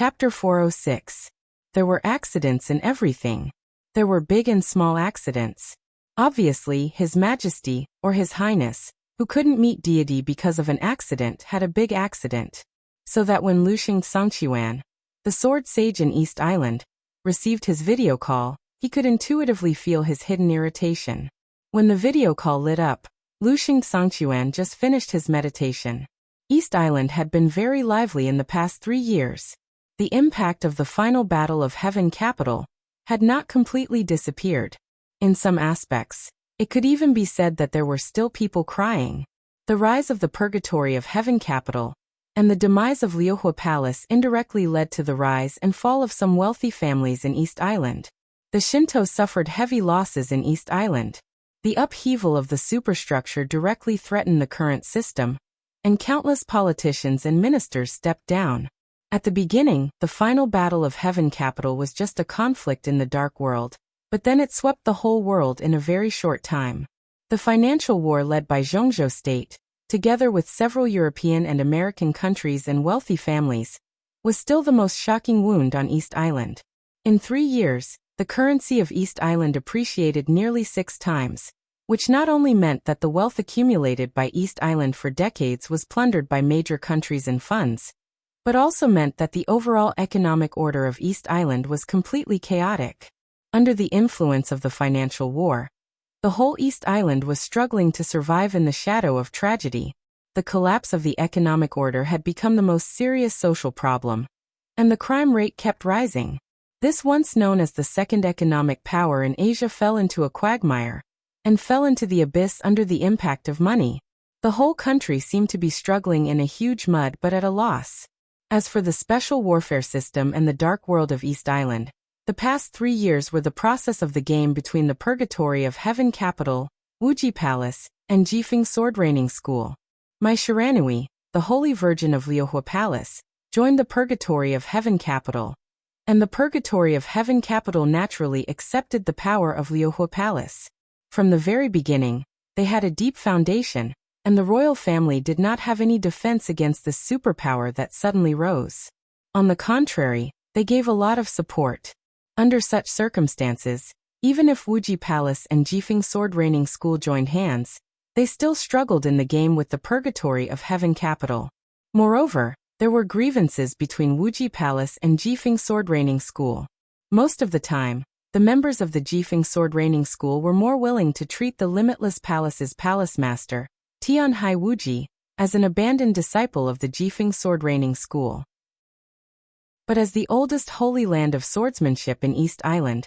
Chapter 406. There were accidents in everything. There were big and small accidents. Obviously, His Majesty, or His Highness, who couldn't meet deity because of an accident, had a big accident. So that when Luxing Songqiuan, the sword sage in East Island, received his video call, he could intuitively feel his hidden irritation. When the video call lit up, Luxing Songqiuan just finished his meditation. East Island had been very lively in the past 3 years. The impact of the final battle of Heaven Capital had not completely disappeared. In some aspects, it could even be said that there were still people crying. The rise of the purgatory of Heaven Capital and the demise of Liuhua Palace indirectly led to the rise and fall of some wealthy families in East Island. The Shinto suffered heavy losses in East Island. The upheaval of the superstructure directly threatened the current system, and countless politicians and ministers stepped down. At the beginning, the final battle of Heaven Capital was just a conflict in the dark world, but then it swept the whole world in a very short time. The financial war led by Zhongzhou State, together with several European and American countries and wealthy families, was still the most shocking wound on East Island. In 3 years, the currency of East Island appreciated nearly 6 times, which not only meant that the wealth accumulated by East Island for decades was plundered by major countries and funds, but also meant that the overall economic order of East Island was completely chaotic. Under the influence of the financial war, the whole East Island was struggling to survive in the shadow of tragedy. The collapse of the economic order had become the most serious social problem, and the crime rate kept rising. This once known as the second economic power in Asia fell into a quagmire, and fell into the abyss under the impact of money. The whole country seemed to be struggling in a huge mud but at a loss. As for the special warfare system and the dark world of East Island, the past 3 years were the process of the game between the purgatory of Heaven Capital, Wuji Palace, and Jifeng Sword Reigning School. Mai Shiranui, the Holy Virgin of Liuhua Palace, joined the purgatory of Heaven Capital, and the purgatory of Heaven Capital naturally accepted the power of Liuhua Palace. From the very beginning, they had a deep foundation, and the royal family did not have any defense against this superpower that suddenly rose. On the contrary, they gave a lot of support. Under such circumstances, even if Wuji Palace and Jifeng Sword Reigning School joined hands, they still struggled in the game with the purgatory of Heaven Capital. Moreover, there were grievances between Wuji Palace and Jifeng Sword Reigning School. Most of the time, the members of the Jifeng Sword Reigning School were more willing to treat the Limitless Palace's palace master, Tianhai Wuji, as an abandoned disciple of the Jifeng Sword Reigning School. But as the oldest holy land of swordsmanship in East Island,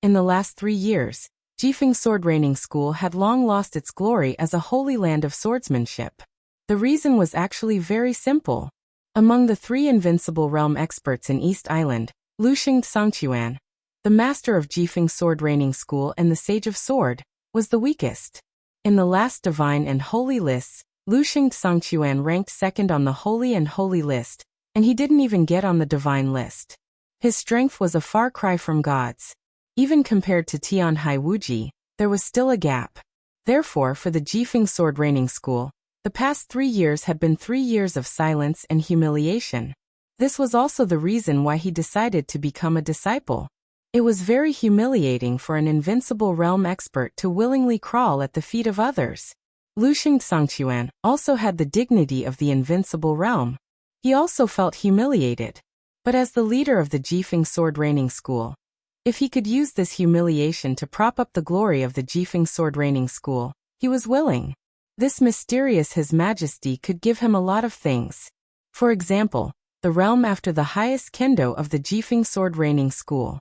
in the last 3 years, Jifeng Sword Reigning School had long lost its glory as a holy land of swordsmanship. The reason was actually very simple. Among the 3 invincible realm experts in East Island, Luxing Songqiuan, the master of Jifeng Sword Reigning School and the Sage of Sword, was the weakest. In the last divine and holy lists, Luxing Songqiuan ranked second on the holy and holy list, and he didn't even get on the divine list. His strength was a far cry from God's. Even compared to Tianhai Wuji, there was still a gap. Therefore, for the Jifeng Sword Reigning School, the past 3 years had been 3 years of silence and humiliation. This was also the reason why he decided to become a disciple. It was very humiliating for an invincible realm expert to willingly crawl at the feet of others. Luxing Songqiuan also had the dignity of the invincible realm. He also felt humiliated. But as the leader of the Jifeng Sword Reigning School, if he could use this humiliation to prop up the glory of the Jifeng Sword Reigning School, he was willing. This mysterious His Majesty could give him a lot of things. For example, the realm after the highest kendo of the Jifeng Sword Reigning School.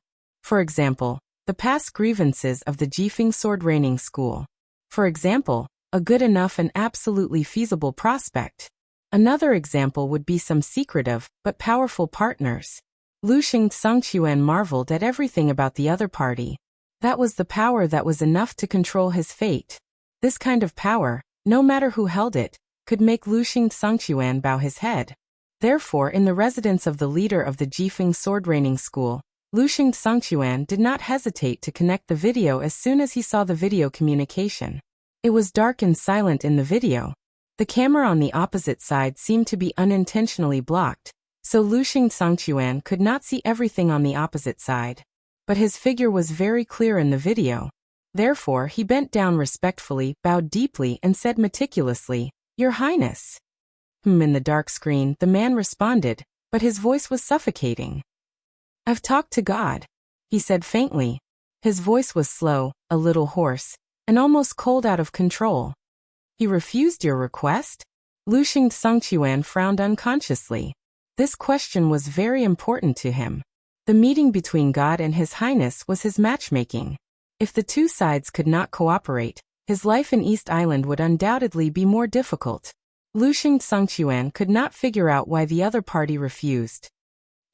For example, the past grievances of the Jifeng Sword Reigning School. For example, a good enough and absolutely feasible prospect. Another example would be some secretive but powerful partners. Luxing Songqiuan marveled at everything about the other party. That was the power that was enough to control his fate. This kind of power, no matter who held it, could make Luxing Songqiuan bow his head. Therefore, in the residence of the leader of the Jifeng Sword Reigning School, Luxing Songqiuan did not hesitate to connect the video as soon as he saw the video communication. It was dark and silent in the video. The camera on the opposite side seemed to be unintentionally blocked, so Luxing Songchuan could not see everything on the opposite side. But his figure was very clear in the video. Therefore, he bent down respectfully, bowed deeply, and said meticulously, "Your Highness." In the dark screen, the man responded, but his voice was suffocating. "I've talked to God," he said faintly. His voice was slow, a little hoarse, and almost cold out of control. "He refused your request?" Luxing Songchuan frowned unconsciously. This question was very important to him. The meeting between God and His Highness was his matchmaking. If the two sides could not cooperate, his life in East Island would undoubtedly be more difficult. Luxing Songchuan could not figure out why the other party refused.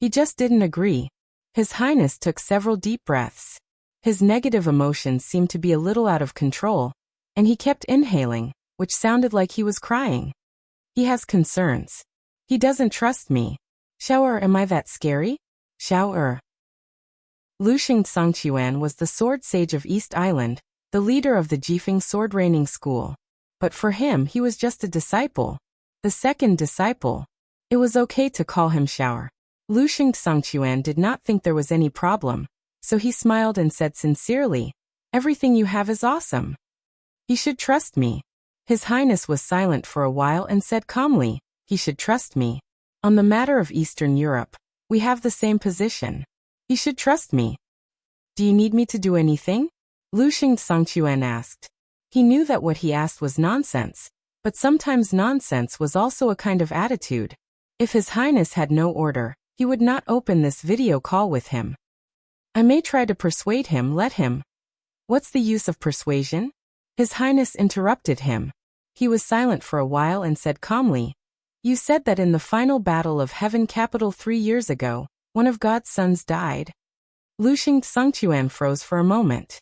He just didn't agree. His Highness took several deep breaths. His negative emotions seemed to be a little out of control, and he kept inhaling, which sounded like he was crying. He has concerns. He doesn't trust me. Xiao, am I that scary? Xiao. Luxing Songchuan was the sword sage of East Island, the leader of the Jifeng sword training school. But for him, he was just a disciple. The second disciple. It was okay to call him Xiao. Luxing Songchuan did not think there was any problem, so he smiled and said sincerely, "Everything you have is awesome. He should trust me." His Highness was silent for a while and said calmly, "He should trust me. On the matter of Eastern Europe, we have the same position. He should trust me." "Do you need me to do anything?" Luxing Songchuan asked. He knew that what he asked was nonsense, but sometimes nonsense was also a kind of attitude. If His Highness had no order, he would not open this video call with him. "I may try to persuade him, let him." "What's the use of persuasion?" His Highness interrupted him. He was silent for a while and said calmly, "You said that in the final battle of Heaven Capital 3 years ago, one of God's sons died." Luxing Songchuan froze for a moment.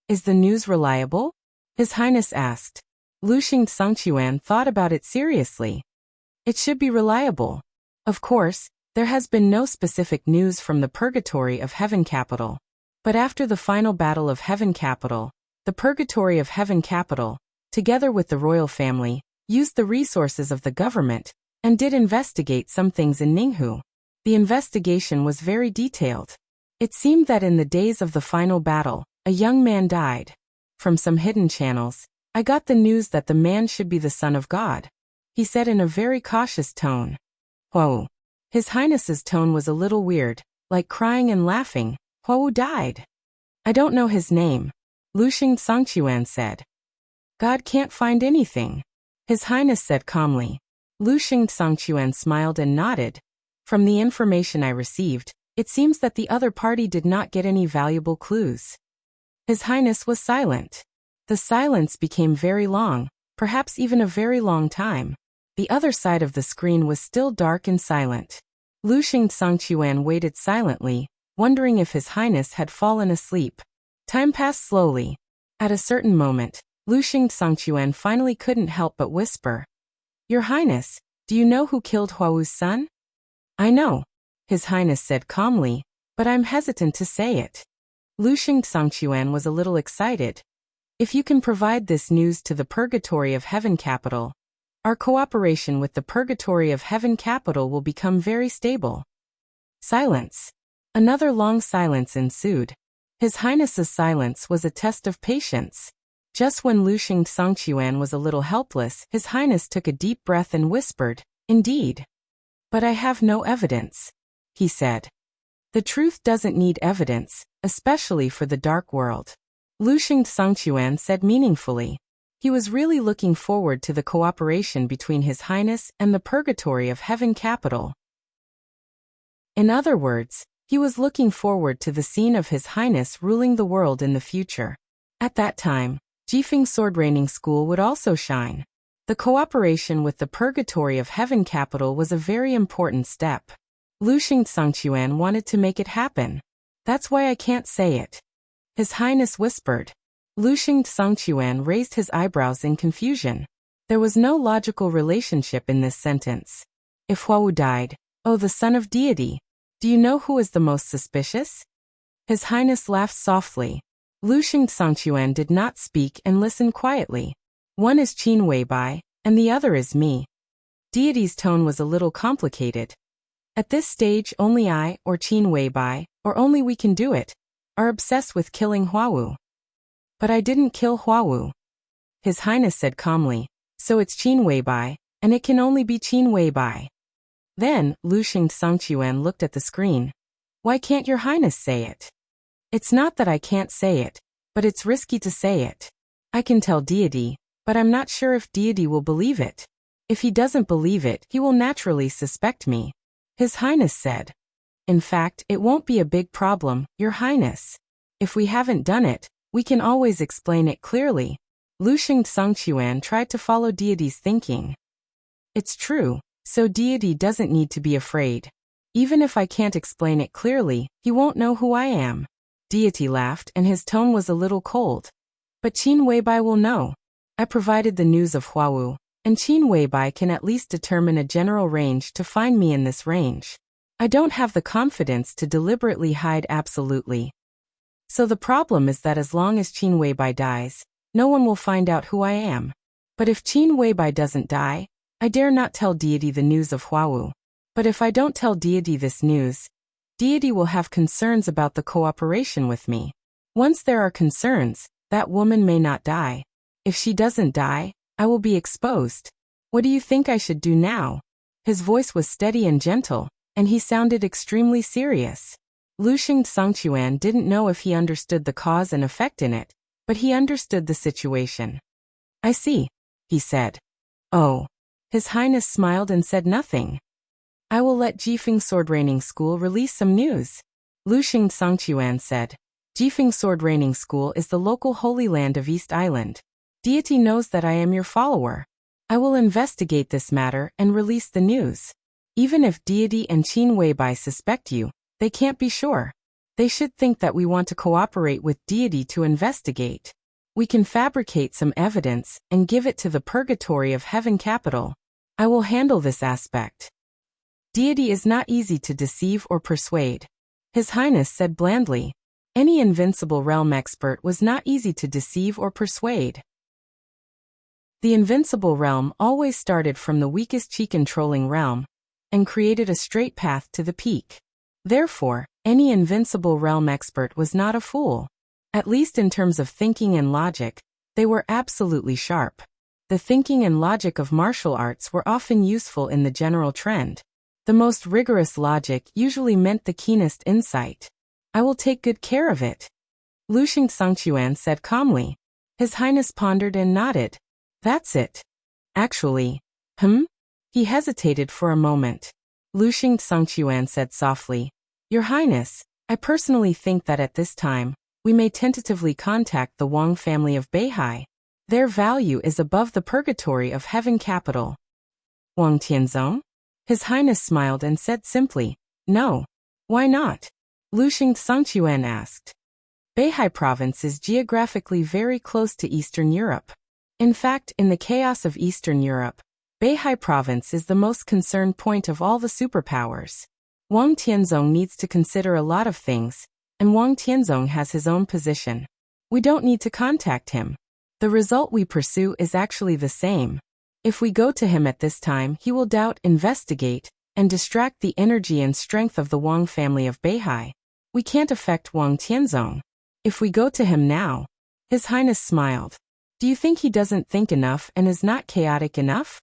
"Is the news reliable?" His Highness asked. Luxing Songchuan thought about it seriously. "It should be reliable. Of course, there has been no specific news from the Purgatory of Heaven Capital. But after the final battle of Heaven Capital, the Purgatory of Heaven Capital, together with the royal family, used the resources of the government, and did investigate some things in Ninghu. The investigation was very detailed. It seemed that in the days of the final battle, a young man died. From some hidden channels, I got the news that the man should be the son of God," he said in a very cautious tone. "Whoa." His Highness's tone was a little weird, like crying and laughing. "Who died?" "I don't know his name," Luxing Songchuan said. "God can't find anything," His Highness said calmly. Luxing Songchuan smiled and nodded. "From the information I received, it seems that the other party did not get any valuable clues." His Highness was silent. The silence became very long, perhaps even a very long time. The other side of the screen was still dark and silent. Luxing Songchuan waited silently, wondering if His Highness had fallen asleep. Time passed slowly. At a certain moment, Luxing Songchuan finally couldn't help but whisper, "Your Highness, do you know who killed Huawu's son?" "I know," His Highness said calmly, "but I'm hesitant to say it." Luxing Songchuan was a little excited. "If you can provide this news to the Purgatory of Heaven Capital, our cooperation with the Purgatory of Heaven Capital will become very stable." Silence. Another long silence ensued. His Highness's silence was a test of patience. Just when Luxing Songchuan was a little helpless, His Highness took a deep breath and whispered, "Indeed. But I have no evidence," he said. "The truth doesn't need evidence, especially for the dark world," Luxing Songchuan said meaningfully. He was really looking forward to the cooperation between His Highness and the Purgatory of Heaven Capital. In other words, he was looking forward to the scene of His Highness ruling the world in the future. At that time, Jifeng Sword Training School would also shine. The cooperation with the Purgatory of Heaven Capital was a very important step. Luxing Songchuan wanted to make it happen. "That's why I can't say it," His Highness whispered. Luxing Songchuan raised his eyebrows in confusion. There was no logical relationship in this sentence. If Huawu died, oh, the son of deity, do you know who is the most suspicious? His Highness laughed softly. Luxing Songchuan did not speak and listened quietly. "One is Qin Weibai, and the other is me." Deity's tone was a little complicated. At this stage only I, or Qin Weibai, or only we can do it, are obsessed with killing Huawu. But I didn't kill Huawu. His Highness said calmly, so it's Qin Weibai, and it can only be Qin Weibai. Then, Luxing Songquan looked at the screen. Why can't your Highness say it? It's not that I can't say it, but it's risky to say it. I can tell deity, but I'm not sure if deity will believe it. If he doesn't believe it, he will naturally suspect me. His Highness said. In fact, it won't be a big problem, Your Highness. If we haven't done it, we can always explain it clearly. Luxing Songquan tried to follow deity's thinking. It's true, so deity doesn't need to be afraid. Even if I can't explain it clearly, he won't know who I am. Deity laughed and his tone was a little cold. But Qin Weibai will know. I provided the news of Huawu, and Qin Weibai can at least determine a general range to find me in this range. I don't have the confidence to deliberately hide absolutely. So the problem is that as long as Qin Weibai dies, no one will find out who I am. But if Qin Weibai doesn't die, I dare not tell deity the news of Huawu. But if I don't tell deity this news, deity will have concerns about the cooperation with me. Once there are concerns, that woman may not die. If she doesn't die, I will be exposed. What do you think I should do now? His voice was steady and gentle, and he sounded extremely serious. Luxing Songquan didn't know if he understood the cause and effect in it, but he understood the situation. I see, he said. Oh. His Highness smiled and said nothing. I will let Jifeng Sword Raining School release some news. Luxing Songquan said. Jifeng Sword Raining School is the local holy land of East Island. Deity knows that I am your follower. I will investigate this matter and release the news. Even if deity and Qin Weibai suspect you, they can't be sure. They should think that we want to cooperate with deity to investigate. We can fabricate some evidence and give it to the purgatory of heaven capital. I will handle this aspect. Deity is not easy to deceive or persuade. His Highness said blandly. Any invincible realm expert was not easy to deceive or persuade. The invincible realm always started from the weakest chi-controlling realm and created a straight path to the peak. Therefore, any invincible realm expert was not a fool. At least in terms of thinking and logic, they were absolutely sharp. The thinking and logic of martial arts were often useful in the general trend. The most rigorous logic usually meant the keenest insight. I will take good care of it. Luxing Songquan said calmly. His Highness pondered and nodded. That's it. Actually, He hesitated for a moment. Luxing Songquan said softly. Your Highness, I personally think that at this time, we may tentatively contact the Wang family of Beihai. Their value is above the purgatory of heaven capital. Wang Tianzong? His Highness smiled and said simply, no. Why not? Luxing Songquan asked. Beihai province is geographically very close to Eastern Europe. In fact, in the chaos of Eastern Europe, Beihai province is the most concerned point of all the superpowers. Wang Tianzong needs to consider a lot of things, and Wang Tianzong has his own position. We don't need to contact him. The result we pursue is actually the same. If we go to him at this time, he will doubt, investigate, and distract the energy and strength of the Wang family of Beihai. We can't affect Wang Tianzong. If we go to him now, His Highness smiled. Do you think he doesn't think enough and is not chaotic enough?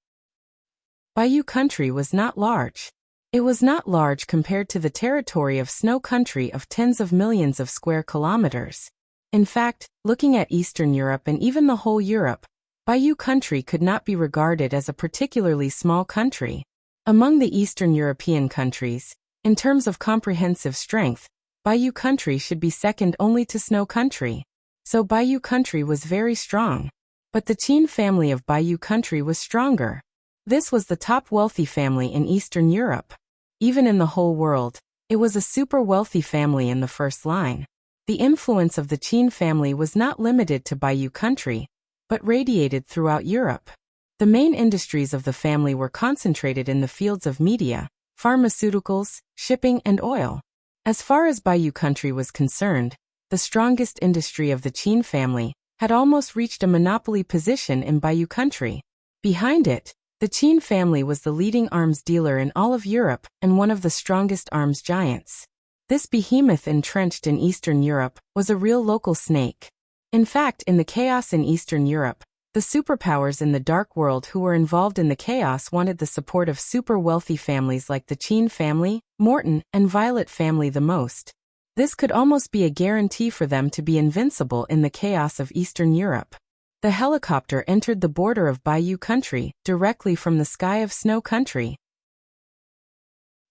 Bayou country was not large. It was not large compared to the territory of Snow Country of tens of millions of square kilometers. In fact, looking at Eastern Europe and even the whole Europe, Bayou country could not be regarded as a particularly small country. Among the Eastern European countries, in terms of comprehensive strength, Bayou country should be second only to Snow Country. So Bayou country was very strong. But the Qin family of Bayou country was stronger. This was the top wealthy family in Eastern Europe. Even in the whole world, it was a super wealthy family in the first line. The influence of the Qin family was not limited to Bayou country, but radiated throughout Europe. The main industries of the family were concentrated in the fields of media, pharmaceuticals, shipping, and oil. As far as Bayou country was concerned, the strongest industry of the Qin family had almost reached a monopoly position in Bayou country. Behind it, The Qin family was the leading arms dealer in all of Europe and one of the strongest arms giants. This behemoth entrenched in Eastern Europe was a real local snake. In fact, in the chaos in Eastern Europe, the superpowers in the dark world who were involved in the chaos wanted the support of super wealthy families like the Qin family, Morton, and Violet family the most. This could almost be a guarantee for them to be invincible in the chaos of Eastern Europe. The helicopter entered the border of Bayou country, directly from the sky of snow country.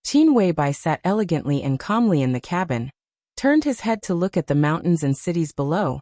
Qin Weibai sat elegantly and calmly in the cabin, turned his head to look at the mountains and cities below,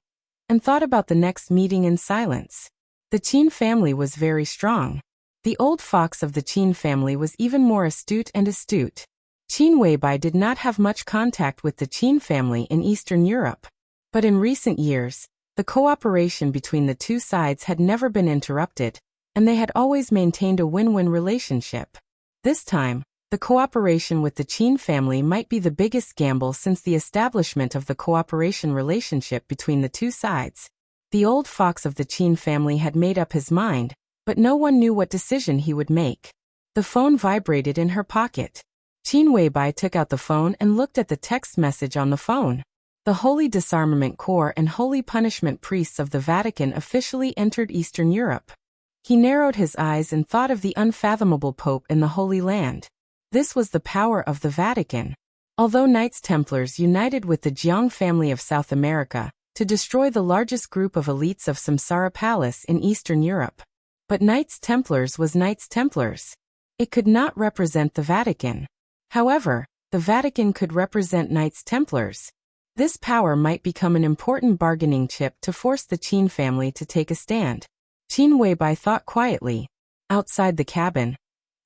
and thought about the next meeting in silence. The Qin family was very strong. The old fox of the Qin family was even more astute and astute. Qin Weibai did not have much contact with the Qin family in Eastern Europe. But in recent years, the cooperation between the two sides had never been interrupted, and they had always maintained a win-win relationship. This time, the cooperation with the Qin family might be the biggest gamble since the establishment of the cooperation relationship between the two sides. The old fox of the Qin family had made up his mind, but no one knew what decision he would make. The phone vibrated in her pocket. Qin Weibai took out the phone and looked at the text message on the phone. The Holy Disarmament Corps and Holy Punishment Priests of the Vatican officially entered Eastern Europe. He narrowed his eyes and thought of the unfathomable Pope in the Holy Land. This was the power of the Vatican. Although Knights Templars united with the Jiang family of South America to destroy the largest group of elites of Samsara Palace in Eastern Europe. But Knights Templars was Knights Templars. It could not represent the Vatican. However, the Vatican could represent Knights Templars. This power might become an important bargaining chip to force the Qin family to take a stand. Qin Weibai thought quietly. Outside the cabin,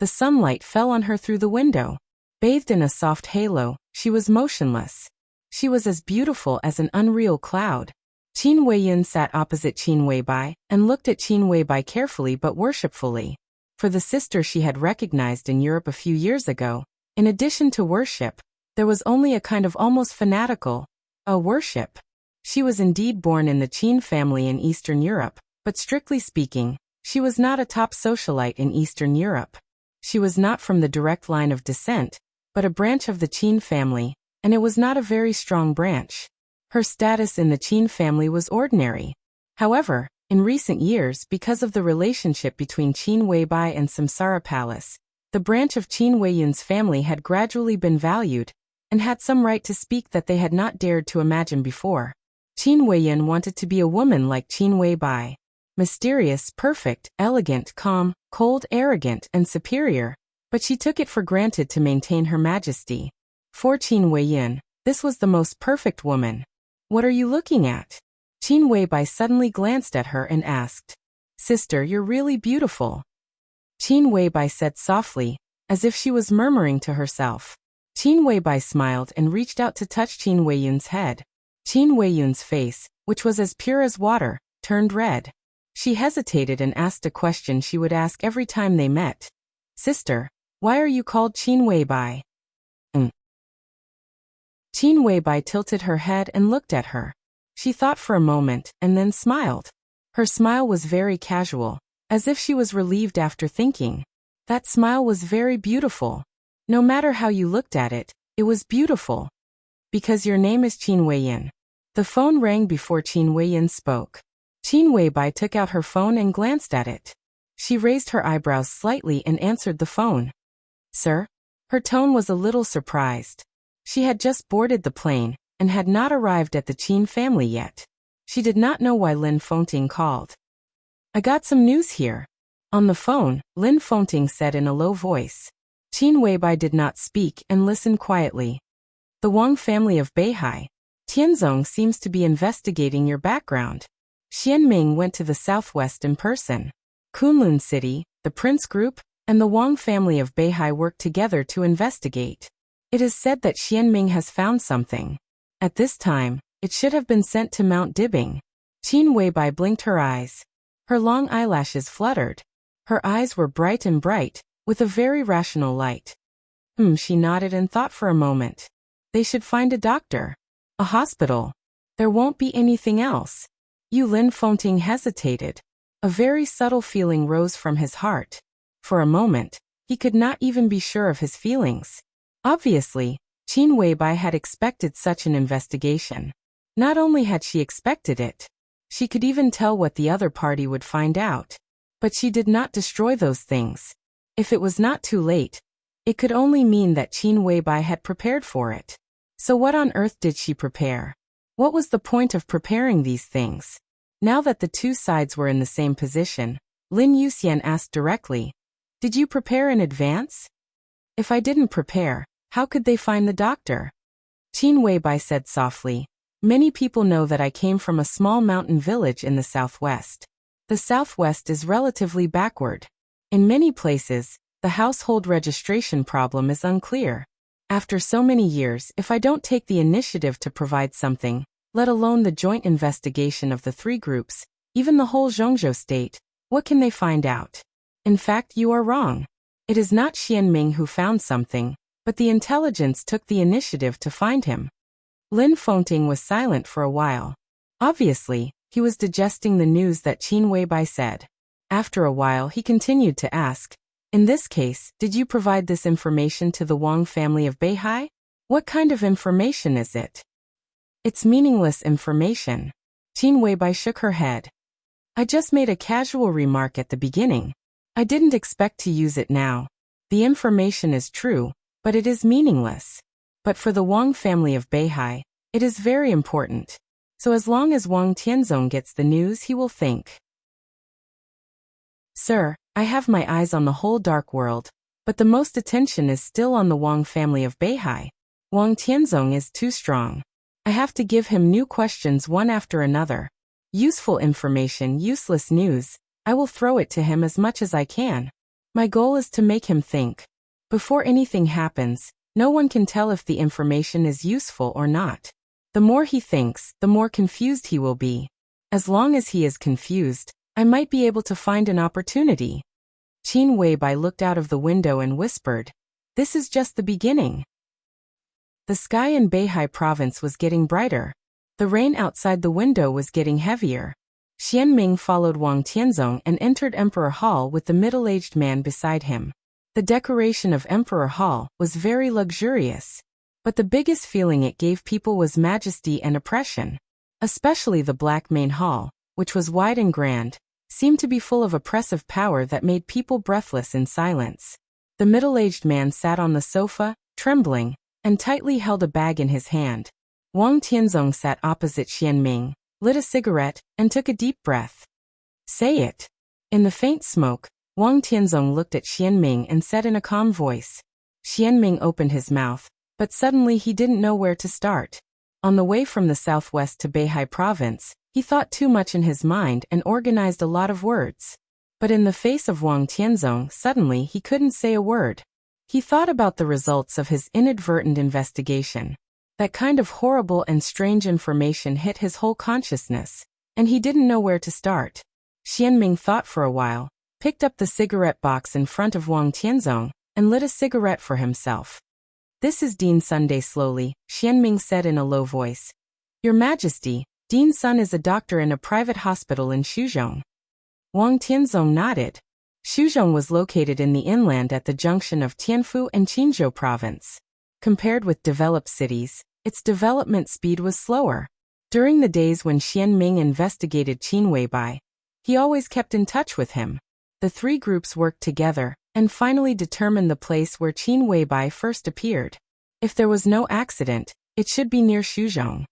the sunlight fell on her through the window. Bathed in a soft halo, she was motionless. She was as beautiful as an unreal cloud. Qin Weiyin sat opposite Qin Weibai and looked at Qin Weibai carefully but worshipfully. For the sister she had recognized in Europe a few years ago, in addition to worship, there was only a kind of almost fanatical, worship. She was indeed born in the Qin family in Eastern Europe, but strictly speaking, she was not a top socialite in Eastern Europe. She was not from the direct line of descent, but a branch of the Qin family, and it was not a very strong branch. Her status in the Qin family was ordinary. However, in recent years, because of the relationship between Qin Weibai and Samsara Palace, the branch of Qin Weiyun's family had gradually been valued, and had some right to speak that they had not dared to imagine before. Qin Weiyun wanted to be a woman like Qin Weibai. Mysterious, perfect, elegant, calm, cold, arrogant, and superior, but she took it for granted to maintain her majesty. For Qin Weiyun, this was the most perfect woman. What are you looking at? Qin Weibai suddenly glanced at her and asked. Sister, you're really beautiful. Qin Weibai said softly, as if she was murmuring to herself. Qin Weibai smiled and reached out to touch Qin Weiyun's head. Qin Weiyun's face, which was as pure as water, turned red. She hesitated and asked a question she would ask every time they met. Sister, why are you called Qin Weibai? Qin Weibai tilted her head and looked at her. She thought for a moment and then smiled. Her smile was very casual, as if she was relieved after thinking. That smile was very beautiful. No matter how you looked at it, it was beautiful. Because your name is Qin Weiyin. The phone rang before Qin Weiyin spoke. Qin Weibai took out her phone and glanced at it. She raised her eyebrows slightly and answered the phone. Sir? Her tone was a little surprised. She had just boarded the plane and had not arrived at the Qin family yet. She did not know why Lin Fengting called. I got some news here. On the phone, Lin Fengting said in a low voice. Qin Weibai did not speak and listened quietly. The Wang family of Beihai. Tianzong seems to be investigating your background. Xianming went to the southwest in person. Kunlun City, the Prince Group, and the Wang family of Beihai worked together to investigate. It is said that Xianming has found something. At this time, it should have been sent to Mount Dibing. Qin Weibai blinked her eyes. Her long eyelashes fluttered. Her eyes were bright, with a very rational light. She nodded and thought for a moment. They should find a doctor. A hospital. There won't be anything else. Lin Fengting hesitated. A very subtle feeling rose from his heart. For a moment, he could not even be sure of his feelings. Obviously, Qin Weibai had expected such an investigation. Not only had she expected it, she could even tell what the other party would find out. But she did not destroy those things. If it was not too late, it could only mean that Qin Weibai had prepared for it. So what on earth did she prepare? What was the point of preparing these things? Now that the two sides were in the same position, Lin Yuxian asked directly, "Did you prepare in advance?" "If I didn't prepare, how could they find the doctor?" Qin Weibai said softly, "Many people know that I came from a small mountain village in the southwest. The southwest is relatively backward. In many places, the household registration problem is unclear. After so many years, if I don't take the initiative to provide something, let alone the joint investigation of the three groups, even the whole Zhongzhou state, what can they find out? In fact, you are wrong. It is not Xianming who found something, but the intelligence took the initiative to find him." Lin Fengting was silent for a while. Obviously, he was digesting the news that Qin Weibai said. After a while he continued to ask, "In this case, did you provide this information to the Wang family of Beihai? What kind of information is it?" "It's meaningless information." Qin Weibai shook her head. "I just made a casual remark at the beginning. I didn't expect to use it now. The information is true, but it is meaningless. But for the Wang family of Beihai, it is very important. So as long as Wang Tianzong gets the news, he will think." "Sir, I have my eyes on the whole dark world, but the most attention is still on the Wang family of Beihai. Wang Tianzong is too strong. I have to give him new questions one after another. Useful information, useless news, I will throw it to him as much as I can. My goal is to make him think. Before anything happens, no one can tell if the information is useful or not. The more he thinks, the more confused he will be. As long as he is confused, I might be able to find an opportunity." Qin Weibai looked out of the window and whispered, "This is just the beginning." The sky in Beihai province was getting brighter. The rain outside the window was getting heavier. Xianming followed Wang Tianzong and entered Emperor Hall with the middle-aged man beside him. The decoration of Emperor Hall was very luxurious, but the biggest feeling it gave people was majesty and oppression. Especially the Black Main Hall, which was wide and grand, seemed to be full of oppressive power that made people breathless in silence. The middle-aged man sat on the sofa, trembling, and tightly held a bag in his hand. Wang Tianzong sat opposite Xianming, lit a cigarette, and took a deep breath. "Say it." In the faint smoke, Wang Tianzong looked at Xianming and said in a calm voice. Xianming opened his mouth, but suddenly he didn't know where to start. On the way from the southwest to Beihai province, he thought too much in his mind and organized a lot of words. But in the face of Wang Tianzong, suddenly he couldn't say a word. He thought about the results of his inadvertent investigation. That kind of horrible and strange information hit his whole consciousness, and he didn't know where to start. Xianming thought for a while, picked up the cigarette box in front of Wang Tianzong, and lit a cigarette for himself. "This is Dean Sunday," slowly, Xianming said in a low voice. "Your Majesty, Dean Sun is a doctor in a private hospital in Shuzhong." Wang Tianzong nodded. Shuzhong was located in the inland at the junction of Tianfu and Qinzhou province. Compared with developed cities, its development speed was slower. During the days when Xianming investigated Qin Weibai, he always kept in touch with him. The three groups worked together, and finally determined the place where Qin Weibai first appeared. If there was no accident, it should be near Shuzhong.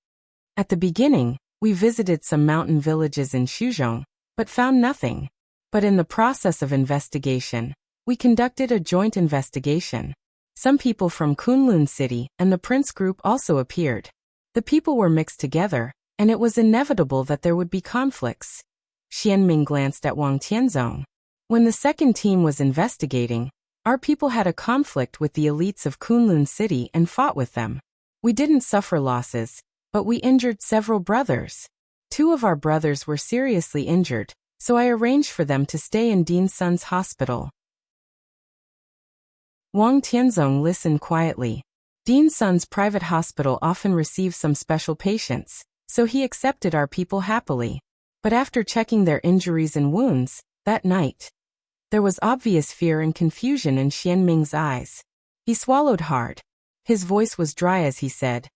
At the beginning, we visited some mountain villages in Shuzhong, but found nothing. But in the process of investigation, we conducted a joint investigation. Some people from Kunlun City and the Prince Group also appeared. The people were mixed together, and it was inevitable that there would be conflicts. Xianming glanced at Wang Tianzong. When the second team was investigating, our people had a conflict with the elites of Kunlun City and fought with them. We didn't suffer losses, but we injured several brothers. 2 of our brothers were seriously injured, so I arranged for them to stay in Dean Sun's hospital. Wang Tianzong listened quietly. Dean Sun's private hospital often receives some special patients, so he accepted our people happily. But after checking their injuries and wounds, that night, There was obvious fear and confusion in Xianming's eyes. He swallowed hard. His voice was dry as he said,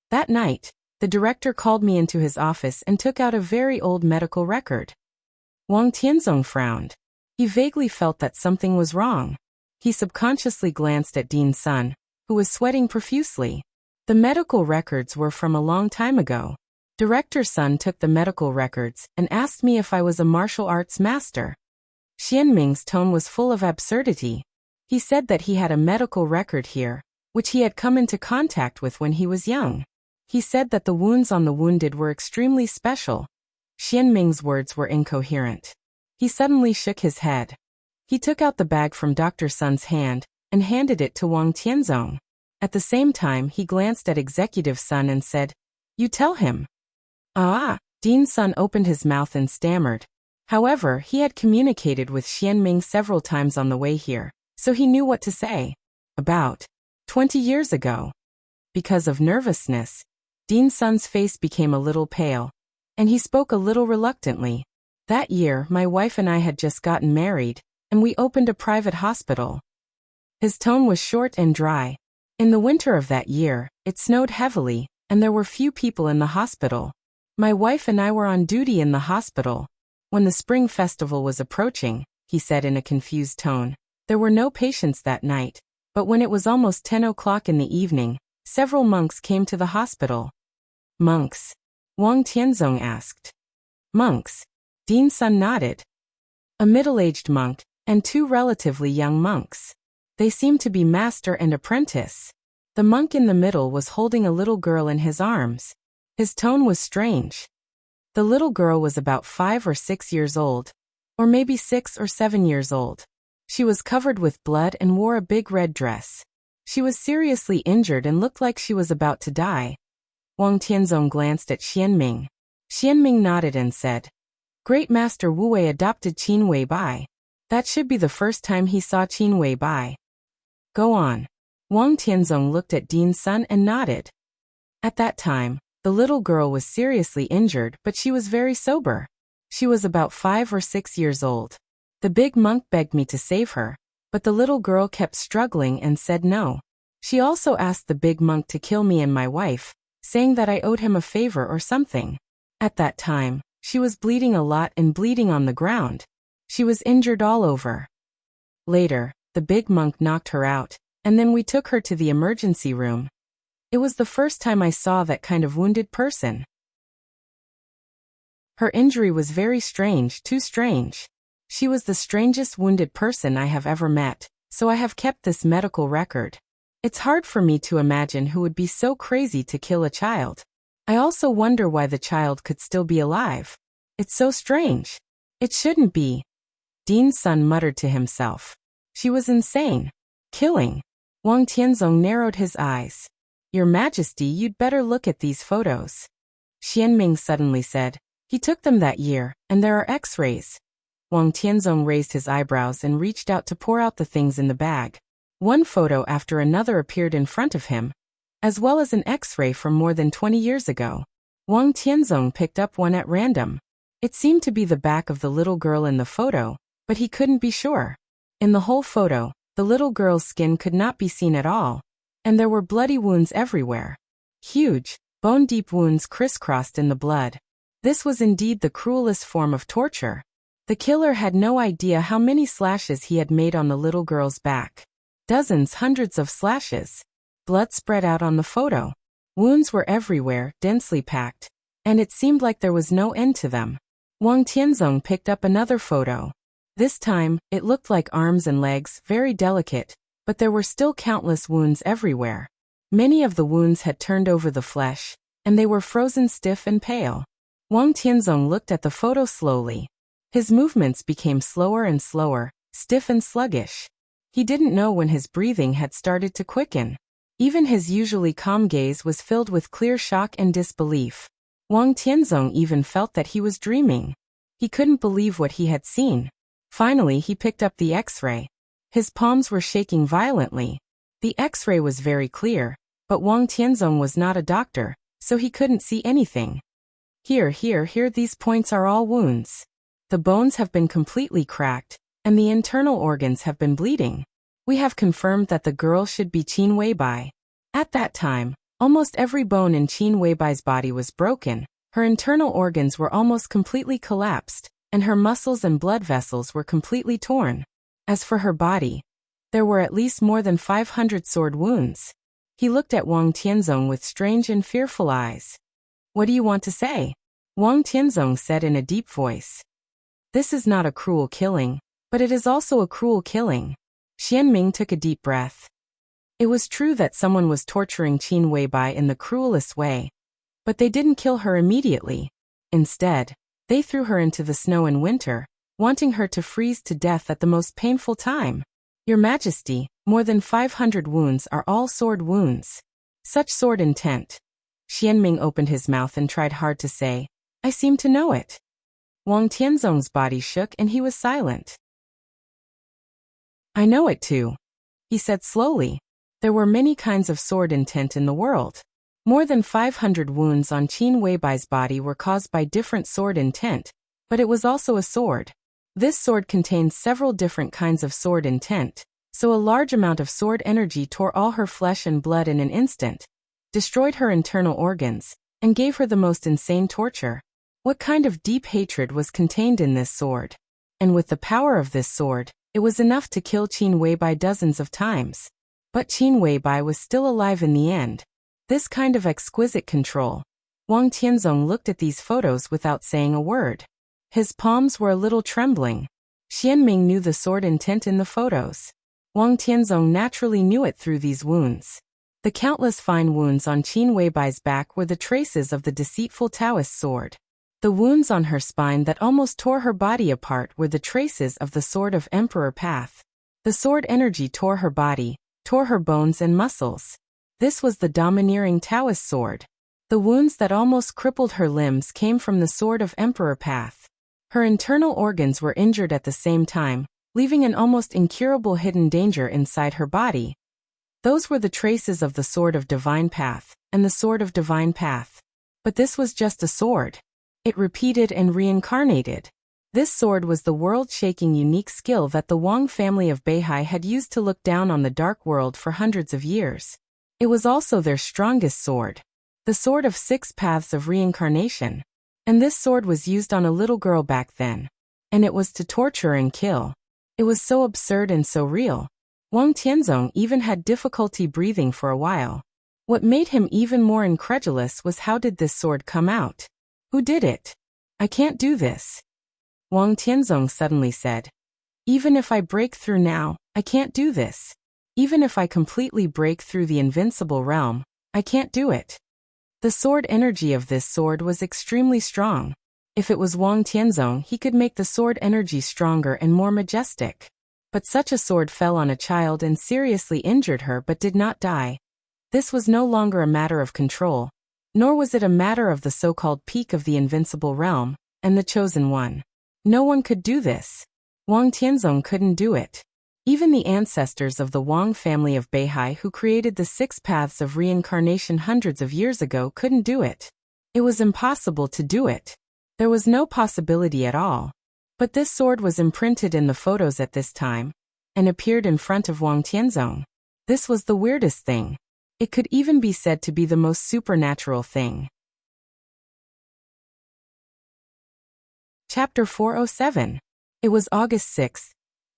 "That night, the director called me into his office and took out a very old medical record." Wang Tianzong frowned. He vaguely felt that something was wrong. He subconsciously glanced at Dean Sun, who was sweating profusely. The medical records were from a long time ago. Director Sun took the medical records and asked me if I was a martial arts master. Xianming's tone was full of absurdity. He said that he had a medical record here, which he had come into contact with when he was young. He said that the wounds on the wounded were extremely special. Xianming's words were incoherent. He suddenly shook his head. He took out the bag from Dr. Sun's hand and handed it to Wang Tianzong. At the same time, he glanced at Executive Sun and said, "You tell him." "Ah." Dean Sun opened his mouth and stammered. However, he had communicated with Xianming several times on the way here, so he knew what to say. "About 20 years ago." Because of nervousness, Dean Sun's face became a little pale, and he spoke a little reluctantly. "That year, my wife and I had just gotten married, and we opened a private hospital." His tone was short and dry. In the winter of that year, it snowed heavily, and there were few people in the hospital. My wife and I were on duty in the hospital. When the spring festival was approaching, he said in a confused tone, there were no patients that night, but when it was almost 10 o'clock in the evening, several monks came to the hospital. "Monks?" Wang Tianzong asked. "Monks." Dean Sun nodded. "A middle-aged monk, and two relatively young monks. They seemed to be master and apprentice. The monk in the middle was holding a little girl in his arms. His tone was strange. The little girl was about 5 or 6 years old, or maybe 6 or 7 years old. She was covered with blood and wore a big red dress. She was seriously injured and looked like she was about to die." Wang Tianzong glanced at Xianming. Xianming nodded and said, "Great Master Wu Wei adopted Qin Wei Bai. That should be the first time he saw Qin Wei Bai." "Go on." Wang Tianzong looked at Dean Sun and nodded. "At that time, the little girl was seriously injured, but she was very sober. She was about 5 or 6 years old. The big monk begged me to save her, but the little girl kept struggling and said no. She also asked the big monk to kill me and my wife, saying that I owed him a favor or something. At that time, she was bleeding a lot and bleeding on the ground. She was injured all over. Later, the big monk knocked her out, and then we took her to the emergency room. It was the first time I saw that kind of wounded person. Her injury was very strange, too strange. She was the strangest wounded person I have ever met, so I have kept this medical record. It's hard for me to imagine who would be so crazy to kill a child. I also wonder why the child could still be alive. It's so strange. It shouldn't be." Dean Sun muttered to himself. "She was insane. Killing." Wang Tianzong narrowed his eyes. "Your Majesty, you'd better look at these photos." Xianming suddenly said, "He took them that year, and there are X-rays." Wang Tianzong raised his eyebrows and reached out to pour out the things in the bag. One photo after another appeared in front of him, as well as an X-ray from more than 20 years ago. Wang Tianzong picked up one at random. It seemed to be the back of the little girl in the photo, but he couldn't be sure. In the whole photo, the little girl's skin could not be seen at all, and there were bloody wounds everywhere. Huge, bone-deep wounds crisscrossed in the blood. This was indeed the cruelest form of torture. The killer had no idea how many slashes he had made on the little girl's back. Dozens, hundreds of slashes. Blood spread out on the photo. Wounds were everywhere, densely packed, and it seemed like there was no end to them. Wang Tianzong picked up another photo. This time, it looked like arms and legs, very delicate, but there were still countless wounds everywhere. Many of the wounds had turned over the flesh, and they were frozen stiff and pale. Wang Tianzong looked at the photo slowly. His movements became slower and slower, stiff and sluggish. He didn't know when his breathing had started to quicken. Even his usually calm gaze was filled with clear shock and disbelief. Wang Tianzong even felt that he was dreaming. He couldn't believe what he had seen. Finally, he picked up the X-ray. His palms were shaking violently. The X-ray was very clear, but Wang Tianzong was not a doctor, so he couldn't see anything. Here, these points are all wounds. The bones have been completely cracked, and the internal organs have been bleeding. We have confirmed that the girl should be Qin Weibai. At that time, almost every bone in Qin Weibai's body was broken, her internal organs were almost completely collapsed, and her muscles and blood vessels were completely torn. As for her body, there were at least more than 500 sword wounds. He looked at Wang Tianzong with strange and fearful eyes. What do you want to say? Wang Tianzong said in a deep voice. This is not a cruel killing, but it is also a cruel killing. Xianming took a deep breath. It was true that someone was torturing Qin Weibai in the cruelest way, but they didn't kill her immediately. Instead, they threw her into the snow in winter, wanting her to freeze to death at the most painful time. Your Majesty, more than 500 wounds are all sword wounds. Such sword intent. Xianming opened his mouth and tried hard to say, I seem to know it. Wang Tianzong's body shook and he was silent. I know it too, he said slowly. There were many kinds of sword intent in the world. More than 500 wounds on Qin Weibai's body were caused by different sword intent, but it was also a sword. This sword contained several different kinds of sword intent, so a large amount of sword energy tore all her flesh and blood in an instant, destroyed her internal organs, and gave her the most insane torture. What kind of deep hatred was contained in this sword? And with the power of this sword, it was enough to kill Qin Weibai dozens of times. But Qin Weibai was still alive in the end. This kind of exquisite control. Wang Tianzong looked at these photos without saying a word. His palms were a little trembling. Xianming knew the sword intent in the photos. Wang Tianzong naturally knew it through these wounds. The countless fine wounds on Qin Weibai's back were the traces of the deceitful Taoist sword. The wounds on her spine that almost tore her body apart were the traces of the sword of Emperor Path. The sword energy tore her body, tore her bones and muscles. This was the domineering Taoist sword. The wounds that almost crippled her limbs came from the sword of Emperor Path. Her internal organs were injured at the same time, leaving an almost incurable hidden danger inside her body. Those were the traces of the sword of Divine Path, and the sword of Divine Path. But this was just a sword. It repeated and reincarnated. This sword was the world-shaking unique skill that the Wang family of Beihai had used to look down on the dark world for hundreds of years. It was also their strongest sword. The sword of 6 paths of reincarnation. And this sword was used on a little girl back then. And it was to torture and kill. It was so absurd and so real. Wang Tianzong even had difficulty breathing for a while. What made him even more incredulous was how did this sword come out? Who did it? I can't do this. Wang Tianzong suddenly said. Even if I break through now, I can't do this. Even if I completely break through the invincible realm, I can't do it. The sword energy of this sword was extremely strong. If it was Wang Tianzong, he could make the sword energy stronger and more majestic. But such a sword fell on a child and seriously injured her but did not die. This was no longer a matter of control, nor was it a matter of the so-called peak of the invincible realm, and the chosen one. No one could do this. Wang Tianzong couldn't do it. Even the ancestors of the Wang family of Beihai who created the 6 paths of reincarnation hundreds of years ago couldn't do it. It was impossible to do it. There was no possibility at all. But this sword was imprinted in the photos at this time, and appeared in front of Wang Tianzong. This was the weirdest thing. It could even be said to be the most supernatural thing. Chapter 407. It was August 6th.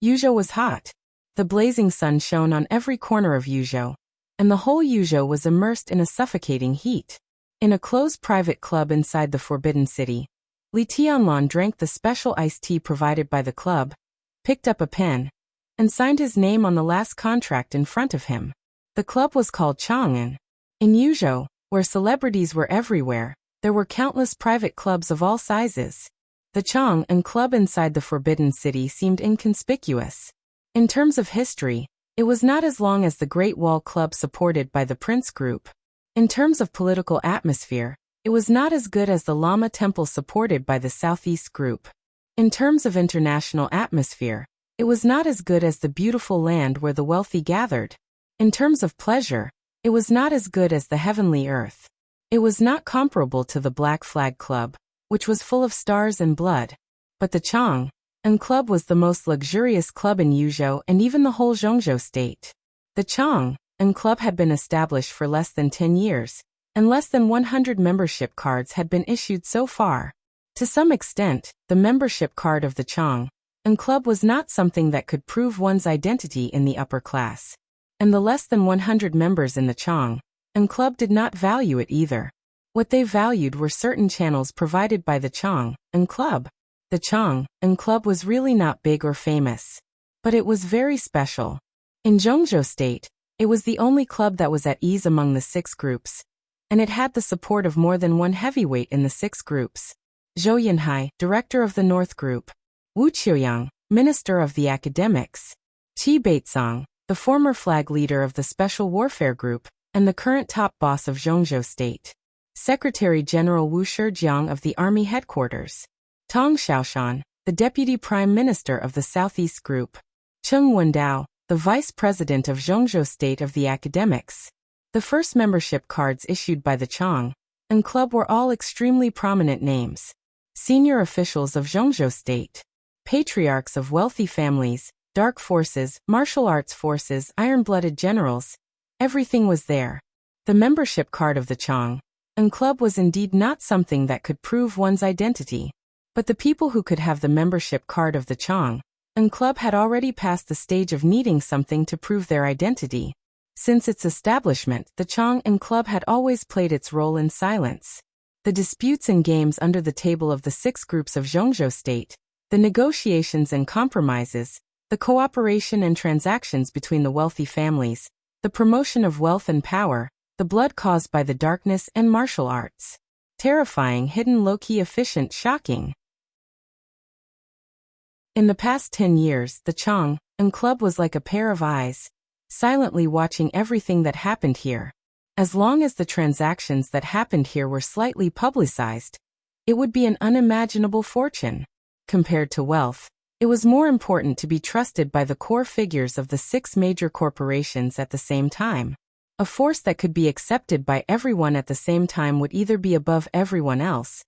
Yuzhou was hot. The blazing sun shone on every corner of Yuzhou, and the whole Yuzhou was immersed in a suffocating heat. In a closed private club inside the Forbidden City, Li Tianlan drank the special iced tea provided by the club, picked up a pen, and signed his name on the last contract in front of him. The club was called Chang'an. In Yuzhou, where celebrities were everywhere, there were countless private clubs of all sizes. The Chang'an club inside the Forbidden City seemed inconspicuous. In terms of history, it was not as long as the Great Wall Club supported by the Prince Group. In terms of political atmosphere, it was not as good as the Lama Temple supported by the Southeast Group. In terms of international atmosphere, it was not as good as the beautiful land where the wealthy gathered. In terms of pleasure, it was not as good as the heavenly earth. It was not comparable to the Black Flag Club, which was full of stars and blood. But the Chang, and club was the most luxurious club in Yuzhou and even the whole Zhongzhou state. The Chang and club had been established for less than 10 years, and less than 100 membership cards had been issued so far. To some extent, the membership card of the Chang and club was not something that could prove one's identity in the upper class. And the less than 100 members in the Chang and club did not value it either. What they valued were certain channels provided by the Chang and club. The Chang and club was really not big or famous, but it was very special. In Zhongzhou state, it was the only club that was at ease among the 6 groups, and it had the support of more than one heavyweight in the 6 groups. Zhou Yinhai, director of the North Group. Wu Qiuyang, minister of the academics. Qi Beizong, the former flag leader of the Special Warfare Group, and the current top boss of Zhongzhou state. Secretary General Wu Shijiang of the Army Headquarters. Tang Xiaoshan, the Deputy Prime Minister of the Southeast Group. Cheng Wendao, the Vice President of Zhongzhou State of the Academics. The first membership cards issued by the Chang and club were all extremely prominent names. Senior officials of Zhongzhou State. Patriarchs of wealthy families, dark forces, martial arts forces, iron-blooded generals. Everything was there. The membership card of the Chang and club was indeed not something that could prove one's identity. But the people who could have the membership card of the Chang and club had already passed the stage of needing something to prove their identity. Since its establishment, the Chang and club had always played its role in silence. The disputes and games under the table of the 6 groups of Zhongzhou state, the negotiations and compromises, the cooperation and transactions between the wealthy families, the promotion of wealth and power, the blood caused by the darkness and martial arts. Terrifying, hidden, low-key, efficient, shocking. In the past 10 years, the Chang and club was like a pair of eyes, silently watching everything that happened here. As long as the transactions that happened here were slightly publicized, it would be an unimaginable fortune. Compared to wealth, it was more important to be trusted by the core figures of the 6 major corporations at the same time. A force that could be accepted by everyone at the same time would either be above everyone else,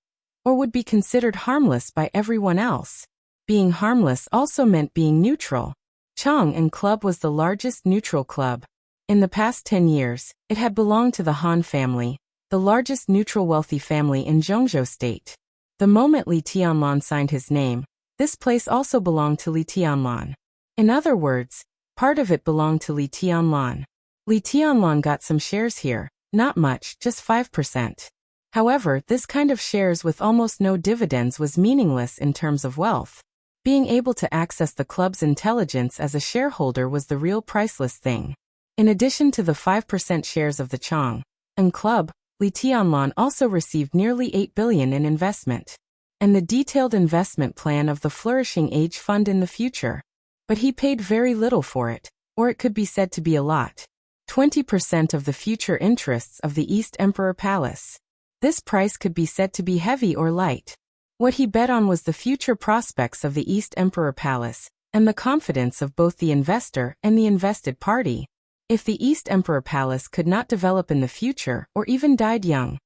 or would be considered harmless by everyone else. Being harmless also meant being neutral. Chang and club was the largest neutral club. In the past 10 years, it had belonged to the Han family, the largest neutral wealthy family in Zhongzhou state. The moment Li Tianlan signed his name, this place also belonged to Li Tianlan. In other words, part of it belonged to Li Tianlan. Li Tianlan got some shares here, not much, just 5%. However, this kind of shares with almost no dividends was meaningless in terms of wealth. Being able to access the club's intelligence as a shareholder was the real priceless thing. In addition to the 5% shares of the Chang and club, Li Tianlan also received nearly 8 billion in investment, and the detailed investment plan of the Flourishing Age Fund in the future. But he paid very little for it, or it could be said to be a lot. 20% of the future interests of the East Emperor Palace. This price could be said to be heavy or light. What he bet on was the future prospects of the East Emperor Palace, and the confidence of both the investor and the invested party. If the East Emperor Palace could not develop in the future, or even died young,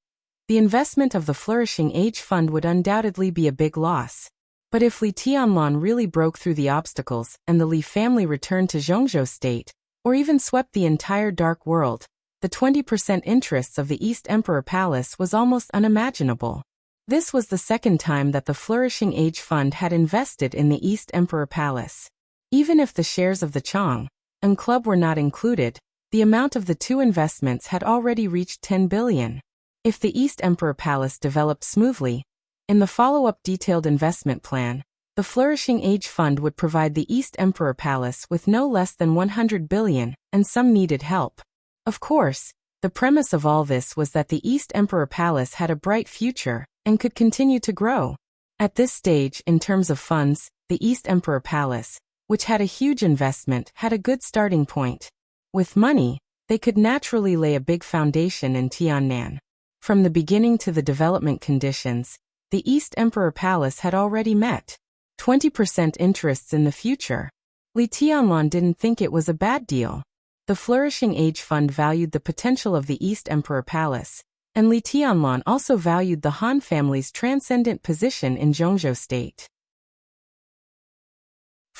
the investment of the Flourishing Age Fund would undoubtedly be a big loss. But if Li Tianlan really broke through the obstacles, and the Li family returned to Zhongzhou state, or even swept the entire dark world, the 20% interests of the East Emperor Palace was almost unimaginable. This was the second time that the Flourishing Age Fund had invested in the East Emperor Palace. Even if the shares of the Chang and club were not included, the amount of the 2 investments had already reached 10 billion. If the East Emperor Palace developed smoothly, in the follow-up detailed investment plan, the Flourishing Age Fund would provide the East Emperor Palace with no less than 100 billion, and some needed help. Of course, the premise of all this was that the East Emperor Palace had a bright future, and could continue to grow. At this stage, in terms of funds, the East Emperor Palace, which had a huge investment, had a good starting point. With money, they could naturally lay a big foundation in Tiannan. From the beginning to the development conditions, the East Emperor Palace had already met 20% interests in the future. Li Tianlan didn't think it was a bad deal. The Flourishing Age Fund valued the potential of the East Emperor Palace, and Li Tianlan also valued the Han family's transcendent position in Zhongzhou state.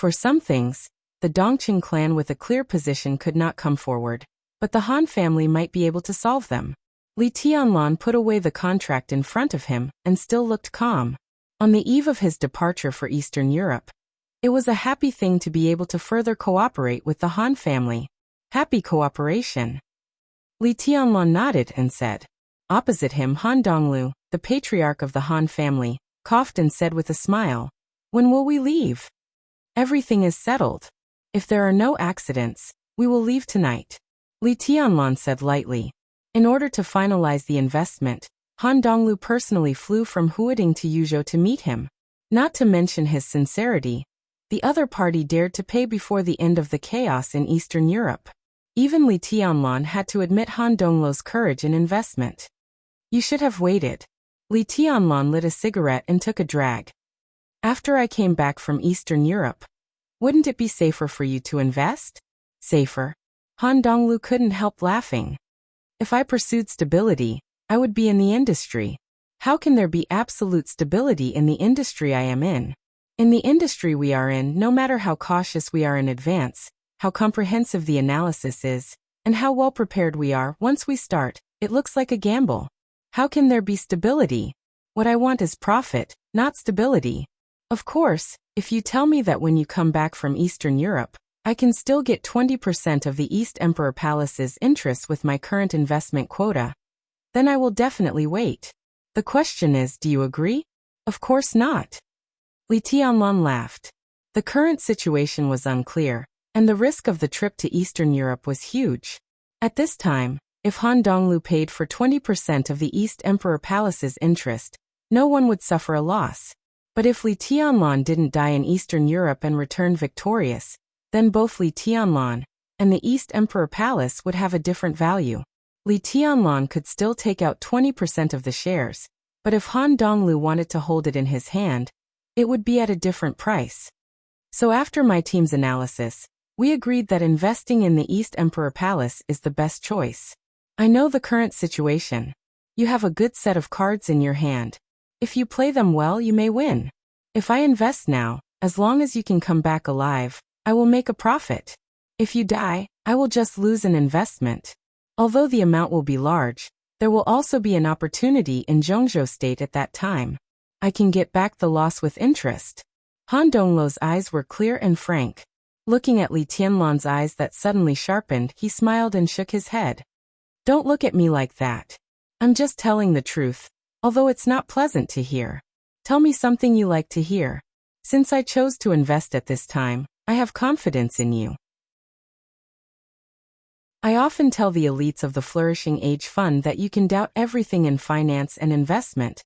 For some things, the Dongqing clan with a clear position could not come forward, but the Han family might be able to solve them. Li Tianlan put away the contract in front of him and still looked calm. On the eve of his departure for Eastern Europe, it was a happy thing to be able to further cooperate with the Han family. Happy cooperation. Li Tianlan nodded and said. Opposite him, Han Donglu, the patriarch of the Han family, coughed and said with a smile, "When will we leave?" "Everything is settled. If there are no accidents, we will leave tonight," Li Tianlan said lightly. In order to finalize the investment, Han Donglu personally flew from Huading to Yuzhou to meet him. Not to mention his sincerity, the other party dared to pay before the end of the chaos in Eastern Europe. Even Li Tianlan had to admit Han Donglu's courage in investment. "You should have waited." Li Tianlan lit a cigarette and took a drag. "After I came back from Eastern Europe, wouldn't it be safer for you to invest?" "Safer?" Han Donglu couldn't help laughing. "If I pursued stability, I would be in the industry. How can there be absolute stability in the industry I am in? In the industry we are in, no matter how cautious we are in advance, how comprehensive the analysis is, and how well prepared we are once we start, it looks like a gamble. How can there be stability? What I want is profit, not stability. Of course, if you tell me that when you come back from Eastern Europe, I can still get 20% of the East Emperor Palace's interest with my current investment quota, then I will definitely wait. The question is, do you agree?" "Of course not." Li Tianlan laughed. The current situation was unclear, and the risk of the trip to Eastern Europe was huge. At this time, if Han Donglu paid for 20% of the East Emperor Palace's interest, no one would suffer a loss. But if Li Tianlan didn't die in Eastern Europe and returned victorious, then both Li Tianlan and the East Emperor Palace would have a different value. Li Tianlan could still take out 20% of the shares, but if Han Donglu wanted to hold it in his hand, it would be at a different price. So after my team's analysis, we agreed that investing in the East Emperor Palace is the best choice. I know the current situation. You have a good set of cards in your hand. If you play them well, you may win. If I invest now, as long as you can come back alive, I will make a profit. If you die, I will just lose an investment. Although the amount will be large, there will also be an opportunity in Zhongzhou State at that time. I can get back the loss with interest. Han Donglu's eyes were clear and frank. Looking at Li Tianlan's eyes that suddenly sharpened, he smiled and shook his head. "Don't look at me like that. I'm just telling the truth, although it's not pleasant to hear. Tell me something you like to hear. Since I chose to invest at this time, I have confidence in you." I often tell the elites of the Flourishing Age Fund that you can doubt everything in finance and investment,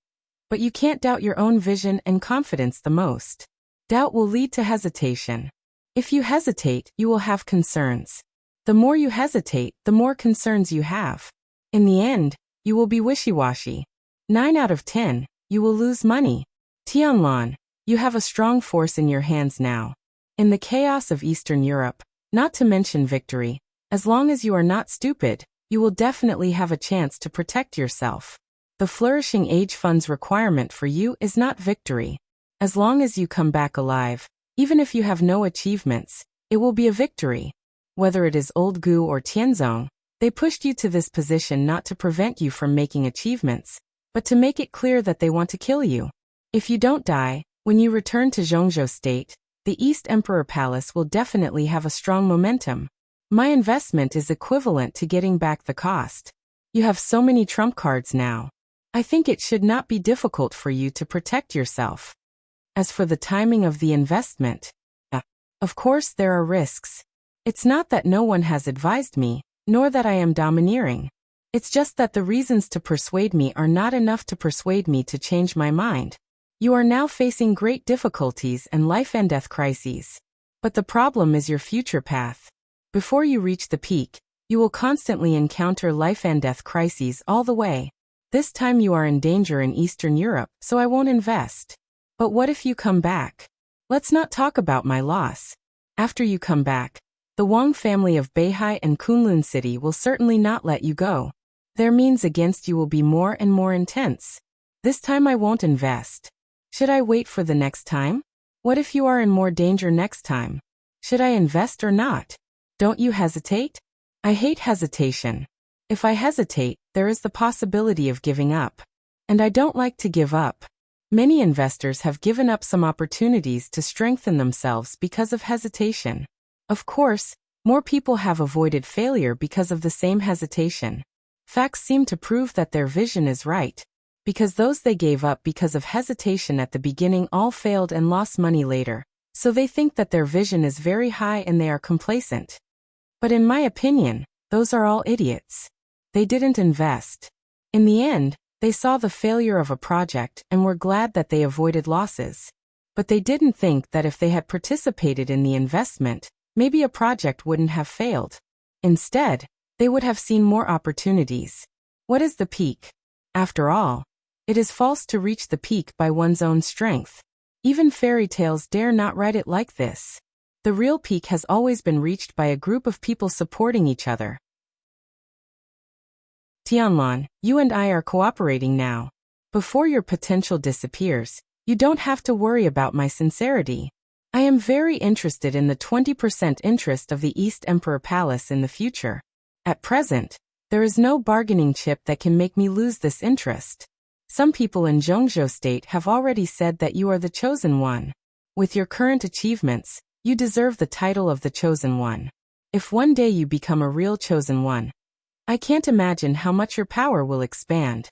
but you can't doubt your own vision and confidence the most. Doubt will lead to hesitation. If you hesitate, you will have concerns. The more you hesitate, the more concerns you have. In the end, you will be wishy-washy. 9 out of 10, you will lose money. Tianlan, you have a strong force in your hands now. In the chaos of Eastern Europe, not to mention victory, as long as you are not stupid, you will definitely have a chance to protect yourself. The Flourishing Age Fund's requirement for you is not victory. As long as you come back alive, even if you have no achievements, it will be a victory. Whether it is Old Gu or Tianzong, they pushed you to this position not to prevent you from making achievements, but to make it clear that they want to kill you. If you don't die, when you return to Zhongzhou State, the East Emperor Palace will definitely have a strong momentum. My investment is equivalent to getting back the cost. You have so many trump cards now. I think it should not be difficult for you to protect yourself. As for the timing of the investment, of course there are risks. It's not that no one has advised me, nor that I am domineering. It's just that the reasons to persuade me are not enough to persuade me to change my mind. You are now facing great difficulties and life and death crises. But the problem is your future path. Before you reach the peak, you will constantly encounter life and death crises all the way. This time you are in danger in Eastern Europe, so I won't invest. But what if you come back? Let's not talk about my loss. After you come back, the Wang family of Beihai and Kunlun City will certainly not let you go. Their means against you will be more and more intense. This time I won't invest. Should I wait for the next time? What if you are in more danger next time? Should I invest or not? Don't you hesitate? I hate hesitation. If I hesitate, there is the possibility of giving up. And I don't like to give up. Many investors have given up some opportunities to strengthen themselves because of hesitation. Of course, more people have avoided failure because of the same hesitation. Facts seem to prove that their vision is right, because those they gave up because of hesitation at the beginning all failed and lost money later, so they think that their vision is very high and they are complacent. But in my opinion, those are all idiots. They didn't invest. In the end, they saw the failure of a project and were glad that they avoided losses. But they didn't think that if they had participated in the investment, maybe a project wouldn't have failed. Instead, they would have seen more opportunities. What is the peak? After all, it is false to reach the peak by one's own strength. Even fairy tales dare not write it like this. The real peak has always been reached by a group of people supporting each other. Tianlan, you and I are cooperating now. Before your potential disappears, you don't have to worry about my sincerity. I am very interested in the 20% interest of the East Emperor Palace in the future. At present, there is no bargaining chip that can make me lose this interest. Some people in Zhongzhou State have already said that you are the chosen one. With your current achievements, you deserve the title of the chosen one. If one day you become a real chosen one, I can't imagine how much your power will expand.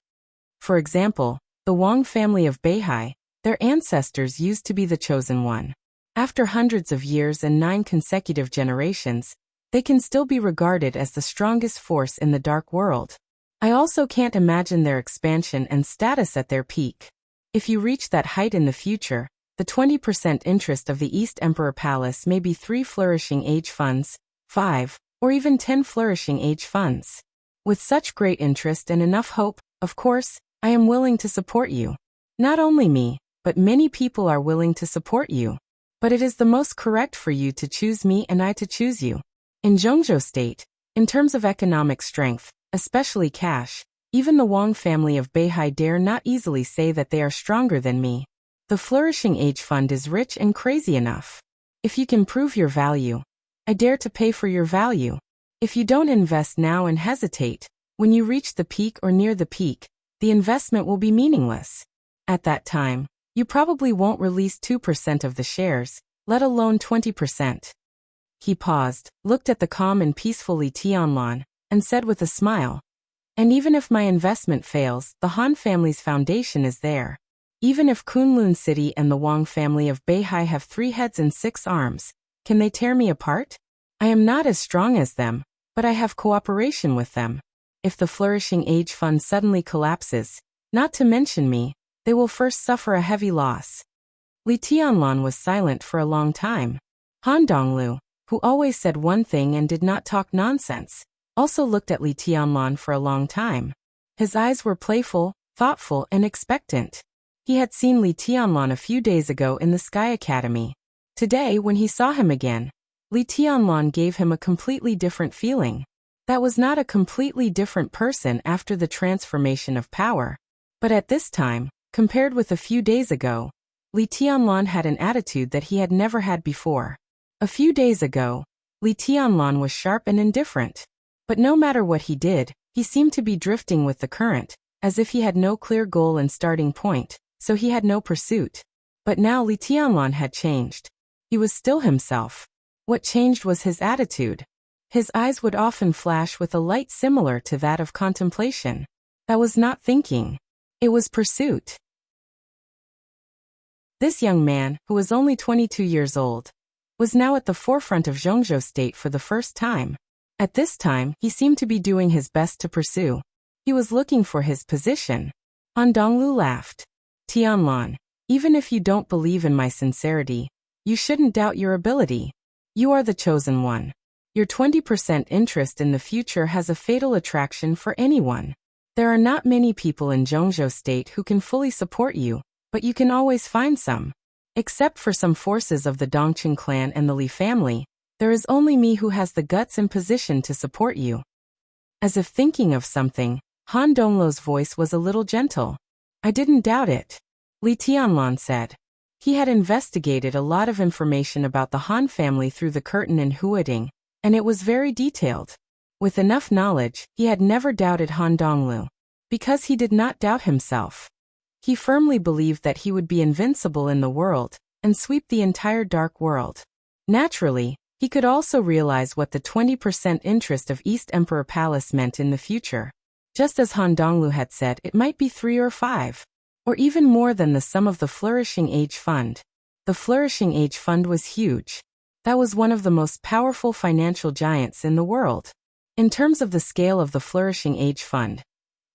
For example, the Wang family of Beihai, their ancestors used to be the chosen one. After hundreds of years and 9 consecutive generations, they can still be regarded as the strongest force in the dark world. I also can't imagine their expansion and status at their peak. If you reach that height in the future, the 20% interest of the East Emperor Palace may be 3 flourishing age funds, 5, or even 10 flourishing age funds. With such great interest and enough hope, of course, I am willing to support you. Not only me, but many people are willing to support you. But it is the most correct for you to choose me and I to choose you. In Zhongzhou State, in terms of economic strength, especially cash, even the Wang family of Beihai dare not easily say that they are stronger than me. The Flourishing Age Fund is rich and crazy enough. If you can prove your value, I dare to pay for your value. If you don't invest now and hesitate, when you reach the peak or near the peak, the investment will be meaningless. At that time, you probably won't release 2% of the shares, let alone 20%. He paused, looked at the calm and peaceful Li Tianlan, and said with a smile, "And even if my investment fails, the Han family's foundation is there. Even if Kunlun City and the Wang family of Beihai have 3 heads and 6 arms, can they tear me apart? I am not as strong as them, but I have cooperation with them. If the Flourishing Age Fund suddenly collapses, not to mention me, they will first suffer a heavy loss." Li Tianlan was silent for a long time. Han Donglu, who always said one thing and did not talk nonsense, also looked at Li Tianlan for a long time. His eyes were playful, thoughtful, and expectant. He had seen Li Tianlan a few days ago in the Sky Academy. Today, when he saw him again, Li Tianlan gave him a completely different feeling. That was not a completely different person after the transformation of power. But at this time, compared with a few days ago, Li Tianlan had an attitude that he had never had before. A few days ago, Li Tianlan was sharp and indifferent. But no matter what he did, he seemed to be drifting with the current, as if he had no clear goal and starting point, so he had no pursuit. But now Li Tianlan had changed. He was still himself. What changed was his attitude. His eyes would often flash with a light similar to that of contemplation. That was not thinking. It was pursuit. This young man, who was only 22 years old, was now at the forefront of Zhongzhou State for the first time. At this time, he seemed to be doing his best to pursue. He was looking for his position. Han Donglu laughed. "Tianlan, even if you don't believe in my sincerity, you shouldn't doubt your ability. You are the chosen one. Your 20% interest in the future has a fatal attraction for anyone. There are not many people in Zhongzhou State who can fully support you, but you can always find some. Except for some forces of the Dongqing clan and the Li family, there is only me who has the guts and position to support you." As if thinking of something, Han Donglu's voice was a little gentle. "I didn't doubt it," Li Tianlan said. He had investigated a lot of information about the Han family through the curtain in Huading, and it was very detailed. With enough knowledge, he had never doubted Han Donglu. Because he did not doubt himself. He firmly believed that he would be invincible in the world, and sweep the entire dark world. Naturally, he could also realize what the 20% interest of East Emperor Palace meant in the future. Just as Han Donglu had said, it might be 3 or 5. Or even more than the sum of the Flourishing Age Fund. The Flourishing Age Fund was huge. That was one of the most powerful financial giants in the world. In terms of the scale of the Flourishing Age Fund,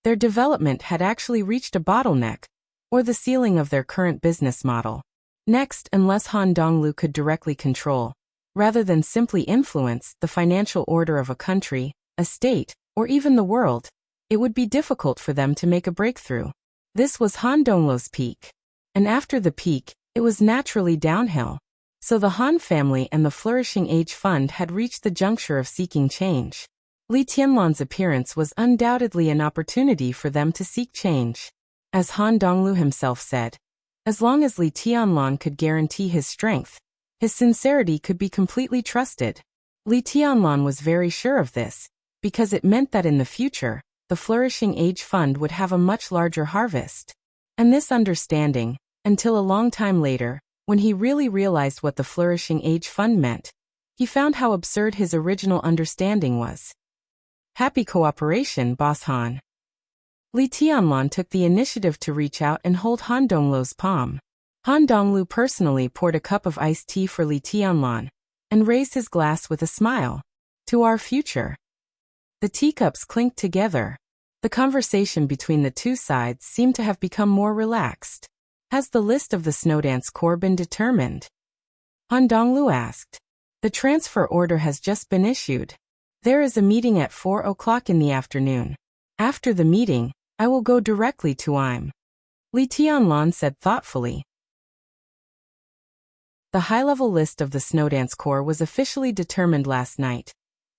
their development had actually reached a bottleneck, or the ceiling of their current business model. Next, unless Han Donglu could directly control, rather than simply influence, the financial order of a country, a state, or even the world, it would be difficult for them to make a breakthrough. This was Han Donglu's peak. And after the peak, it was naturally downhill. So the Han family and the Flourishing Age Fund had reached the juncture of seeking change. Li Tianlan's appearance was undoubtedly an opportunity for them to seek change. As Han Donglu himself said, as long as Li Tianlan could guarantee his strength, his sincerity could be completely trusted. Li Tianlan was very sure of this, because it meant that in the future, the Flourishing Age Fund would have a much larger harvest. And this understanding, until a long time later, when he really realized what the Flourishing Age Fund meant, he found how absurd his original understanding was. Happy cooperation, Boss Han. Li Tianlan took the initiative to reach out and hold Han Donglu's palm. Han Donglu personally poured a cup of iced tea for Li Tianlan, and raised his glass with a smile. To our future. The teacups clinked together. The conversation between the two sides seemed to have become more relaxed. Has the list of the Snowdance Corps been determined? Han Donglu asked. The transfer order has just been issued. There is a meeting at 4 o'clock in the afternoon. After the meeting, I will go directly to Im. Li Tianlan said thoughtfully. The high-level list of the Snowdance Corps was officially determined last night,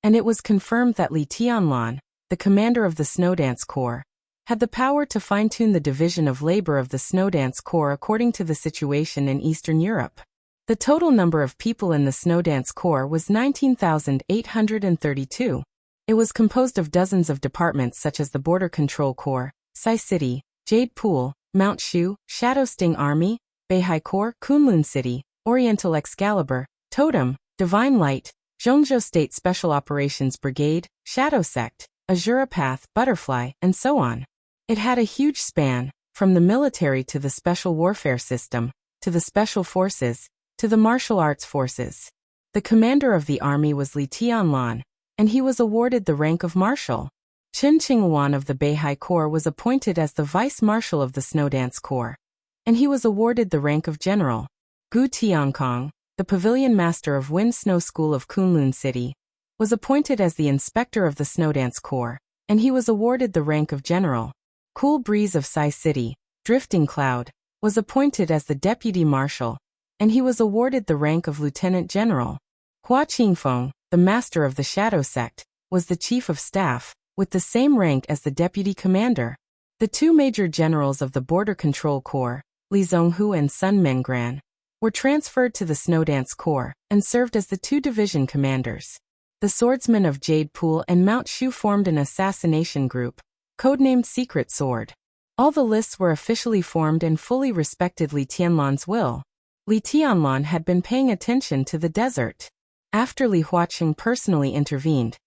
and it was confirmed that Li Tianlan, the commander of the Snowdance Corps, had the power to fine-tune the division of labor of the Snowdance Corps according to the situation in Eastern Europe. The total number of people in the Snowdance Corps was 19,832. It was composed of dozens of departments such as the Border Control Corps, Sai City, Jade Pool, Mount Shu, Shadow Sting Army, Beihai Corps, Kunlun City, Oriental Excalibur, Totem, Divine Light, Zhongzhou State Special Operations Brigade, Shadow Sect, Azura Path, Butterfly, and so on. It had a huge span, from the military to the special warfare system, to the special forces, to the martial arts forces. The commander of the army was Li Tianlan, and he was awarded the rank of marshal. Chen Qinghuan of the Beihai Corps was appointed as the vice-marshal of the Snowdance Corps, and he was awarded the rank of general. Gu Tiankong, the pavilion master of Wind Snow School of Kunlun City, was appointed as the inspector of the Snowdance Corps, and he was awarded the rank of general. Cool Breeze of Sai City, Drifting Cloud, was appointed as the deputy marshal, and he was awarded the rank of lieutenant general. Hua Qingfeng, the master of the Shadow Sect, was the chief of staff, with the same rank as the deputy commander. The two major generals of the Border Control Corps, Li Zhonghu and Sun Mengran, were transferred to the Snowdance Corps and served as the two division commanders. The swordsmen of Jade Pool and Mount Shu formed an assassination group, codenamed Secret Sword. All the lists were officially formed and fully respected Li Tianlan's will. Li Tianlan had been paying attention to the desert. After Li Huaqing personally intervened,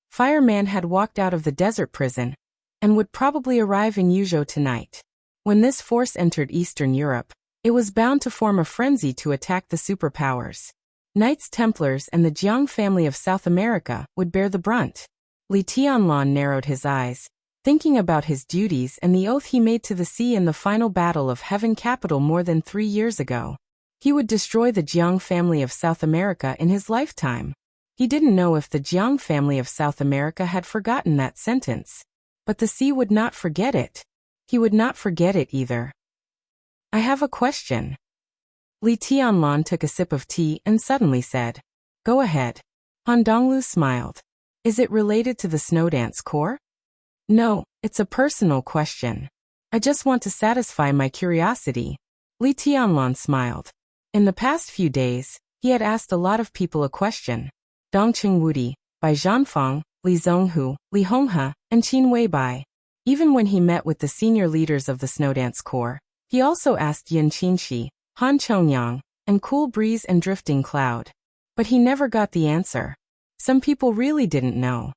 Fireman had walked out of the desert prison and would probably arrive in Yuzhou tonight. When this force entered Eastern Europe, it was bound to form a frenzy to attack the superpowers. Knights Templars and the Jiang family of South America would bear the brunt. Li Tianlan narrowed his eyes, thinking about his duties and the oath he made to the sea in the final battle of Heaven Capital more than 3 years ago. He would destroy the Jiang family of South America in his lifetime. He didn't know if the Jiang family of South America had forgotten that sentence. But the sea would not forget it. He would not forget it either. I have a question. Li Tianlan took a sip of tea and suddenly said, Go ahead. Han Donglu smiled. Is it related to the Snowdance Corps? No, it's a personal question. I just want to satisfy my curiosity. Li Tianlan smiled. In the past few days, he had asked a lot of people a question. Dongqing Wudi, Bai Zhanfang, Li Zhonghu, Li Honghe, and Qin Weibai. Even when he met with the senior leaders of the Snowdance Corps, he also asked Yin Qinshi, Han Chongyang, and Cool Breeze and Drifting Cloud. But he never got the answer. Some people really didn't know.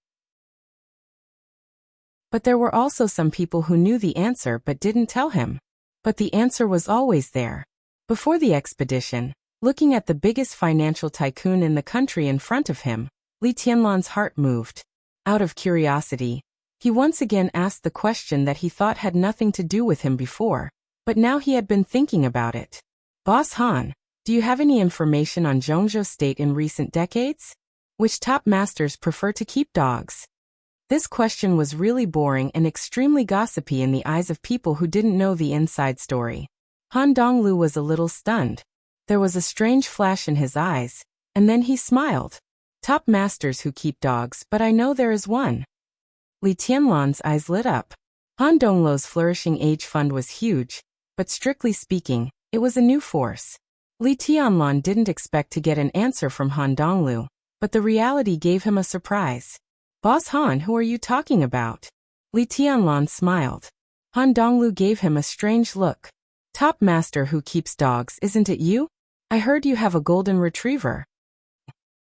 But there were also some people who knew the answer but didn't tell him. But the answer was always there. Before the expedition, looking at the biggest financial tycoon in the country in front of him, Li Tianlan's heart moved. Out of curiosity, he once again asked the question that he thought had nothing to do with him before, but now he had been thinking about it. Boss Han, do you have any information on Zhongzhou State in recent decades? Which top masters prefer to keep dogs? This question was really boring and extremely gossipy in the eyes of people who didn't know the inside story. Han Donglu was a little stunned. There was a strange flash in his eyes, and then he smiled. Top masters who keep dogs, but I know there is one. Li Tianlan's eyes lit up. Han Donglu's flourishing age fund was huge, but strictly speaking, it was a new force. Li Tianlan didn't expect to get an answer from Han Donglu, but the reality gave him a surprise. Boss Han, who are you talking about? Li Tianlan smiled. Han Donglu gave him a strange look. Top master who keeps dogs, isn't it you? I heard you have a golden retriever.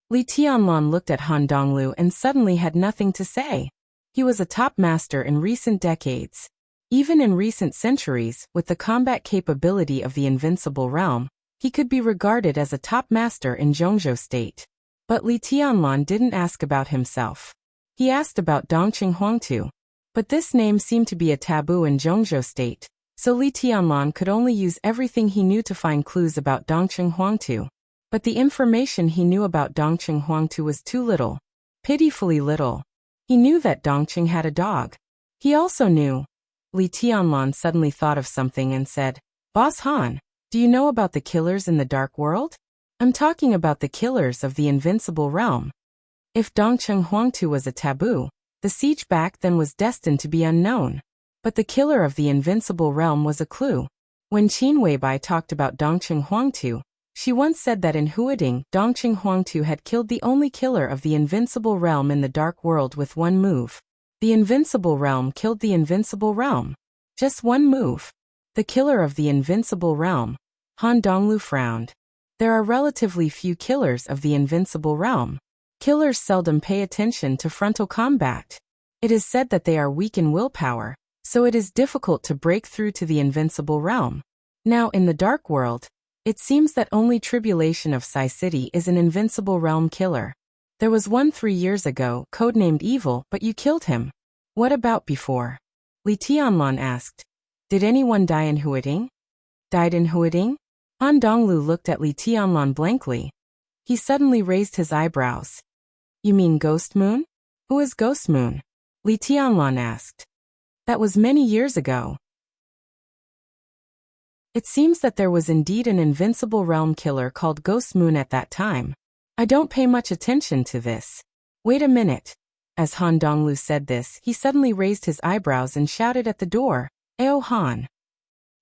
Li Tianlan looked at Han Donglu and suddenly had nothing to say. He was a top master in recent decades. Even in recent centuries, with the combat capability of the invincible realm, he could be regarded as a top master in Zhongzhou State. But Li Tianlan didn't ask about himself. He asked about Dongqing Huangtu. But this name seemed to be a taboo in Zhongzhou State, so Li Tianlan could only use everything he knew to find clues about Dongqing Huangtu. But the information he knew about Dongqing Huangtu was too little. Pitifully little. He knew that Dongqing had a dog. He also knew. Li Tianlan suddenly thought of something and said, Boss Han, do you know about the killers in the dark world? I'm talking about the killers of the invincible realm. If Dongqing Huangtu was a taboo, the siege back then was destined to be unknown. But the killer of the invincible realm was a clue. When Qin Weibai talked about Dongqing Huangtu, she once said that in Huading, Dongqing Huangtu had killed the only killer of the invincible realm in the dark world with one move. The invincible realm killed the invincible realm. Just one move. The killer of the invincible realm. Han Donglu frowned. There are relatively few killers of the invincible realm. Killers seldom pay attention to frontal combat. It is said that they are weak in willpower, so it is difficult to break through to the invincible realm. Now in the dark world, it seems that only Tribulation of Sai City is an invincible realm killer. There was one 3 years ago, codenamed Evil, but you killed him. What about before? Li Tianlan asked. Did anyone die in Huading? Died in Huading? Han Donglu looked at Li Tianlan blankly. He suddenly raised his eyebrows. You mean Ghost Moon? Who is Ghost Moon? Li Tianlan asked. That was many years ago. It seems that there was indeed an invincible realm killer called Ghost Moon at that time. I don't pay much attention to this. Wait a minute. As Han Donglu said this, he suddenly raised his eyebrows and shouted at the door, Ao Han.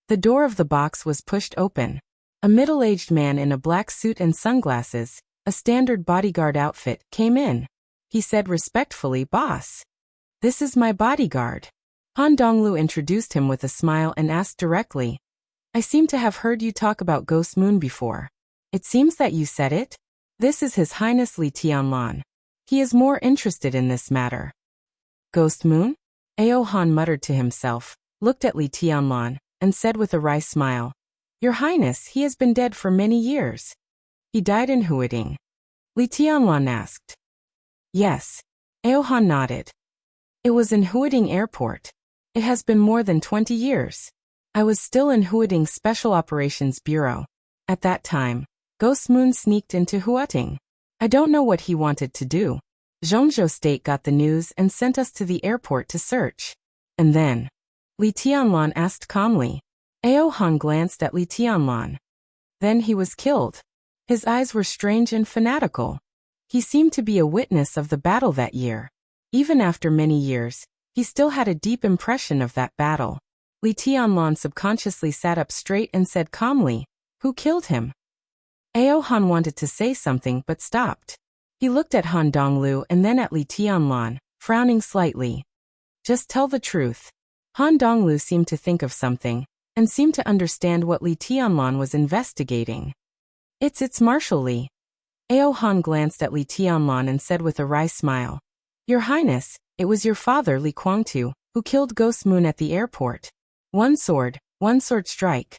The door of the box was pushed open. A middle-aged man in a black suit and sunglasses, a standard bodyguard outfit, came in. He said respectfully, Boss. This is my bodyguard. Han Donglu introduced him with a smile and asked directly, I seem to have heard you talk about Ghost Moon before. It seems that you said it? This is His Highness Li Tianlan. He is more interested in this matter. Ghost Moon? Ao Han muttered to himself, looked at Li Tianlan, and said with a wry smile, Your Highness, he has been dead for many years. He died in Huading. Li Tianlan asked. Yes. Ao Han nodded. It was in Huading Airport. It has been more than 20 years. I was still in Huading Special Operations Bureau. At that time, Ghost Moon sneaked into Huading. I don't know what he wanted to do. Zhongzhou State got the news and sent us to the airport to search. And then? Li Tianlan asked calmly. Ao Han glanced at Li Tianlan. Then he was killed. His eyes were strange and fanatical. He seemed to be a witness of the battle that year. Even after many years, he still had a deep impression of that battle. Li Tianlan subconsciously sat up straight and said calmly, Who killed him? Ao Han wanted to say something but stopped. He looked at Han Donglu and then at Li Tianlan, frowning slightly. Just tell the truth. Han Donglu seemed to think of something, and seemed to understand what Li Tianlan was investigating. It's Marshal Li. Ao Han glanced at Li Tianlan and said with a wry smile. Your Highness, it was your father Li Guangtu, who killed Ghost Moon at the airport. One sword strike.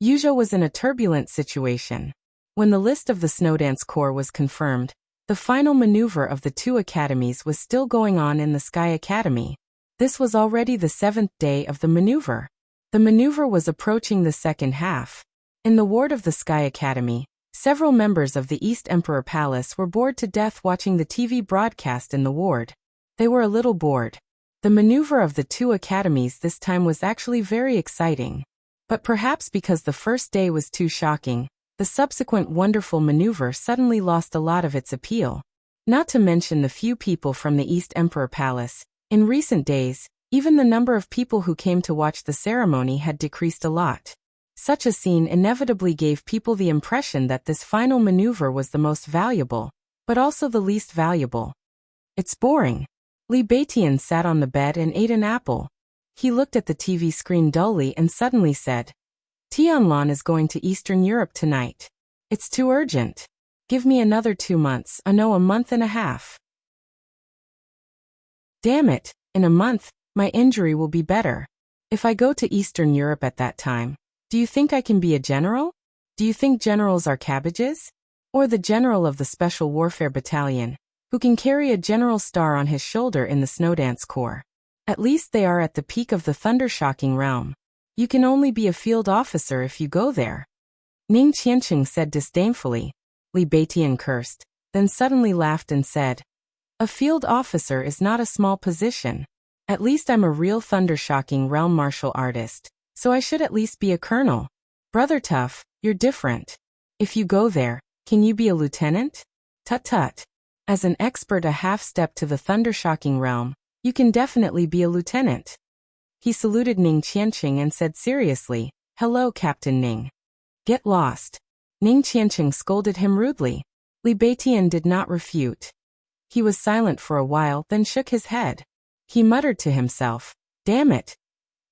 Yuzhou was in a turbulent situation. When the list of the Snowdance Corps was confirmed, the final maneuver of the two academies was still going on in the Sky Academy. This was already the 7th day of the maneuver. The maneuver was approaching the second half. In the ward of the Sky Academy, several members of the East Emperor Palace were bored to death watching the TV broadcast in the ward. They were a little bored. The maneuver of the two academies this time was actually very exciting. But perhaps because the first day was too shocking, the subsequent wonderful maneuver suddenly lost a lot of its appeal. Not to mention the few people from the East Emperor Palace. In recent days, even the number of people who came to watch the ceremony had decreased a lot. Such a scene inevitably gave people the impression that this final maneuver was the most valuable, but also the least valuable. It's boring. Li Beitian sat on the bed and ate an apple. He looked at the TV screen dully and suddenly said, Tianlan is going to Eastern Europe tonight. It's too urgent. Give me another 2 months, no, a month and a half. Damn it, in a month, my injury will be better. If I go to Eastern Europe at that time, do you think I can be a general? Do you think generals are cabbages? Or the general of the Special Warfare Battalion, who can carry a general star on his shoulder in the Snowdance Corps? At least they are at the peak of the thunder-shocking realm. You can only be a field officer if you go there. Ning Qianqing said disdainfully. Li Beitian cursed, then suddenly laughed and said, a field officer is not a small position. At least I'm a real thunder-shocking realm martial artist, so I should at least be a colonel. Brother Tough, you're different. If you go there, can you be a lieutenant? Tut-tut. As an expert a half-step to the thunder-shocking realm, you can definitely be a lieutenant. He saluted Ning Qianqing and said seriously, hello Captain Ning. Get lost. Ning Qianqing scolded him rudely. Li Beitian did not refute. He was silent for a while, then shook his head. He muttered to himself, damn it.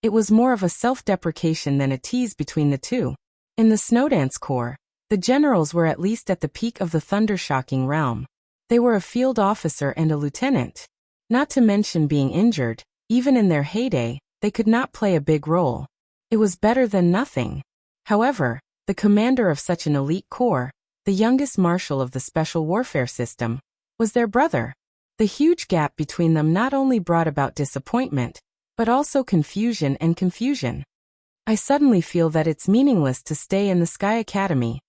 It was more of a self-deprecation than a tease between the two. In the Snowdance Corps, the generals were at least at the peak of the thunder-shocking realm. They were a field officer and a lieutenant. Not to mention being injured, even in their heyday, they could not play a big role. It was better than nothing. However, the commander of such an elite corps, the youngest marshal of the Special Warfare System, was their brother. The huge gap between them not only brought about disappointment, but also confusion. I suddenly feel that it's meaningless to stay in the Sky Academy.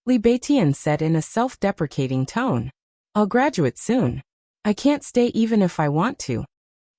Li Beitian said in a self-deprecating tone. I'll graduate soon. I can't stay even if I want to.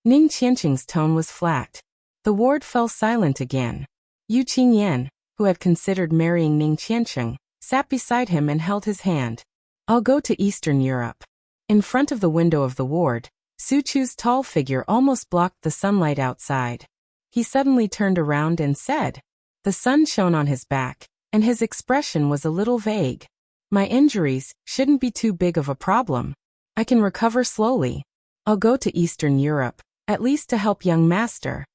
Ning Qianqing's tone was flat. The ward fell silent again. Yu Qingyan, who had considered marrying Ning Qianqing, sat beside him and held his hand. I'll go to Eastern Europe. In front of the window of the ward, Su Chu's tall figure almost blocked the sunlight outside. He suddenly turned around and said. The sun shone on his back, and his expression was a little vague. My injuries shouldn't be too big of a problem. I can recover slowly. I'll go to Eastern Europe, at least to help young master.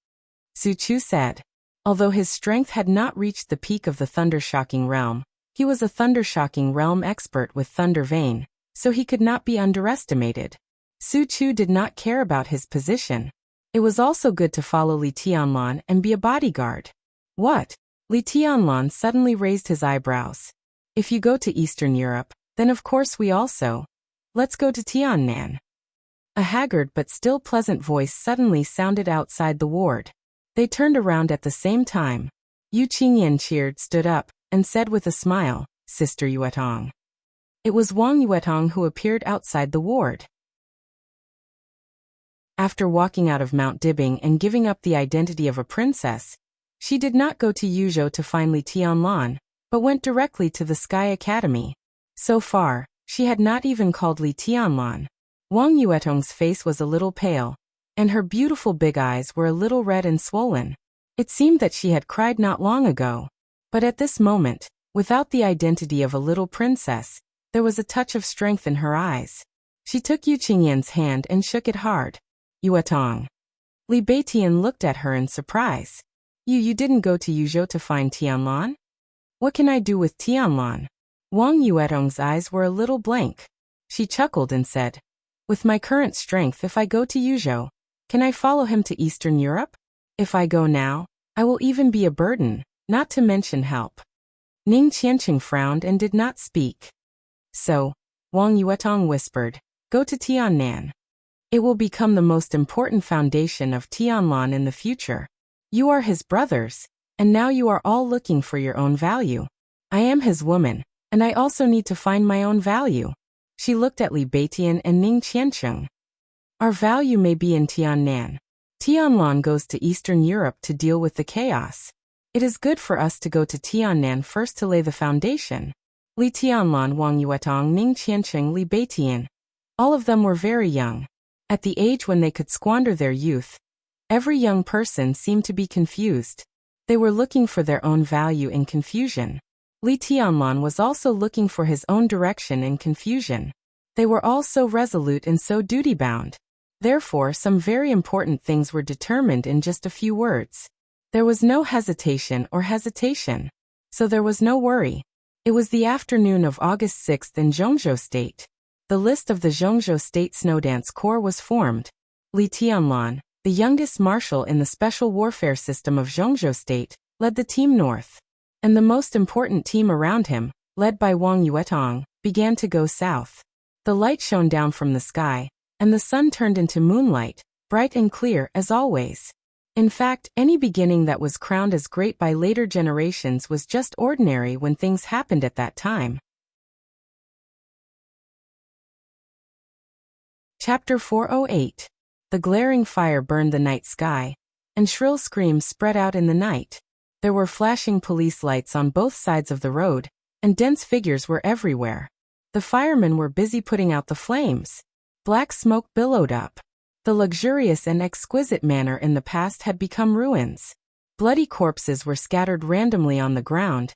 Su Chu said. Although his strength had not reached the peak of the thunder-shocking realm, he was a thunder-shocking realm expert with Thunder Vein, so he could not be underestimated. Su Chu did not care about his position. It was also good to follow Li Tianlan and be a bodyguard. What? Li Tianlan suddenly raised his eyebrows. If you go to Eastern Europe, then of course we also. Let's go to Tiannan. A haggard but still pleasant voice suddenly sounded outside the ward. They turned around at the same time. Yu Qingyan cheered, stood up, and said with a smile, Sister Yuetong. It was Wang Yuetong who appeared outside the ward. After walking out of Mount Dibbing and giving up the identity of a princess, she did not go to Yuzhou to find Li Tianlan, but went directly to the Sky Academy. So far, she had not even called Li Tianlan. Wang Yuetong's face was a little pale, and her beautiful big eyes were a little red and swollen. It seemed that she had cried not long ago. But at this moment, Without the identity of a little princess, there was a touch of strength in her eyes. She took Yu Qingyan's hand and shook it hard. Yuetong. Li Beitian looked at her in surprise. You didn't go to Yuzhou to find Tianlan? What can I do with Tianlan? Wang Yuetong's eyes were a little blank. She chuckled and said, with my current strength, if I go to Yuzhou, can I follow him to Eastern Europe? If I go now, I will even be a burden, not to mention help. Ning Qianqing frowned and did not speak. So, Wang Yuetong whispered, go to Tiannan. It will become the most important foundation of Tianlan in the future. You are his brothers, and now you are all looking for your own value. I am his woman, and I also need to find my own value. She looked at Li Beitian and Ning Qianqing. Our value may be in Tiannan. Tianlan goes to Eastern Europe to deal with the chaos. It is good for us to go to Tiannan first to lay the foundation. Li Tianlan, Wang Yuetong, Ning Qianqing, Li Beitian. All of them were very young. At the age when they could squander their youth, every young person seemed to be confused. They were looking for their own value in confusion. Li Tianlan was also looking for his own direction in confusion. They were all so resolute and so duty-bound. Therefore, some very important things were determined in just a few words. There was no hesitation or hesitation. So there was no worry. It was the afternoon of August 6th in Zhongzhou State. The list of the Zhongzhou State Snowdance Corps was formed. Li Tianlan, the youngest marshal in the special warfare system of Zhongzhou State, led the team north. And the most important team around him, led by Wang Yuetong, began to go south. The light shone down from the sky, and the sun turned into moonlight, bright and clear as always. In fact, any beginning that was crowned as great by later generations was just ordinary when things happened at that time. Chapter 408. The glaring fire burned the night sky, and shrill screams spread out in the night. There were flashing police lights on both sides of the road, and dense figures were everywhere. The firemen were busy putting out the flames. Black smoke billowed up. The luxurious and exquisite manor in the past had become ruins. Bloody corpses were scattered randomly on the ground,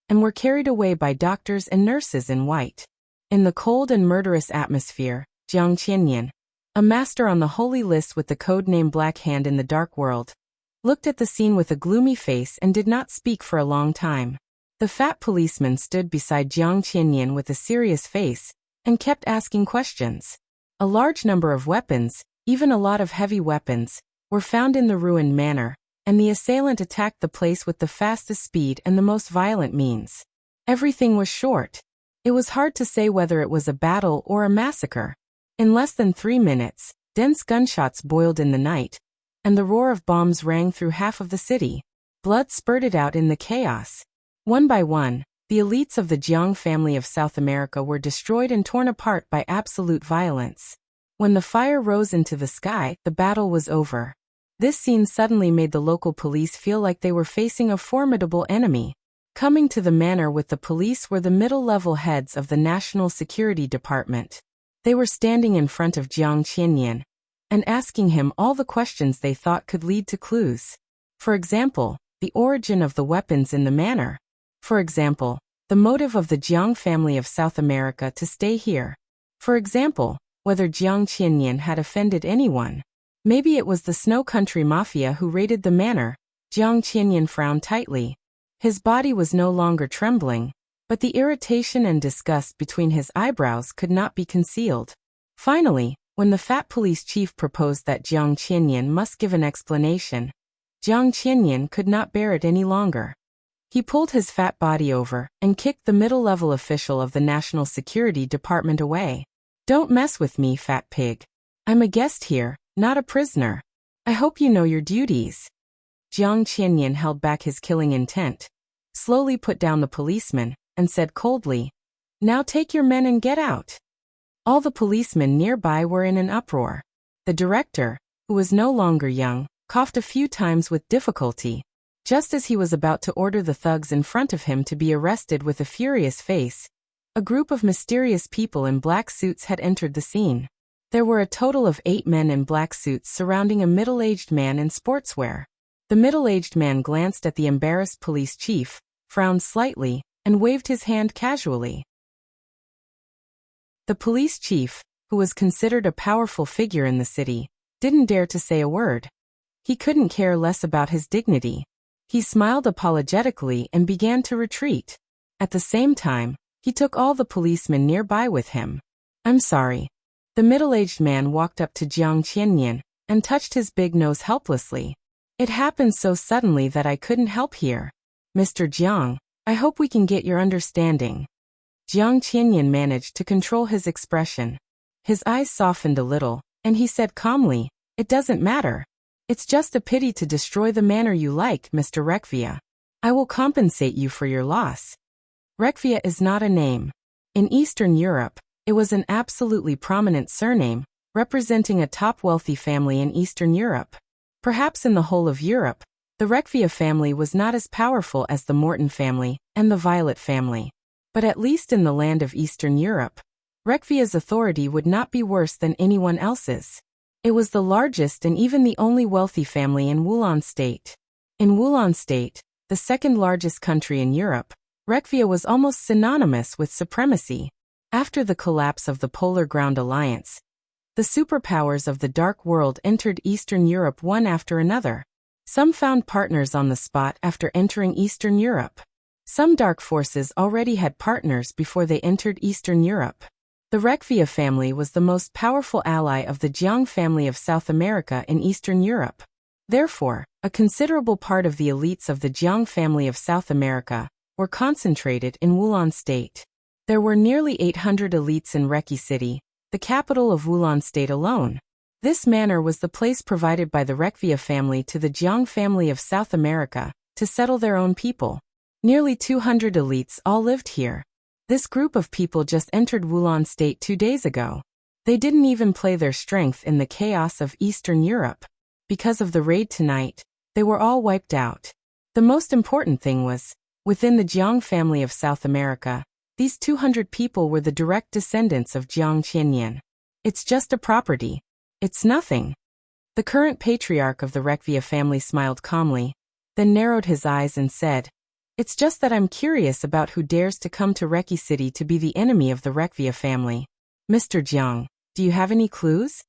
and were carried away by doctors and nurses in white. In the cold and murderous atmosphere, Jiang Qianyan, a master on the holy list with the code name Black Hand in the Dark World, looked at the scene with a gloomy face and did not speak for a long time. The fat policeman stood beside Jiang Qianyan with a serious face, and kept asking questions. A large number of weapons, even a lot of heavy weapons, were found in the ruined manor, and the assailant attacked the place with the fastest speed and the most violent means. Everything was short. It was hard to say whether it was a battle or a massacre. In less than 3 minutes, dense gunshots boiled in the night, and the roar of bombs rang through half of the city. Blood spurted out in the chaos. One by one, the elites of the Jiang family of South America were destroyed and torn apart by absolute violence. When the fire rose into the sky, the battle was over. This scene suddenly made the local police feel like they were facing a formidable enemy. Coming to the manor with the police were the middle-level heads of the National Security Department. They were standing in front of Jiang Qianyan and asking him all the questions they thought could lead to clues. For example, the origin of the weapons in the manor. For example, the motive of the Jiang family of South America to stay here. For example, whether Jiang Qianyan had offended anyone. Maybe it was the Snow Country Mafia who raided the manor. Jiang Qianyan frowned tightly. His body was no longer trembling, but the irritation and disgust between his eyebrows could not be concealed. Finally, when the fat police chief proposed that Jiang Qianyan must give an explanation, Jiang Qianyan could not bear it any longer. He pulled his fat body over and kicked the middle-level official of the National Security Department away. Don't mess with me, fat pig. I'm a guest here, not a prisoner. I hope you know your duties. Jiang Qianyan held back his killing intent, slowly put down the policeman, and said coldly, "Now take your men and get out." All the policemen nearby were in an uproar. The director, who was no longer young, coughed a few times with difficulty. Just as he was about to order the thugs in front of him to be arrested with a furious face, a group of mysterious people in black suits had entered the scene. There were a total of 8 men in black suits surrounding a middle-aged man in sportswear. The middle-aged man glanced at the embarrassed police chief, frowned slightly, and waved his hand casually. The police chief, who was considered a powerful figure in the city, didn't dare to say a word. He couldn't care less about his dignity. He smiled apologetically and began to retreat. At the same time, he took all the policemen nearby with him. "I'm sorry." The middle-aged man walked up to Jiang Qianyan and touched his big nose helplessly. "It happened so suddenly that I couldn't help here. Mr. Jiang, I hope we can get your understanding." Jiang Qianyan managed to control his expression. His eyes softened a little, and he said calmly, "It doesn't matter. It's just a pity to destroy the manor you like, Mr. Rekvia. I will compensate you for your loss." Rekvia is not a name. In Eastern Europe, it was an absolutely prominent surname, representing a top wealthy family in Eastern Europe. Perhaps in the whole of Europe, the Rekvia family was not as powerful as the Morton family and the Violet family. But at least in the land of Eastern Europe, Rekvia's authority would not be worse than anyone else's. It was the largest and even the only wealthy family in Wulan State. In Wulan State, the second largest country in Europe, Rekvia was almost synonymous with supremacy. After the collapse of the Polar Ground Alliance, the superpowers of the Dark World entered Eastern Europe one after another. Some found partners on the spot after entering Eastern Europe. Some dark forces already had partners before they entered Eastern Europe. The Rekvia family was the most powerful ally of the Jiang family of South America in Eastern Europe. Therefore, a considerable part of the elites of the Jiang family of South America were concentrated in Wulan State. There were nearly 800 elites in Reki City, the capital of Wulan State alone. This manor was the place provided by the Rekvia family to the Jiang family of South America to settle their own people. Nearly 200 elites all lived here. This group of people just entered Wulan State 2 days ago. They didn't even play their strength in the chaos of Eastern Europe. Because of the raid tonight, they were all wiped out. The most important thing was, within the Jiang family of South America, these 200 people were the direct descendants of Jiang Qianyan. It's just a property. It's nothing. The current patriarch of the Rekvia family smiled calmly, then narrowed his eyes and said, "It's just that I'm curious about who dares to come to Reki City to be the enemy of the Rekvia family. Mr. Jiang, do you have any clues?"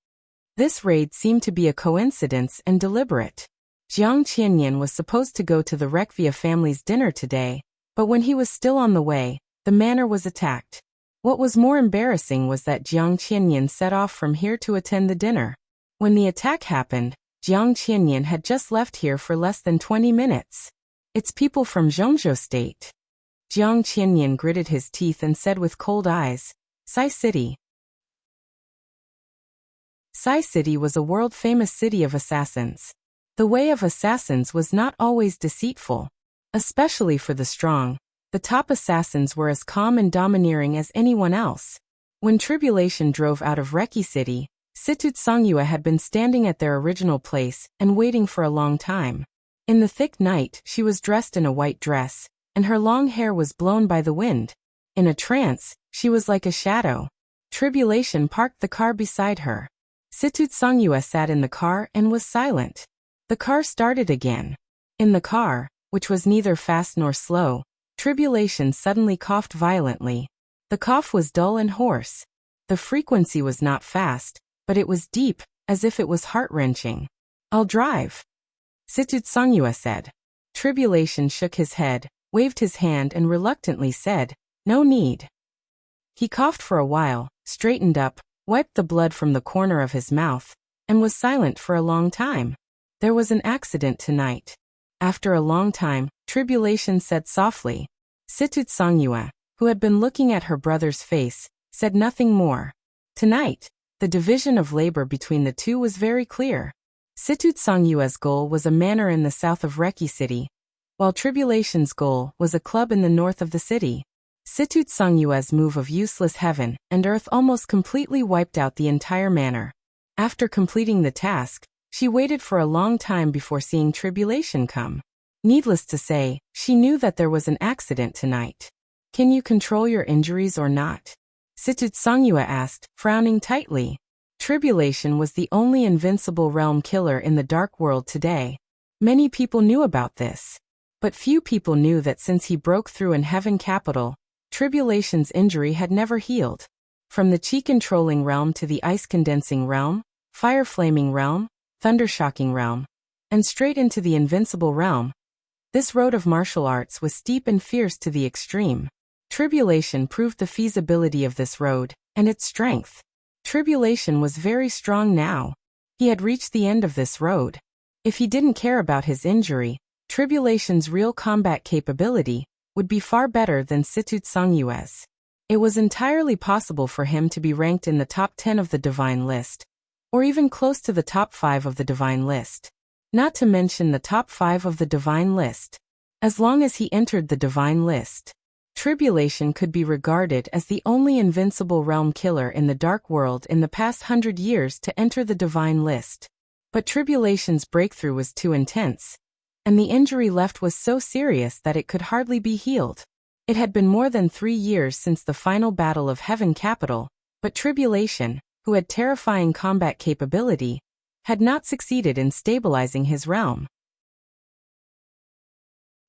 This raid seemed to be a coincidence and deliberate. Jiang Qianyan was supposed to go to the Rekvia family's dinner today, but when he was still on the way, the manor was attacked. What was more embarrassing was that Jiang Qianyan set off from here to attend the dinner. When the attack happened, Jiang Qianyan had just left here for less than 20 minutes. "It's people from Zhongzhou State." Jiang Qianyan gritted his teeth and said with cold eyes, "Sai City." Sai City was a world-famous city of assassins. The way of assassins was not always deceitful. Especially for the strong, the top assassins were as calm and domineering as anyone else. When Tribulation drove out of Reki City, Situt Songyue had been standing at their original place and waiting for a long time. In the thick night, she was dressed in a white dress, and her long hair was blown by the wind. In a trance, she was like a shadow. Tribulation parked the car beside her. Situt Songyue sat in the car and was silent. The car started again. In the car, which was neither fast nor slow, Tribulation suddenly coughed violently. The cough was dull and hoarse. The frequency was not fast, but it was deep, as if it was heart-wrenching. "I'll drive," Situt Songyue said. Tribulation shook his head, waved his hand and reluctantly said, "No need." He coughed for a while, straightened up, wiped the blood from the corner of his mouth, and was silent for a long time. "There was an accident tonight." After a long time, Tribulation said softly. Situt Songyue, who had been looking at her brother's face, said nothing more. Tonight, the division of labor between the two was very clear. Situt Songyue's goal was a manor in the south of Reki City, while Tribulation's goal was a club in the north of the city. Situt Songyue's move of useless heaven and earth almost completely wiped out the entire manor. After completing the task, she waited for a long time before seeing Tribulation come. Needless to say, she knew that there was an accident tonight. "Can you control your injuries or not?" Situt Songyue asked, frowning tightly. Tribulation was the only invincible realm killer in the dark world today. Many people knew about this. But few people knew that since he broke through in heaven capital, Tribulation's injury had never healed. From the chi-controlling realm to the ice-condensing realm, fire-flaming realm, thunder-shocking realm, and straight into the invincible realm, this road of martial arts was steep and fierce to the extreme. Tribulation proved the feasibility of this road, and its strength. Tribulation was very strong now. He had reached the end of this road. If he didn't care about his injury, Tribulation's real combat capability would be far better than Situ Tsangyue's. It was entirely possible for him to be ranked in the top 10 of the divine list, or even close to the top 5 of the divine list. Not to mention the top 5 of the divine list. As long as he entered the divine list, Tribulation could be regarded as the only invincible realm killer in the dark world in the past 100 years to enter the divine list. But Tribulation's breakthrough was too intense, and the injury left was so serious that it could hardly be healed. It had been more than 3 years since the final battle of Heaven Capital, but Tribulation, who had terrifying combat capability, had not succeeded in stabilizing his realm.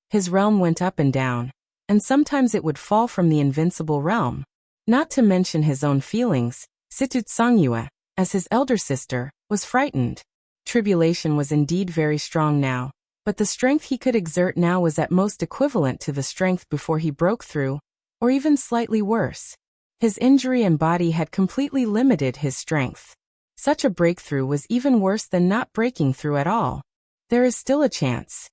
His realm went up and down, and sometimes it would fall from the invincible realm. Not to mention his own feelings, Situ Tsangyue, as his elder sister, was frightened. Tribulation was indeed very strong now, but the strength he could exert now was at most equivalent to the strength before he broke through, or even slightly worse. His injury and body had completely limited his strength. Such a breakthrough was even worse than not breaking through at all. There is still a chance.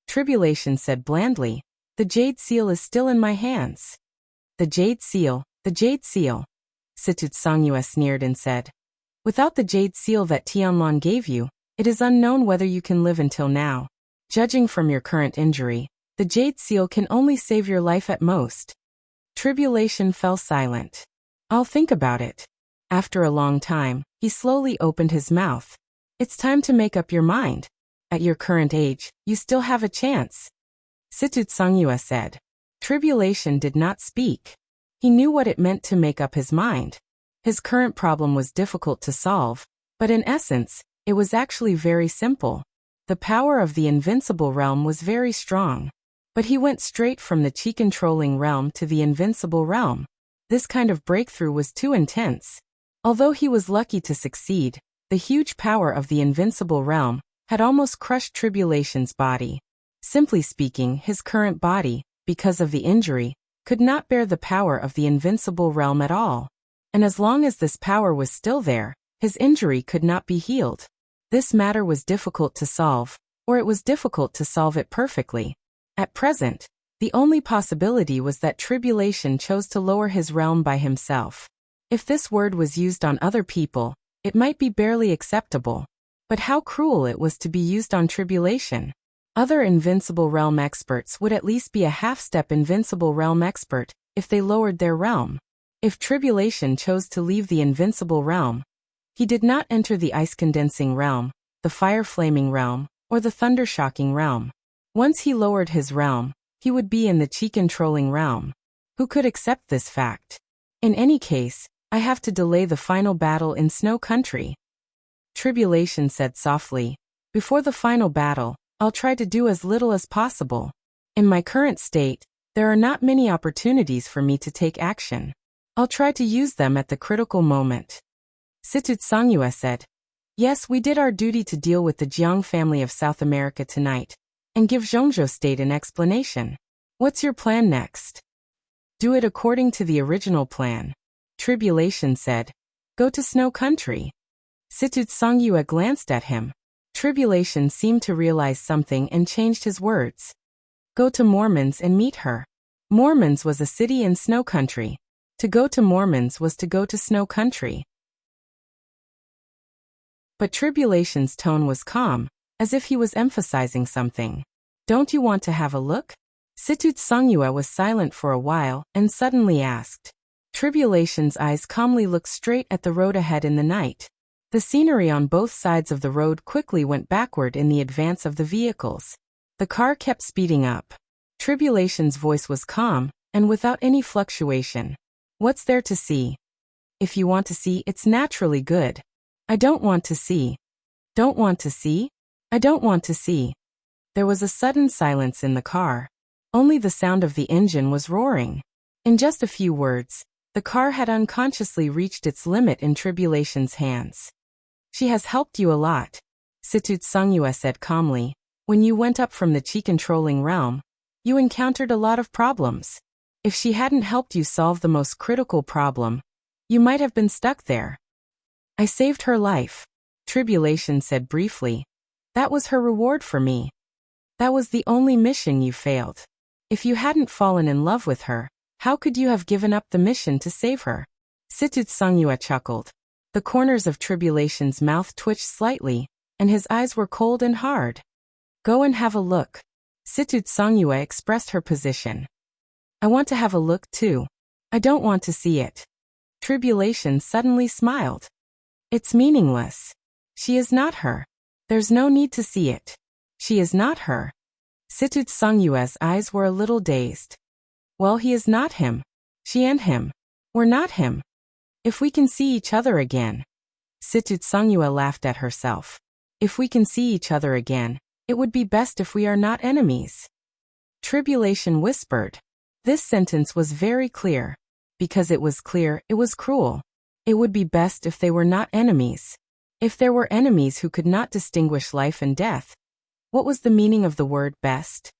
Tribulation said blandly, "The jade seal is still in my hands." The jade seal, the jade seal. Situ Tsangyue sneered and said, "Without the jade seal that Tianlong gave you, it is unknown whether you can live until now. Judging from your current injury, the jade seal can only save your life at most." Tribulation fell silent. "I'll think about it." After a long time, he slowly opened his mouth. "It's time to make up your mind. At your current age, you still have a chance." Situ Tsangyue said. Tribulation did not speak. He knew what it meant to make up his mind. His current problem was difficult to solve, but in essence, it was actually very simple. The power of the invincible realm was very strong. But he went straight from the chi-controlling realm to the invincible realm. This kind of breakthrough was too intense. Although he was lucky to succeed, the huge power of the invincible realm had almost crushed Tribulation's body. Simply speaking, his current body, because of the injury, could not bear the power of the invincible realm at all. And as long as this power was still there, his injury could not be healed. This matter was difficult to solve, or it was difficult to solve it perfectly. At present, the only possibility was that Tribulation chose to lower his realm by himself. If this word was used on other people, it might be barely acceptable. But how cruel it was to be used on Tribulation. Other invincible realm experts would at least be a half-step invincible realm expert if they lowered their realm. If Tribulation chose to leave the invincible realm, he did not enter the ice-condensing realm, the fire-flaming realm, or the thunder-shocking realm. Once he lowered his realm, he would be in the chi-controlling realm. Who could accept this fact? In any case, I have to delay the final battle in Snow Country. Tribulation said softly, "Before the final battle, I'll try to do as little as possible. In my current state, there are not many opportunities for me to take action. I'll try to use them at the critical moment." Situ Tsangyue said, "Yes, we did our duty to deal with the Jiang family of South America tonight, and give Zhongzhou State an explanation. What's your plan next?" "Do it according to the original plan." Tribulation said, "Go to Snow Country." Situ Tsangyue glanced at him. Tribulation seemed to realize something and changed his words. "Go to Mormons and meet her." Mormons was a city in Snow Country. To go to Mormons was to go to Snow Country. But Tribulation's tone was calm, as if he was emphasizing something. "Don't you want to have a look?" Situ Tsangyue was silent for a while and suddenly asked. Tribulation's eyes calmly looked straight at the road ahead in the night. The scenery on both sides of the road quickly went backward in the advance of the vehicles. The car kept speeding up. Tribulation's voice was calm, and without any fluctuation. "What's there to see? If you want to see, it's naturally good. I don't want to see. Don't want to see? I don't want to see." There was a sudden silence in the car. Only the sound of the engine was roaring. In just a few words, the car had unconsciously reached its limit in Tribulation's hands. She has helped you a lot, Situt Sungyue said calmly. When you went up from the chi-controlling realm, you encountered a lot of problems. If she hadn't helped you solve the most critical problem, you might have been stuck there. I saved her life, Tribulation said briefly. That was her reward for me. That was the only mission you failed. If you hadn't fallen in love with her, how could you have given up the mission to save her? Situt Sungyue chuckled. The corners of Tribulation's mouth twitched slightly, and his eyes were cold and hard. Go and have a look. Situt Sungyue expressed her position. I want to have a look too. I don't want to see it. Tribulation suddenly smiled. It's meaningless. She is not her. There's no need to see it. She is not her. Situt Sungyue's eyes were a little dazed. Well, he is not him. She and him. We're not him. If we can see each other again. Situt Sungyue laughed at herself. If we can see each other again, it would be best if we are not enemies. Tribulation whispered. This sentence was very clear. Because it was clear, it was cruel. It would be best if they were not enemies. If there were enemies who could not distinguish life and death. What was the meaning of the word best?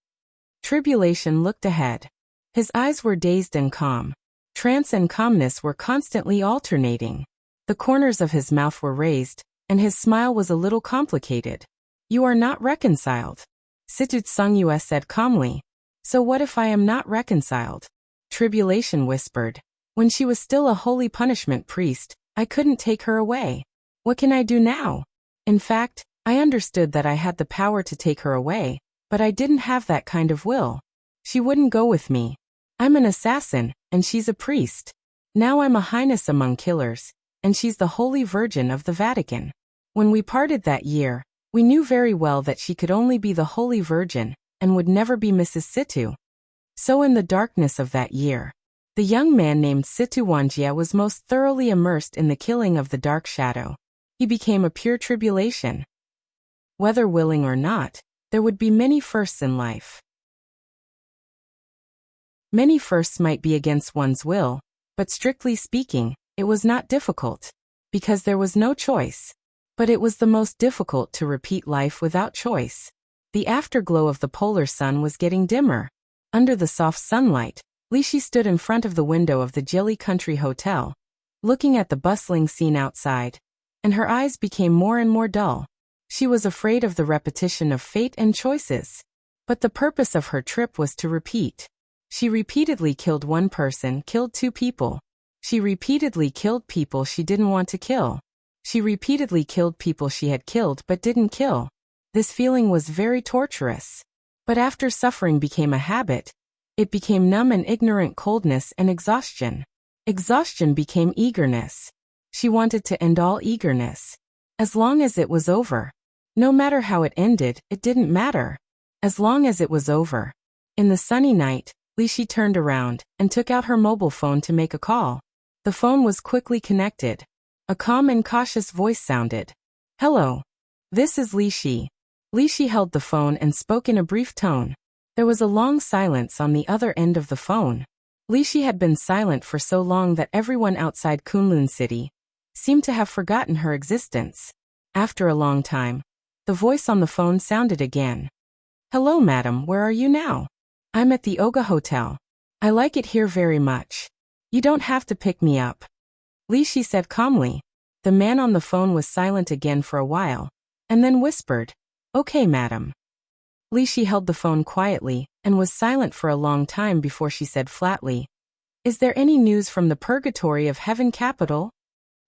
Tribulation looked ahead. His eyes were dazed and calm. Trance and calmness were constantly alternating. The corners of his mouth were raised, and his smile was a little complicated. You are not reconciled, Situt Sungyue said calmly. So what if I am not reconciled? Tribulation whispered. When she was still a holy punishment priest, I couldn't take her away. What can I do now? In fact, I understood that I had the power to take her away, but I didn't have that kind of will. She wouldn't go with me. I'm an assassin, and she's a priest. Now I'm a highness among killers, and she's the Holy Virgin of the Vatican. When we parted that year, we knew very well that she could only be the Holy Virgin, and would never be Mrs. Situ. So in the darkness of that year, the young man named Situ Wanjia was most thoroughly immersed in the killing of the dark shadow. He became a pure tribulation. Whether willing or not, there would be many firsts in life. Many firsts might be against one's will, but strictly speaking, it was not difficult, because there was no choice. But it was the most difficult to repeat life without choice. The afterglow of the polar sun was getting dimmer. Under the soft sunlight, Lishi stood in front of the window of the Jilly Country Hotel, looking at the bustling scene outside, and her eyes became more and more dull. She was afraid of the repetition of fate and choices. But the purpose of her trip was to repeat. She repeatedly killed one person, killed two people. She repeatedly killed people she didn't want to kill. She repeatedly killed people she had killed but didn't kill. This feeling was very torturous. But after suffering became a habit, it became numb and ignorant coldness and exhaustion. Exhaustion became eagerness. She wanted to end all eagerness. As long as it was over. No matter how it ended, it didn't matter. As long as it was over. In the sunny night, Lishi turned around and took out her mobile phone to make a call. The phone was quickly connected. A calm and cautious voice sounded. Hello. This is Lishi. Lishi held the phone and spoke in a brief tone. There was a long silence on the other end of the phone. Lishi had been silent for so long that everyone outside Kunlun City seemed to have forgotten her existence. After a long time, the voice on the phone sounded again. Hello, madam, where are you now? I'm at the Oga Hotel. I like it here very much. You don't have to pick me up. Lishi said calmly. The man on the phone was silent again for a while, and then whispered, Okay, madam. Lishi held the phone quietly, and was silent for a long time before she said flatly, Is there any news from the purgatory of heaven capital?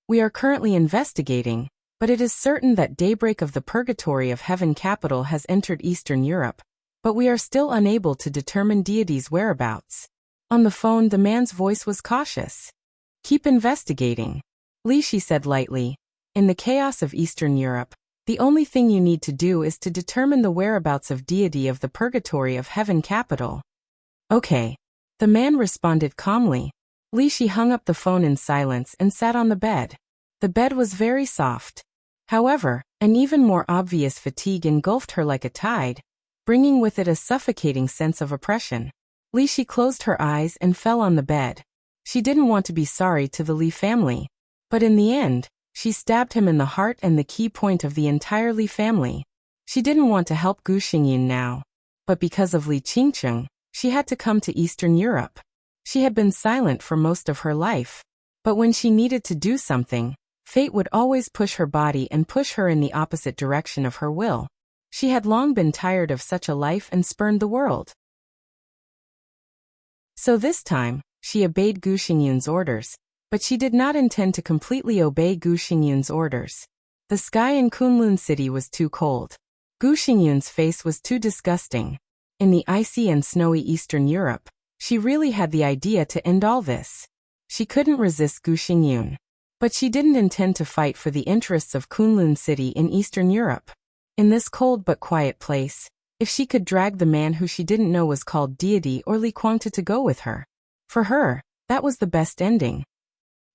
We are currently investigating, but it is certain that daybreak of the purgatory of heaven capital has entered Eastern Europe, but we are still unable to determine deity's whereabouts. On the phone the man's voice was cautious. Keep investigating. Lishi said lightly. In the chaos of Eastern Europe, the only thing you need to do is to determine the whereabouts of deity of the purgatory of heaven capital. Okay. The man responded calmly. Lishi hung up the phone in silence and sat on the bed. The bed was very soft. However, an even more obvious fatigue engulfed her like a tide. bringing with it a suffocating sense of oppression. Li Shi closed her eyes and fell on the bed. She didn't want to be sorry to the Li family. But in the end, she stabbed him in the heart and the key point of the entire Li family. She didn't want to help Gu Xingyun now. But because of Li Qingcheng, she had to come to Eastern Europe. She had been silent for most of her life. But when she needed to do something, fate would always push her body and push her in the opposite direction of her will. She had long been tired of such a life and spurned the world. So this time, she obeyed Gu Xingyun's orders, but she did not intend to completely obey Gu Xingyun's orders. The sky in Kunlun City was too cold. Gu Xingyun's face was too disgusting. In the icy and snowy Eastern Europe, she really had the idea to end all this. She couldn't resist Gu Xingyun. But she didn't intend to fight for the interests of Kunlun City in Eastern Europe. In this cold but quiet place, if she could drag the man who she didn't know was called Deity or Li Guangta to go with her. For her, that was the best ending.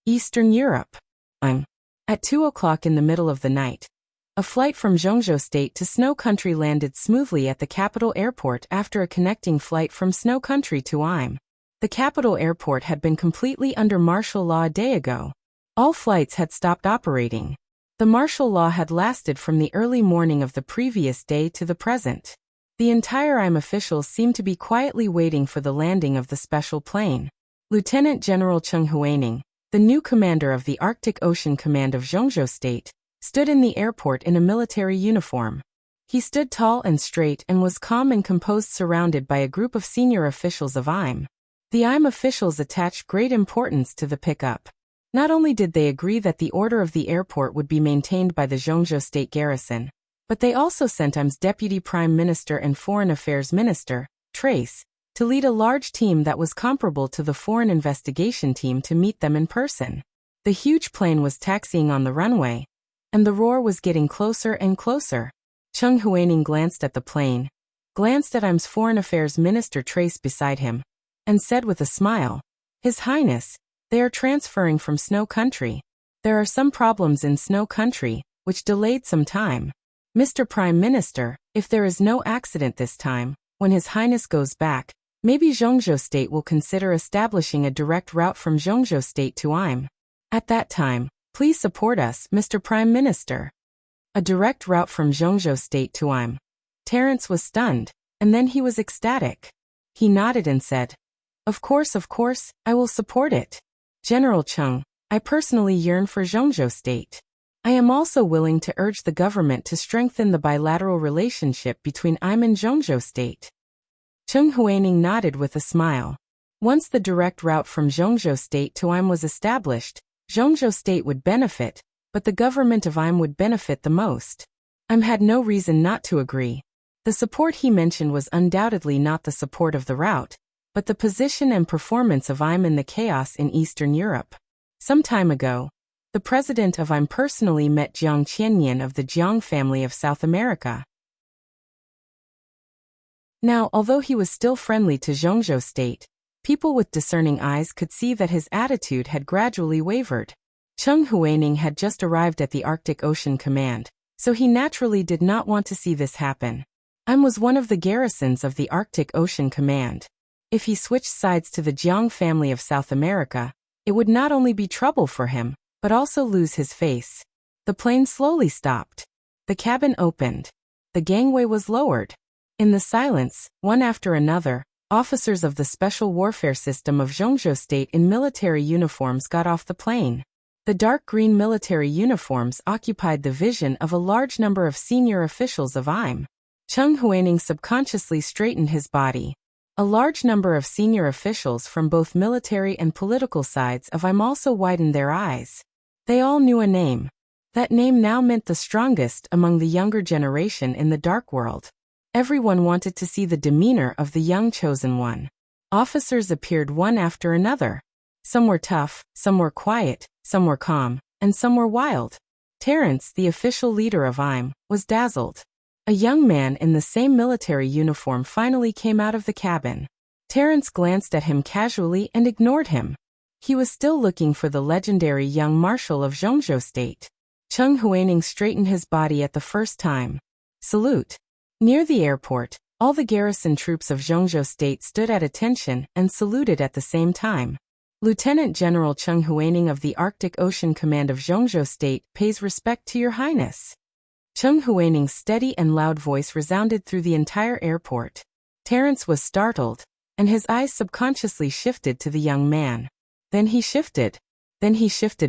Eastern Europe. At 2 o'clock in the middle of the night, a flight from Zhengzhou State to Snow Country landed smoothly at the capital airport after a connecting flight from Snow Country to Im. The capital airport had been completely under martial law a day ago. All flights had stopped operating. The martial law had lasted from the early morning of the previous day to the present. The entire Im officials seemed to be quietly waiting for the landing of the special plane. Lieutenant General Cheng Huaining, the new commander of the Arctic Ocean Command of Zhengzhou State, stood in the airport in a military uniform. He stood tall and straight and was calm and composed, surrounded by a group of senior officials of Im. The Im officials attached great importance to the pickup. Not only did they agree that the order of the airport would be maintained by the Zhengzhou State garrison, but they also sent Im's Deputy Prime Minister and Foreign Affairs Minister, Trace, to lead a large team that was comparable to the foreign investigation team to meet them in person. The huge plane was taxiing on the runway, and the roar was getting closer and closer. Cheng Huaining glanced at the plane, glanced at Im's Foreign Affairs Minister Trace beside him, and said with a smile, "His Highness, they are transferring from Snow Country. There are some problems in Snow Country, which delayed some time. Mr. Prime Minister, if there is no accident this time, when His Highness goes back, maybe Zhengzhou State will consider establishing a direct route from Zhengzhou State to Im. At that time, please support us, Mr. Prime Minister." A direct route from Zhengzhou State to Im. Terence was stunned, and then he was ecstatic. He nodded and said, of course, I will support it. General Cheng, I personally yearn for Zhengzhou State. I am also willing to urge the government to strengthen the bilateral relationship between Im and Zhengzhou State. Cheng Huaining nodded with a smile. Once the direct route from Zhengzhou State to Im was established, Zhengzhou State would benefit, but the government of Im would benefit the most. Im had no reason not to agree. The support he mentioned was undoubtedly not the support of the route, but the position and performance of Im in the chaos in Eastern Europe. Some time ago, the president of Im personally met Jiang Qianyan of the Jiang family of South America. Now, although he was still friendly to Zhengzhou State, people with discerning eyes could see that his attitude had gradually wavered. Cheng Huaining had just arrived at the Arctic Ocean Command, so he naturally did not want to see this happen. Im was one of the garrisons of the Arctic Ocean Command. If he switched sides to the Jiang family of South America, it would not only be trouble for him, but also lose his face. The plane slowly stopped. The cabin opened. The gangway was lowered. In the silence, one after another, officers of the Special Warfare System of Zhengzhou State in military uniforms got off the plane. The dark green military uniforms occupied the vision of a large number of senior officials of Im. Cheng Huaining subconsciously straightened his body. A large number of senior officials from both military and political sides of Im also widened their eyes. They all knew a name. That name now meant the strongest among the younger generation in the dark world. Everyone wanted to see the demeanor of the young chosen one. Officers appeared one after another. Some were tough, some were quiet, some were calm, and some were wild. Terence, the official leader of Im, was dazzled. A young man in the same military uniform finally came out of the cabin. Terence glanced at him casually and ignored him. He was still looking for the legendary young marshal of Zhengzhou State. Cheng Huaining straightened his body at the first time. Salute. Near the airport, All the garrison troops of Zhongzhou State stood at attention and saluted at the same time. Lieutenant General Cheng Huaining of the Arctic Ocean Command of Zhongzhou State pays respect to your highness. Cheng Huaining's steady and loud voice resounded through the entire airport. Terence was startled, and his eyes subconsciously shifted to the young man. Then he shifted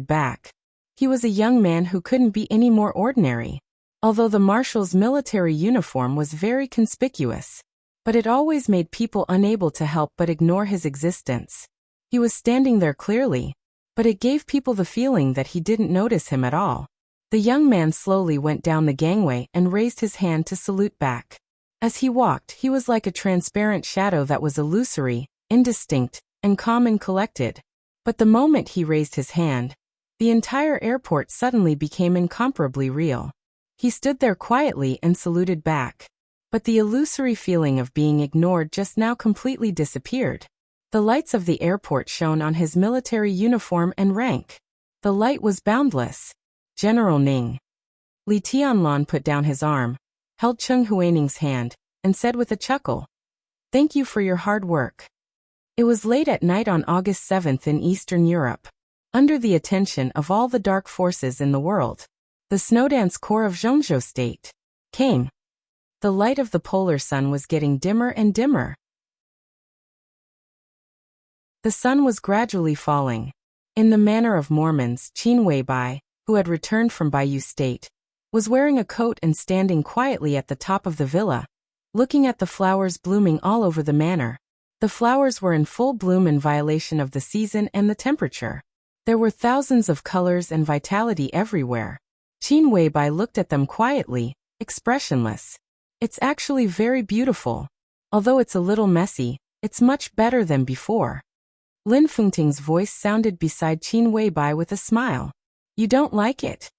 back. He was a young man who couldn't be any more ordinary. Although the marshal's military uniform was very conspicuous, but it always made people unable to help but ignore his existence. He was standing there clearly, but it gave people the feeling that he didn't notice him at all. The young man slowly went down the gangway and raised his hand to salute back. As he walked, he was like a transparent shadow that was illusory, indistinct, and calm and collected. But the moment he raised his hand, the entire airport suddenly became incomparably real. He stood there quietly and saluted back. But the illusory feeling of being ignored just now completely disappeared. The lights of the airport shone on his military uniform and rank. The light was boundless. General Ning. Li Tianlan put down his arm, held Cheng Huaining's hand, and said with a chuckle, "Thank you for your hard work." It was late at night on August 7th in Eastern Europe. Under the attention of all the dark forces in the world, the Snowdance Corps of Zhongzhou State came. The light of the polar sun was getting dimmer and dimmer. The sun was gradually falling. In the manner of Mormons, Qin Weibai, who had returned from Bayou State, was wearing a coat and standing quietly at the top of the villa, looking at the flowers blooming all over the manor. The flowers were in full bloom in violation of the season and the temperature. There were thousands of colors and vitality everywhere. Qin Weibai looked at them quietly, expressionless. "It's actually very beautiful. Although it's a little messy, it's much better than before." Lin Fengting's voice sounded beside Qin Weibai with a smile. "You don't like it?"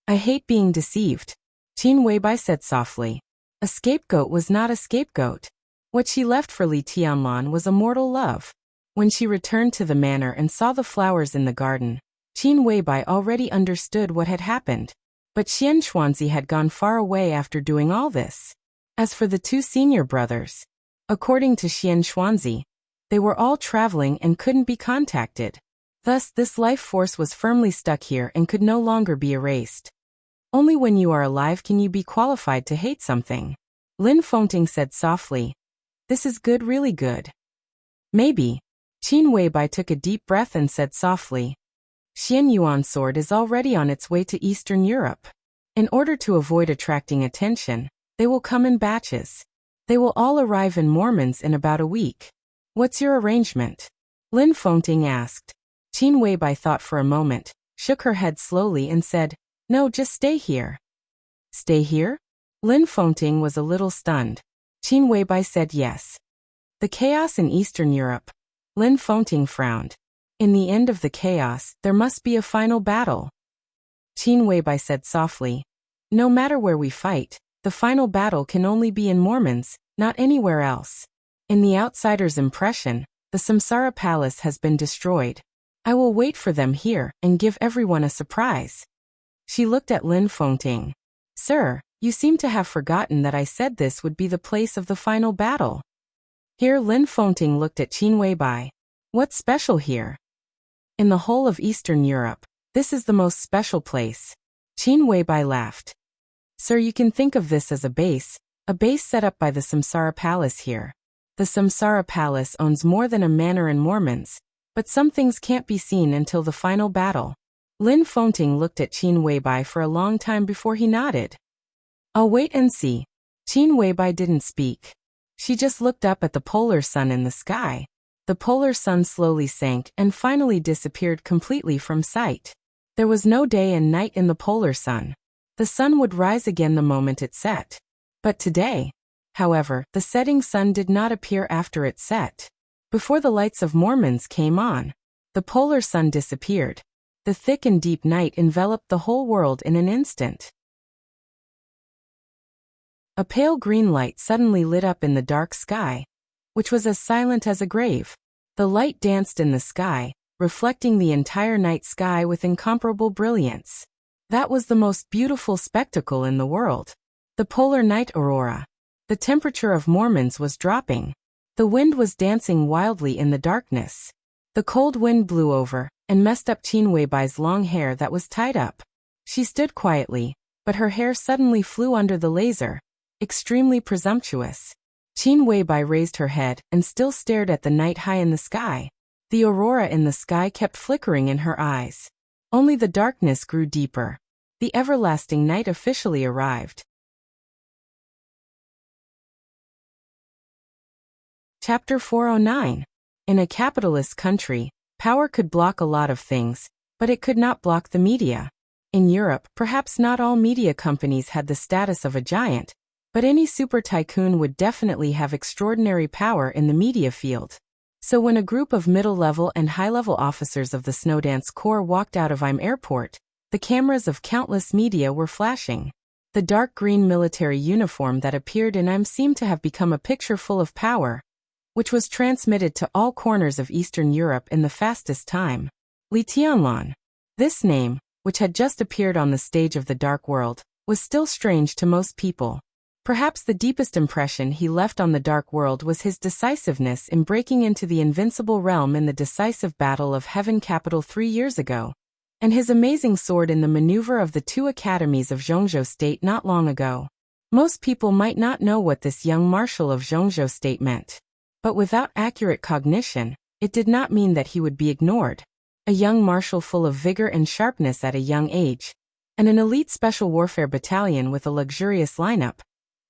"I hate being deceived," Qin Weibai said softly. A scapegoat was not a scapegoat. What she left for Li Tianlan was a mortal love. When she returned to the manor and saw the flowers in the garden, Qin Weibai already understood what had happened. But Xian Xuanzi had gone far away after doing all this. As for the two senior brothers, according to Xian Xuanzi, they were all traveling and couldn't be contacted. Thus, this life force was firmly stuck here and could no longer be erased. Only when you are alive can you be qualified to hate something. Lin Fengting said softly, "This is good, really good." "Maybe." Qin Weibai took a deep breath and said softly, "Xian Yuan's sword is already on its way to Eastern Europe. In order to avoid attracting attention, they will come in batches. They will all arrive in Mormons in about a week. What's your arrangement?" Lin Fengting asked. Qin Weibai thought for a moment, shook her head slowly and said, "No, just stay here." "Stay here?" Lin Fengting was a little stunned. Qin Weibai said yes. The chaos in Eastern Europe. Lin Fengting frowned. In the end of the chaos, there must be a final battle. Qin Weibai said softly, "No matter where we fight, the final battle can only be in Mormons, not anywhere else. In the outsider's impression, the Samsara Palace has been destroyed. I will wait for them here and give everyone a surprise." She looked at Lin Fengting. "Sir, you seem to have forgotten that I said this would be the place of the final battle." Here Lin Fengting looked at Qin Weibai. "What's special here?" "In the whole of Eastern Europe, this is the most special place." Qin Weibai laughed. "Sir, you can think of this as a base set up by the Samsara Palace here. The Samsara Palace owns more than a manor in Mormons, but some things can't be seen until the final battle." Lin Fengting looked at Qin Weibai for a long time before he nodded. "I'll wait and see." Qin Weibai didn't speak. She just looked up at the polar sun in the sky. The polar sun slowly sank and finally disappeared completely from sight. There was no day and night in the polar sun. The sun would rise again the moment it set. But today, however, the setting sun did not appear after it set. Before the lights of Mormons came on, the polar sun disappeared. The thick and deep night enveloped the whole world in an instant. A pale green light suddenly lit up in the dark sky, which was as silent as a grave. The light danced in the sky, reflecting the entire night sky with incomparable brilliance. That was the most beautiful spectacle in the world. The polar night aurora. The temperature of Mormons was dropping. The wind was dancing wildly in the darkness. The cold wind blew over and messed up Qin Weibai's long hair that was tied up. She stood quietly, but her hair suddenly flew under the laser, extremely presumptuous. Qin Weibai raised her head and still stared at the night high in the sky. The aurora in the sky kept flickering in her eyes. Only the darkness grew deeper. The everlasting night officially arrived. Chapter 409. In a capitalist country, power could block a lot of things, but it could not block the media. In Europe, perhaps not all media companies had the status of a giant, but any super tycoon would definitely have extraordinary power in the media field. So when a group of middle-level and high-level officers of the Snowdance Corps walked out of Im Airport, the cameras of countless media were flashing. The dark green military uniform that appeared in Im seemed to have become a picture full of power, which was transmitted to all corners of Eastern Europe in the fastest time. Li Tianlan. This name, which had just appeared on the stage of the Dark World, was still strange to most people. Perhaps the deepest impression he left on the Dark World was his decisiveness in breaking into the invincible realm in the decisive Battle of Heaven Capital 3 years ago, and his amazing sword in the maneuver of the 2 academies of Zhongzhou State not long ago. Most people might not know what this young marshal of Zhongzhou State meant. But without accurate cognition, it did not mean that he would be ignored. A young marshal full of vigor and sharpness at a young age, and an elite special warfare battalion with a luxurious lineup.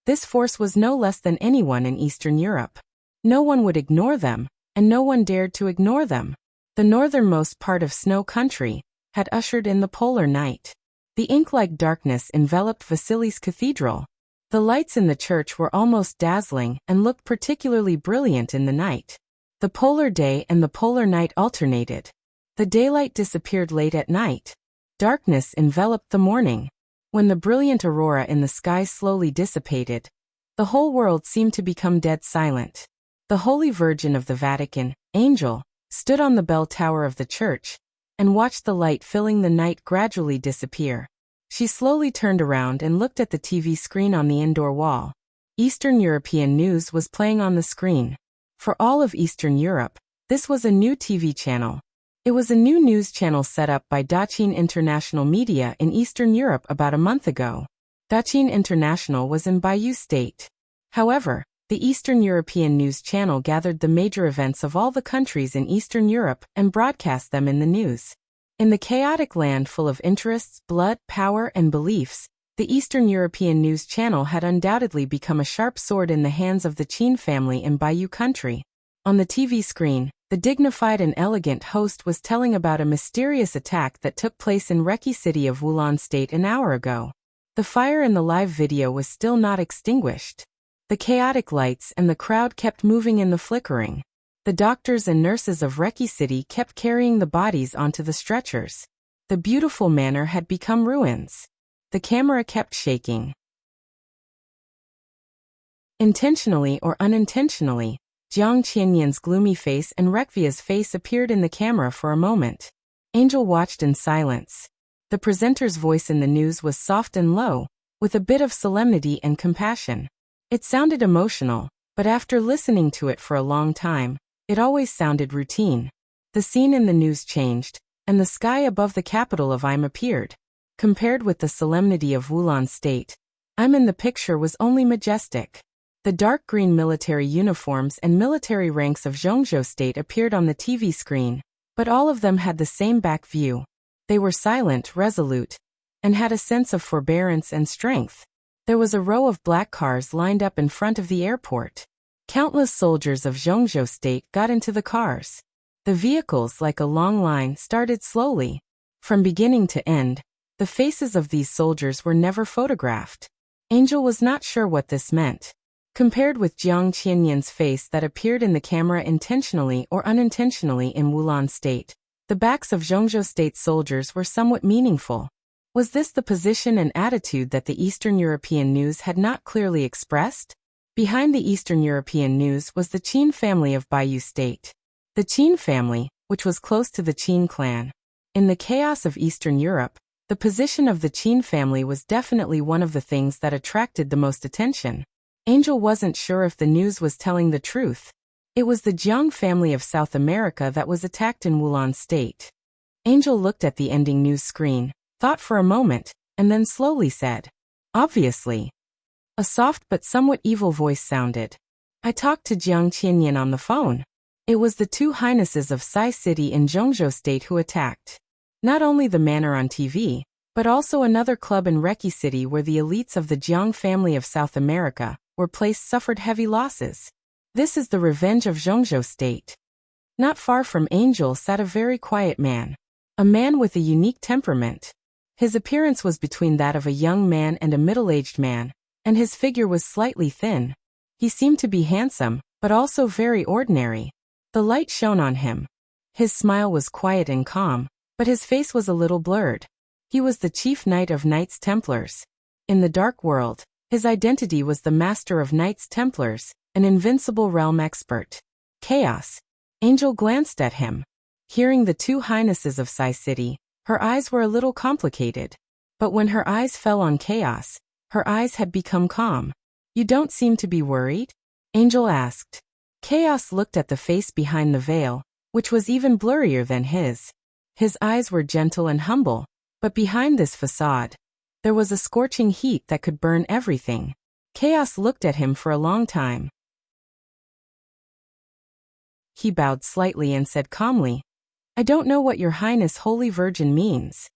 This force was no less than anyone in Eastern Europe. No one would ignore them, and no one dared to ignore them. The northernmost part of Snow Country had ushered in the polar night. The ink-like darkness enveloped Vasilis Cathedral. The lights in the church were almost dazzling and looked particularly brilliant in the night. The polar day and the polar night alternated. The daylight disappeared late at night. Darkness enveloped the morning. When the brilliant aurora in the sky slowly dissipated, the whole world seemed to become dead silent. The Holy Virgin of the Vatican, Angel, stood on the bell tower of the church and watched the light filling the night gradually disappear. She slowly turned around and looked at the TV screen on the indoor wall. Eastern European news was playing on the screen. For all of Eastern Europe, this was a new TV channel. It was a new news channel set up by Daqin International Media in Eastern Europe about a month ago. Daqin International was in Bayou State. However, the Eastern European news channel gathered the major events of all the countries in Eastern Europe and broadcast them in the news. In the chaotic land full of interests, blood, power, and beliefs, the Eastern European news channel had undoubtedly become a sharp sword in the hands of the Qin family in Bayou country. On the TV screen, the dignified and elegant host was telling about a mysterious attack that took place in Reki city of Wulan State an hour ago. The fire in the live video was still not extinguished. The chaotic lights and the crowd kept moving in the flickering. The doctors and nurses of Reki City kept carrying the bodies onto the stretchers. The beautiful manor had become ruins. The camera kept shaking. Intentionally or unintentionally, Jiang Qianyan's gloomy face and Rekvia's face appeared in the camera for a moment. Angel watched in silence. The presenter's voice in the news was soft and low, with a bit of solemnity and compassion. It sounded emotional, but after listening to it for a long time, it always sounded routine. The scene in the news changed, and the sky above the capital of Im appeared. Compared with the solemnity of Wulan State, Im in the picture was only majestic. The dark green military uniforms and military ranks of Zhongzhou State appeared on the TV screen, but all of them had the same back view. They were silent, resolute, and had a sense of forbearance and strength. There was a row of black cars lined up in front of the airport. Countless soldiers of Zhongzhou State got into the cars. The vehicles, like a long line, started slowly. From beginning to end, the faces of these soldiers were never photographed. Angel was not sure what this meant. Compared with Jiang Qianyan's face that appeared in the camera intentionally or unintentionally in Wulan State, the backs of Zhongzhou State soldiers were somewhat meaningful. Was this the position and attitude that the Eastern European news had not clearly expressed? Behind the Eastern European news was the Qin family of Bayou State. The Qin family, which was close to the Qin clan. In the chaos of Eastern Europe, the position of the Qin family was definitely one of the things that attracted the most attention. Angel wasn't sure if the news was telling the truth. It was the Jiang family of South America that was attacked in Wulan State. Angel looked at the ending news screen, thought for a moment, and then slowly said, "Obviously." A soft but somewhat evil voice sounded. "I talked to Jiang Qianyan on the phone. It was the two highnesses of Sai City in Zhengzhou State who attacked. Not only the manor on TV, but also another club in Reki City where the elites of the Jiang family of South America were placed suffered heavy losses. This is the revenge of Zhengzhou State." Not far from Angel sat a very quiet man. A man with a unique temperament. His appearance was between that of a young man and a middle-aged man, and his figure was slightly thin. He seemed to be handsome, but also very ordinary. The light shone on him. His smile was quiet and calm, but his face was a little blurred. He was the chief knight of Knights Templars. In the dark world, his identity was the master of Knights Templars, an invincible realm expert. Chaos. Angel glanced at him. Hearing the two highnesses of Sai City, her eyes were a little complicated. But when her eyes fell on Chaos, her eyes had become calm. "You don't seem to be worried?" Angel asked. Chaos looked at the face behind the veil, which was even blurrier than his. His eyes were gentle and humble, but behind this facade, there was a scorching heat that could burn everything. Chaos looked at him for a long time. He bowed slightly and said calmly, "I don't know what your Highness Holy Virgin means."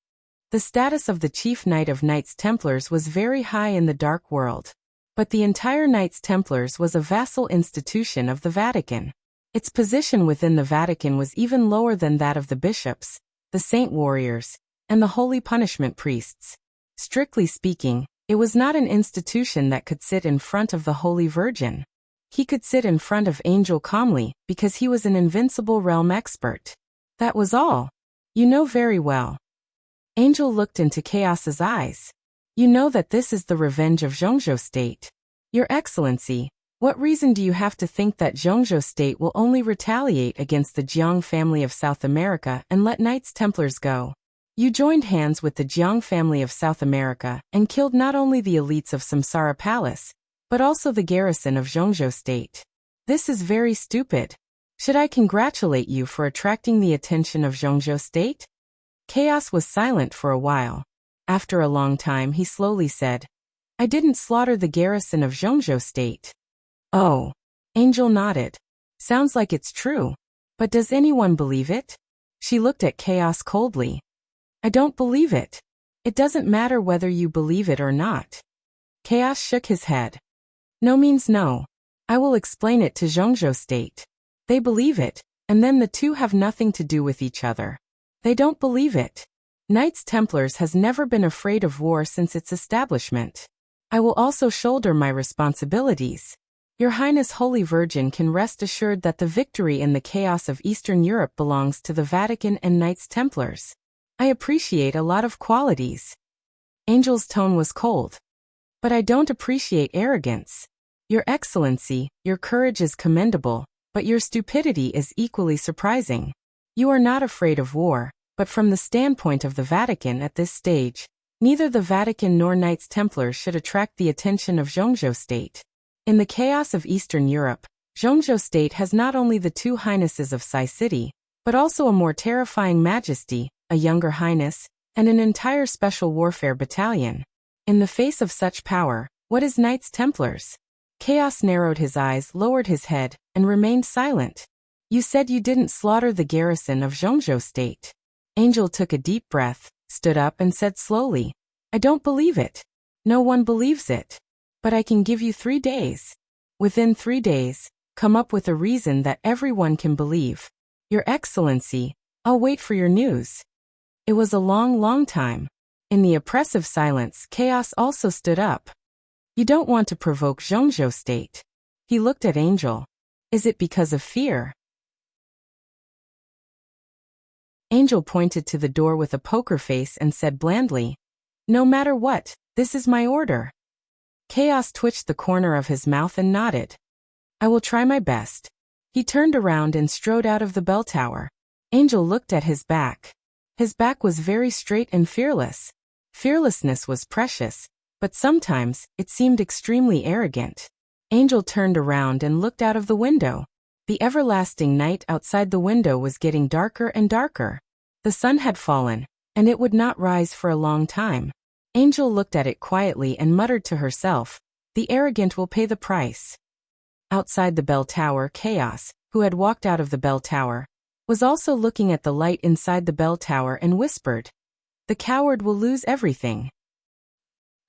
The status of the chief knight of Knights Templars was very high in the dark world. But the entire Knights Templars was a vassal institution of the Vatican. Its position within the Vatican was even lower than that of the bishops, the saint warriors, and the holy punishment priests. Strictly speaking, it was not an institution that could sit in front of the Holy Virgin. He could sit in front of Angel calmly because he was an invincible realm expert. That was all. "You know very well." Angel looked into Chaos's eyes. "You know that this is the revenge of Zhengzhou State. Your Excellency, what reason do you have to think that Zhengzhou State will only retaliate against the Jiang family of South America and let Knights Templars go? You joined hands with the Jiang family of South America and killed not only the elites of Samsara Palace, but also the garrison of Zhengzhou State. This is very stupid. Should I congratulate you for attracting the attention of Zhengzhou State?" Chaos was silent for a while. After a long time he slowly said, "I didn't slaughter the garrison of Zhengzhou State." "Oh." Angel nodded. "Sounds like it's true. But does anyone believe it?" She looked at Chaos coldly. "I don't believe it. It doesn't matter whether you believe it or not." Chaos shook his head. "No means no. I will explain it to Zhengzhou State. They believe it, and then the two have nothing to do with each other. They don't believe it. Knights Templars has never been afraid of war since its establishment. I will also shoulder my responsibilities. Your Highness Holy Virgin can rest assured that the victory in the chaos of Eastern Europe belongs to the Vatican and Knights Templars. I appreciate a lot of qualities." Angel's tone was cold. "But I don't appreciate arrogance. Your Excellency, your courage is commendable, but your stupidity is equally surprising. You are not afraid of war, but from the standpoint of the Vatican at this stage, neither the Vatican nor Knights Templars should attract the attention of Zhengzhou State. In the chaos of Eastern Europe, Zhengzhou State has not only the two highnesses of Sai City, but also a more terrifying majesty, a younger highness, and an entire special warfare battalion. In the face of such power, what is Knights Templars?" Chaos narrowed his eyes, lowered his head, and remained silent. "You said you didn't slaughter the garrison of Zhengzhou State." Angel took a deep breath, stood up and said slowly, "I don't believe it. No one believes it. But I can give you 3 days. Within 3 days, come up with a reason that everyone can believe. Your Excellency, I'll wait for your news." It was a long time. In the oppressive silence, Chaos also stood up. "You don't want to provoke Zhengzhou State." He looked at Angel. "Is it because of fear?" Angel pointed to the door with a poker face and said blandly, "No matter what, this is my order." Chaos twitched the corner of his mouth and nodded. "I will try my best." He turned around and strode out of the bell tower. Angel looked at his back. His back was very straight and fearless. Fearlessness was precious, but sometimes it seemed extremely arrogant. Angel turned around and looked out of the window. The everlasting night outside the window was getting darker and darker. The sun had fallen, and it would not rise for a long time. Angel looked at it quietly and muttered to herself, "The arrogant will pay the price." Outside the bell tower, Chaos, who had walked out of the bell tower, was also looking at the light inside the bell tower and whispered, "The coward will lose everything."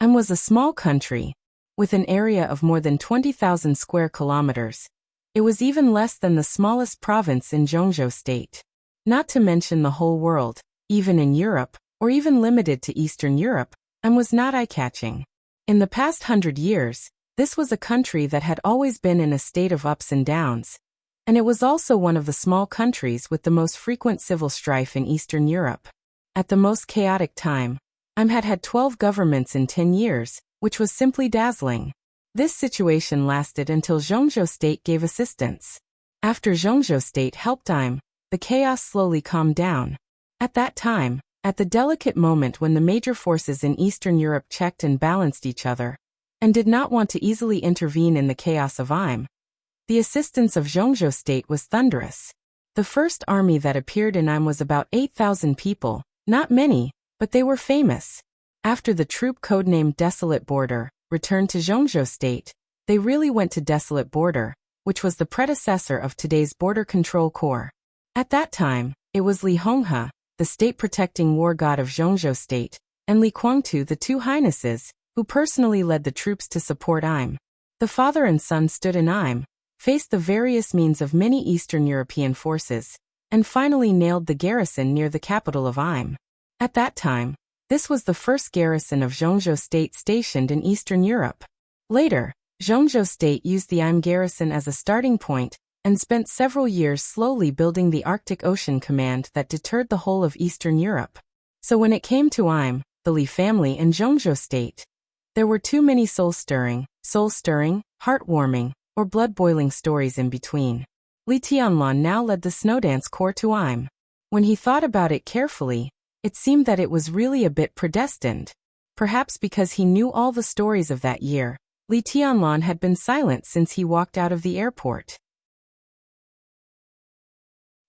Was a small country, with an area of more than 20,000 square kilometers. It was even less than the smallest province in Jeonju State. Not to mention the whole world, even in Europe, or even limited to Eastern Europe, was not eye-catching. In the past 100 years, this was a country that had always been in a state of ups and downs, and it was also one of the small countries with the most frequent civil strife in Eastern Europe. At the most chaotic time, had 12 governments in 10 years, which was simply dazzling. This situation lasted until Jeonju State gave assistance. After Jeonju State helped the chaos slowly calmed down. At that time, at the delicate moment when the major forces in Eastern Europe checked and balanced each other, and did not want to easily intervene in the chaos of the assistance of Jeonju State was thunderous. The first army that appeared in was about 8,000 people, not many, but they were famous. After the troop codenamed Desolate Border returned to Jeonju State, they really went to Desolate Border, which was the predecessor of today's Border Control Corps. At that time, it was Li Honghe, the state-protecting war god of Jeonju State, and Li Kwangtu, the two highnesses, who personally led the troops to support The father and son stood in faced the various means of many Eastern European forces, and finally nailed the garrison near the capital of At that time, this was the first garrison of Jeonju State stationed in Eastern Europe. Later, Jeonju State used the garrison as a starting point, and spent several years slowly building the Arctic Ocean Command that deterred the whole of Eastern Europe. So when it came to the Li family and Jeonju State, there were too many soul-stirring, heartwarming, or blood-boiling stories in between. Li Tianlan now led the Snowdance Corps to When he thought about it carefully, it seemed that it was really a bit predestined. Perhaps because he knew all the stories of that year, Li Tianlan had been silent since he walked out of the airport.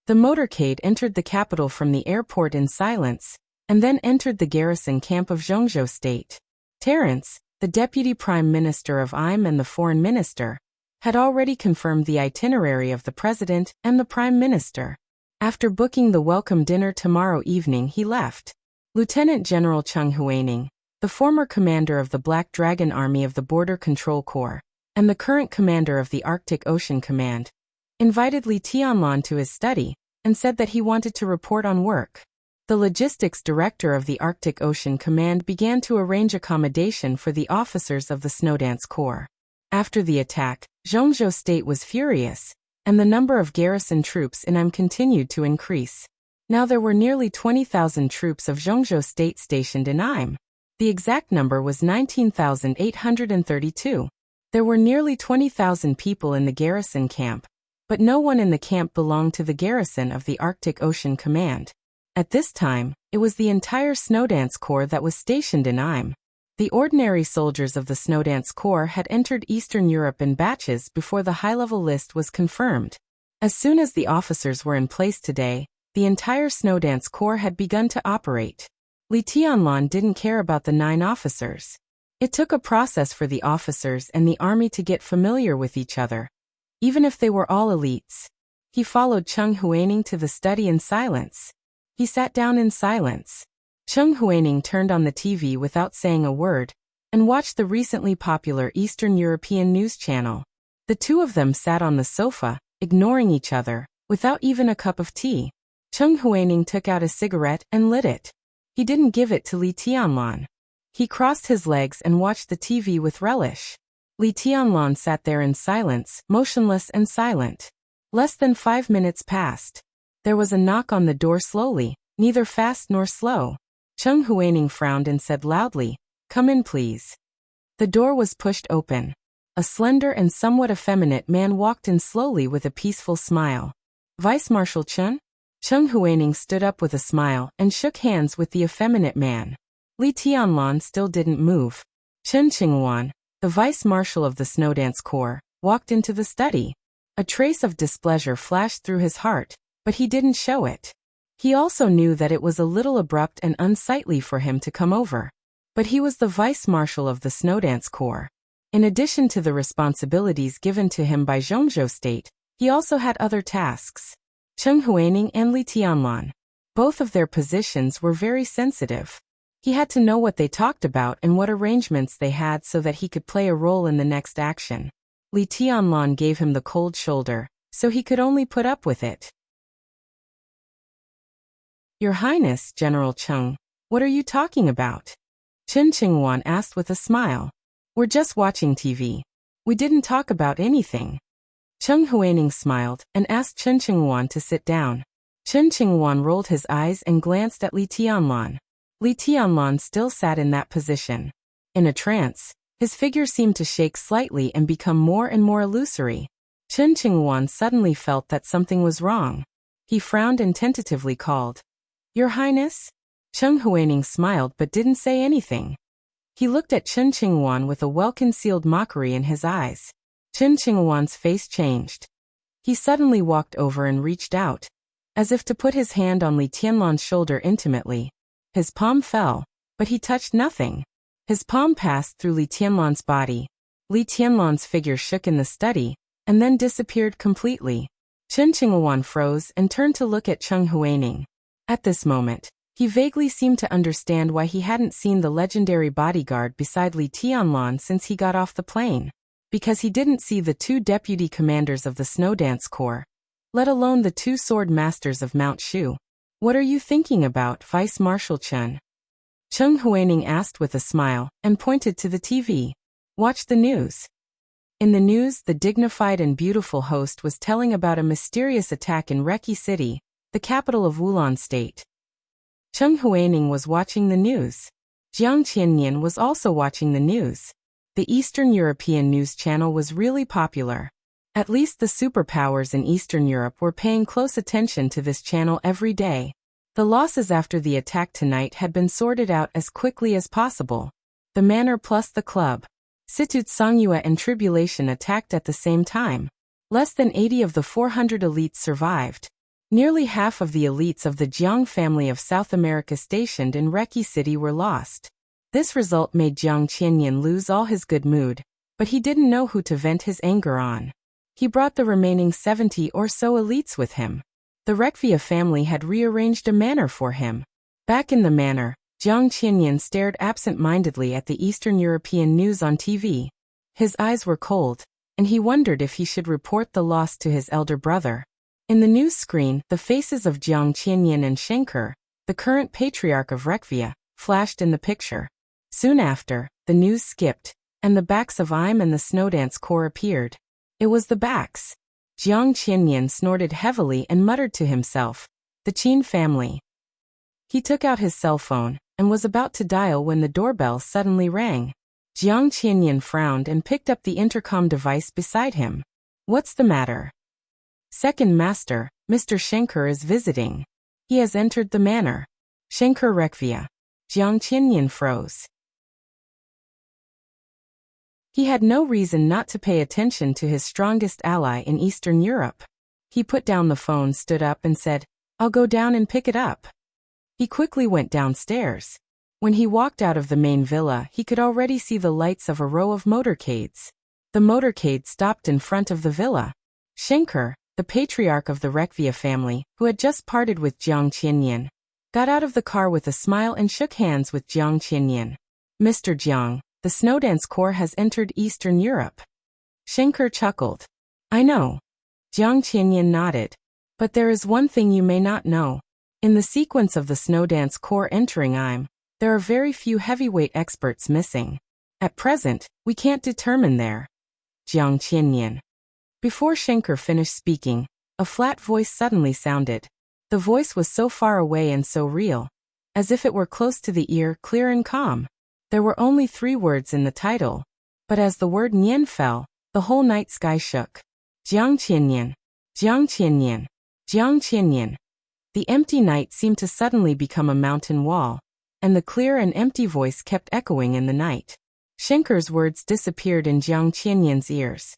The motorcade entered the capital from the airport in silence, and then entered the garrison camp of Jeonju State. Terence, the deputy prime minister of and the foreign minister, had already confirmed the itinerary of the president and the prime minister. After booking the welcome dinner tomorrow evening, he left. Lieutenant General Chung Huaining, the former commander of the Black Dragon Army of the Border Control Corps, and the current commander of the Arctic Ocean Command, invited Li Tianlan to his study, and said that he wanted to report on work. The logistics director of the Arctic Ocean Command began to arrange accommodation for the officers of the Snowdance Corps. After the attack, Jeonju State was furious, and the number of garrison troops in continued to increase. Now there were nearly 20,000 troops of Jeonju State stationed in The exact number was 19,832. There were nearly 20,000 people in the garrison camp, but no one in the camp belonged to the garrison of the Arctic Ocean Command. At this time, it was the entire Snowdance Corps that was stationed in The ordinary soldiers of the Snowdance Corps had entered Eastern Europe in batches before the high-level list was confirmed. As soon as the officers were in place today, the entire Snowdance Corps had begun to operate. Li Tianlan didn't care about the 9 officers. It took a process for the officers and the army to get familiar with each other, even if they were all elites. He followed Chung Huaining to the study in silence. He sat down in silence. Chung Huaining turned on the TV without saying a word, and watched the recently popular Eastern European news channel. The two of them sat on the sofa, ignoring each other, without even a cup of tea. Chung Huaining took out a cigarette and lit it. He didn't give it to Li Tianlan. He crossed his legs and watched the TV with relish. Li Tianlan sat there in silence, motionless and silent. Less than 5 minutes passed. There was a knock on the door slowly, neither fast nor slow. Chung Huaining frowned and said loudly, "Come in, please." The door was pushed open. A slender and somewhat effeminate man walked in slowly with a peaceful smile. "Vice Marshal Chun?" Chung Huaining stood up with a smile and shook hands with the effeminate man. Li Tianlan still didn't move. "Chen Qingwan, the vice marshal of the Snowdance Corps, walked into the study. A trace of displeasure flashed through his heart, but he didn't show it. He also knew that it was a little abrupt and unsightly for him to come over. But he was the vice marshal of the Snowdance Corps. In addition to the responsibilities given to him by Zhongzhou State, he also had other tasks. Cheng Huining and Li Tianlan. Both of their positions were very sensitive. He had to know what they talked about and what arrangements they had so that he could play a role in the next action. Li Tianlan gave him the cold shoulder, so he could only put up with it. Your Highness, General Cheng, what are you talking about? Chen Qingwan asked with a smile. We're just watching TV. We didn't talk about anything. Cheng Huining smiled and asked Chen Qingwan to sit down. Chen Qingwan rolled his eyes and glanced at Li Tianlan. Li Tianlan still sat in that position. In a trance, his figure seemed to shake slightly and become more and more illusory. Chen Qingwan suddenly felt that something was wrong. He frowned and tentatively called, Your Highness? Cheng Huining smiled but didn't say anything. He looked at Chen Qingwan with a well-concealed mockery in his eyes. Chen Qingwan's face changed. He suddenly walked over and reached out, as if to put his hand on Li Tianlan's shoulder intimately. His palm fell, but he touched nothing. His palm passed through Li Tianlan's body. Li Tianlan's figure shook in the study, and then disappeared completely. Chen Qingwan froze and turned to look at Cheng Huining. At this moment, he vaguely seemed to understand why he hadn't seen the legendary bodyguard beside Li Tianlan since he got off the plane. Because he didn't see the two deputy commanders of the Snowdance Corps, let alone the two sword masters of Mount Shu. What are you thinking about, Vice Marshal Chen? Cheng Huining asked with a smile and pointed to the TV. Watch the news. In the news, the dignified and beautiful host was telling about a mysterious attack in Reki City, the capital of Wulan State. Cheng Huining was watching the news. Jiang Qianyan was also watching the news. The Eastern European news channel was really popular. At least the superpowers in Eastern Europe were paying close attention to this channel every day. The losses after the attack tonight had been sorted out as quickly as possible. The manor plus the club, Situt Songyue and Tribulation attacked at the same time. Less than 80 of the 400 elites survived. Nearly half of the elites of the Jiang family of South America stationed in Reki City were lost. This result made Jiang Qianyan lose all his good mood, but he didn't know who to vent his anger on. He brought the remaining 70 or so elites with him. The Rekvia family had rearranged a manor for him. Back in the manor, Jiang Qianyan stared absent-mindedly at the Eastern European news on TV. His eyes were cold, and he wondered if he should report the loss to his elder brother. In the news screen, the faces of Jiang Qianyan and Shenker, the current patriarch of Rekvia, flashed in the picture. Soon after, the news skipped, and the backs of Im and the Snowdance Corps appeared. It was the backs. Jiang Qianyan snorted heavily and muttered to himself, the Qin family. He took out his cell phone and was about to dial when the doorbell suddenly rang. Jiang Qianyan frowned and picked up the intercom device beside him. What's the matter? Second Master, Mr. Shenker is visiting. He has entered the manor. Shenker Rekvia. Jiang Qianyan froze. He had no reason not to pay attention to his strongest ally in Eastern Europe. He put down the phone, stood up and said, I'll go down and pick it up. He quickly went downstairs. When he walked out of the main villa, he could already see the lights of a row of motorcades. The motorcade stopped in front of the villa. Shenker, the patriarch of the Rekvia family, who had just parted with Jiang Qianyan, got out of the car with a smile and shook hands with Jiang Qianyan. Mr. Jiang, the Snowdance Corps has entered Eastern Europe. Shenker chuckled. I know. Jiang Qianyan nodded. But there is one thing you may not know. In the sequence of the Snowdance Corps entering Im, there are very few heavyweight experts missing. At present, we can't determine their. Jiang Qianyan. Before Shenker finished speaking, a flat voice suddenly sounded. The voice was so far away and so real, as if it were close to the ear, clear and calm. There were only 3 words in the title, but as the word Nian fell, the whole night sky shook. Jiang Qianyan. Jiang Qianyan. Jiang Qianyan. The empty night seemed to suddenly become a mountain wall, and the clear and empty voice kept echoing in the night. Shenker's words disappeared in Jiang Qianyan's ears.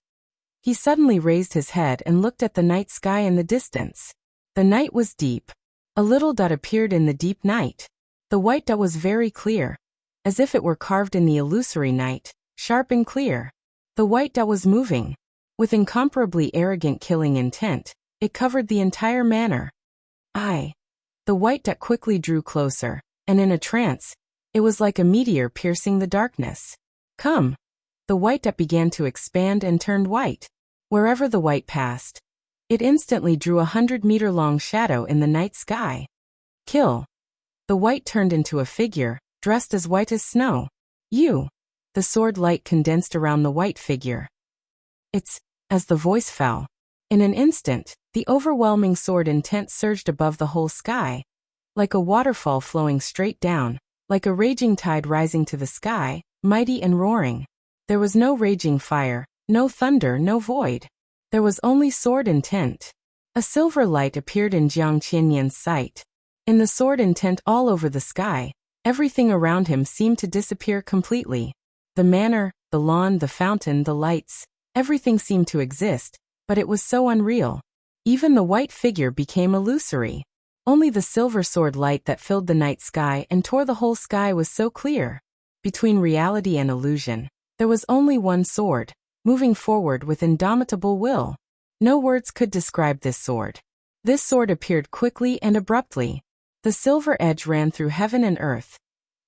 He suddenly raised his head and looked at the night sky in the distance. The night was deep. A little dot appeared in the deep night. The white dot was very clear, as if it were carved in the illusory night, sharp and clear. The white dot was moving. With incomparably arrogant killing intent, it covered the entire manor. The white dot quickly drew closer, and in a trance, it was like a meteor piercing the darkness. Come! The white dot began to expand and turned white. Wherever the white passed, it instantly drew 100-meter-long shadow in the night sky. Kill! The white turned into a figure, dressed as white as snow. You! The sword light condensed around the white figure. As the voice fell. In an instant, the overwhelming sword intent surged above the whole sky. Like a waterfall flowing straight down, like a raging tide rising to the sky, mighty and roaring. There was no raging fire, no thunder, no void. There was only sword intent. A silver light appeared in Jiang Qianyan's sight. In the sword intent all over the sky, everything around him seemed to disappear completely. The manor, the lawn, the fountain, the lights, everything seemed to exist, but it was so unreal. Even the white figure became illusory. Only the silver sword light that filled the night sky and tore the whole sky was so clear. Between reality and illusion, there was only one sword, moving forward with indomitable will. No words could describe this sword. This sword appeared quickly and abruptly. The silver edge ran through heaven and earth.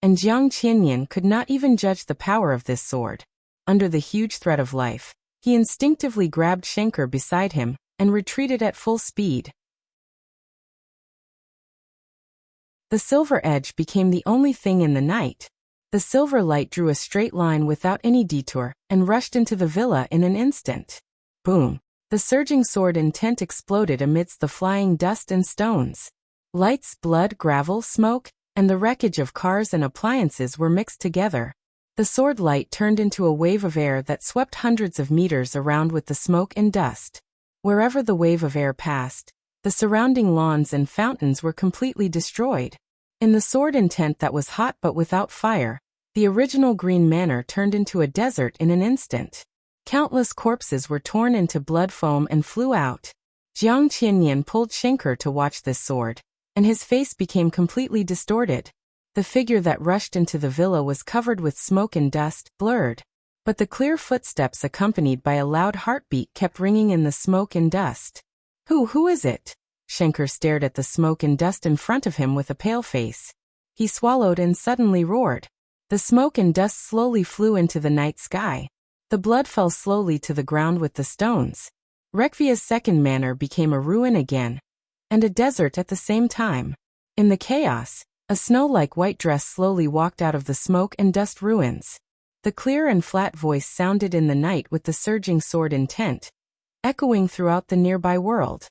And Jiang Qianyan could not even judge the power of this sword. Under the huge threat of life, he instinctively grabbed Shenker beside him and retreated at full speed. The silver edge became the only thing in the night. The silver light drew a straight line without any detour and rushed into the villa in an instant. Boom! The surging sword intent exploded amidst the flying dust and stones. Lights, blood, gravel, smoke, and the wreckage of cars and appliances were mixed together. The sword light turned into a wave of air that swept hundreds of meters around with the smoke and dust. Wherever the wave of air passed, the surrounding lawns and fountains were completely destroyed. In the sword intent that was hot but without fire, the original green manor turned into a desert in an instant. Countless corpses were torn into blood foam and flew out. Jiang Qianyan pulled Shenker to watch this sword, and his face became completely distorted. The figure that rushed into the villa was covered with smoke and dust, blurred. But the clear footsteps accompanied by a loud heartbeat kept ringing in the smoke and dust. Who is it? Shenker stared at the smoke and dust in front of him with a pale face. He swallowed and suddenly roared. The smoke and dust slowly flew into the night sky. The blood fell slowly to the ground with the stones. Rekvia's second manor became a ruin again, and a desert at the same time. In the chaos, a snow-like white dress slowly walked out of the smoke and dust ruins. The clear and flat voice sounded in the night with the surging sword intent, echoing throughout the nearby world.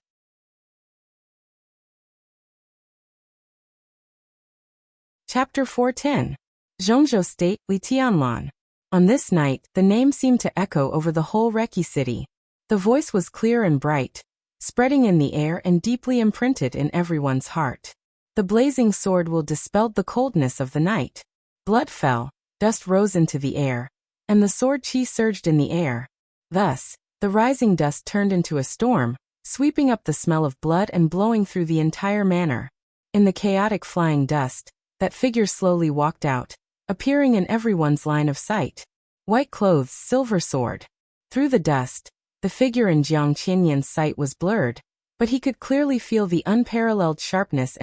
Chapter 410. Zhongzhou State, Li Tianlan. On this night, the name seemed to echo over the whole Reki city. The voice was clear and bright, spreading in the air and deeply imprinted in everyone's heart. The blazing sword will dispelled the coldness of the night. Blood fell, dust rose into the air, and the sword chi surged in the air. Thus, the rising dust turned into a storm, sweeping up the smell of blood and blowing through the entire manor. In the chaotic flying dust, that figure slowly walked out, appearing in everyone's line of sight. White clothes, silver sword. Through the dust, the figure in Jiang Qianyan's sight was blurred, but he could clearly feel the unparalleled sharpness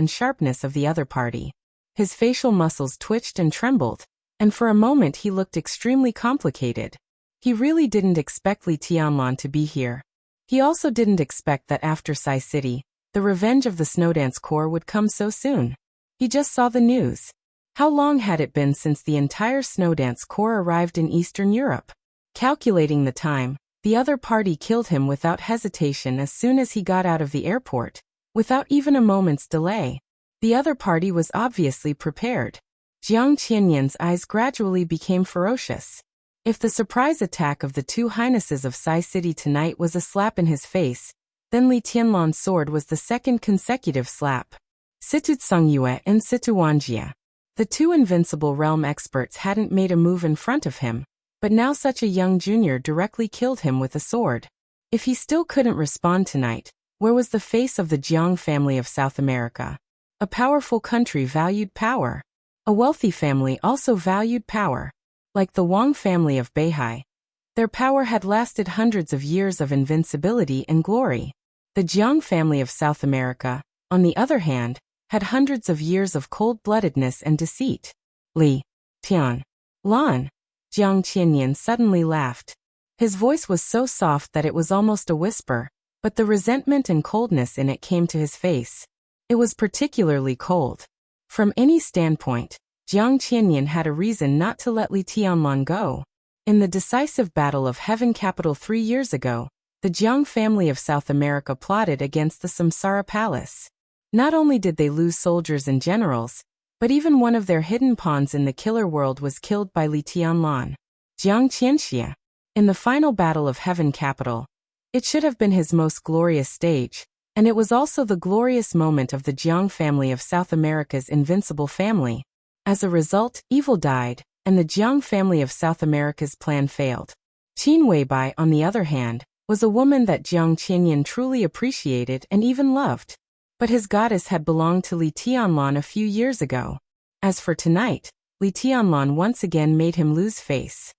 of the other party. His facial muscles twitched and trembled, and for a moment he looked extremely complicated. He really didn't expect Li Tianlan to be here. He also didn't expect that after Sai City, the revenge of the Snowdance Corps would come so soon. He just saw the news. How long had it been since the entire Snowdance Corps arrived in Eastern Europe? Calculating the time, the other party killed him without hesitation as soon as he got out of the airport, without even a moment's delay. The other party was obviously prepared. Jiang Qianyan's eyes gradually became ferocious. If the surprise attack of the two highnesses of Sai City tonight was a slap in his face, then Li Tianlan's sword was the second consecutive slap. Situtsang Yue and Situanjia. The two invincible realm experts hadn't made a move in front of him, but now such a young junior directly killed him with a sword. If he still couldn't respond tonight, where was the face of the Jiang family of South America? A powerful country valued power. A wealthy family also valued power. Like the Wang family of Beihai. Their power had lasted hundreds of years of invincibility and glory. The Jiang family of South America, on the other hand, had hundreds of years of cold-bloodedness and deceit. Li Tian Lan. Jiang Qianyan suddenly laughed. His voice was so soft that it was almost a whisper, but the resentment and coldness in it came to his face. It was particularly cold. From any standpoint, Jiang Qianyan had a reason not to let Li Tianlan go. In the decisive Battle of Heaven Capital 3 years ago, the Jiang family of South America plotted against the Samsara Palace. Not only did they lose soldiers and generals, but even one of their hidden pawns in the killer world was killed by Li Tianlan. Jiang Qianxia. In the final Battle of Heaven Capital, it should have been his most glorious stage, and it was also the glorious moment of the Jiang family of South America's invincible family. As a result, evil died, and the Jiang family of South America's plan failed. Qin Weibai, on the other hand, was a woman that Jiang Qianyan truly appreciated and even loved. But his goddess had belonged to Li Tianlan a few years ago. As for tonight, Li Tianlan once again made him lose face.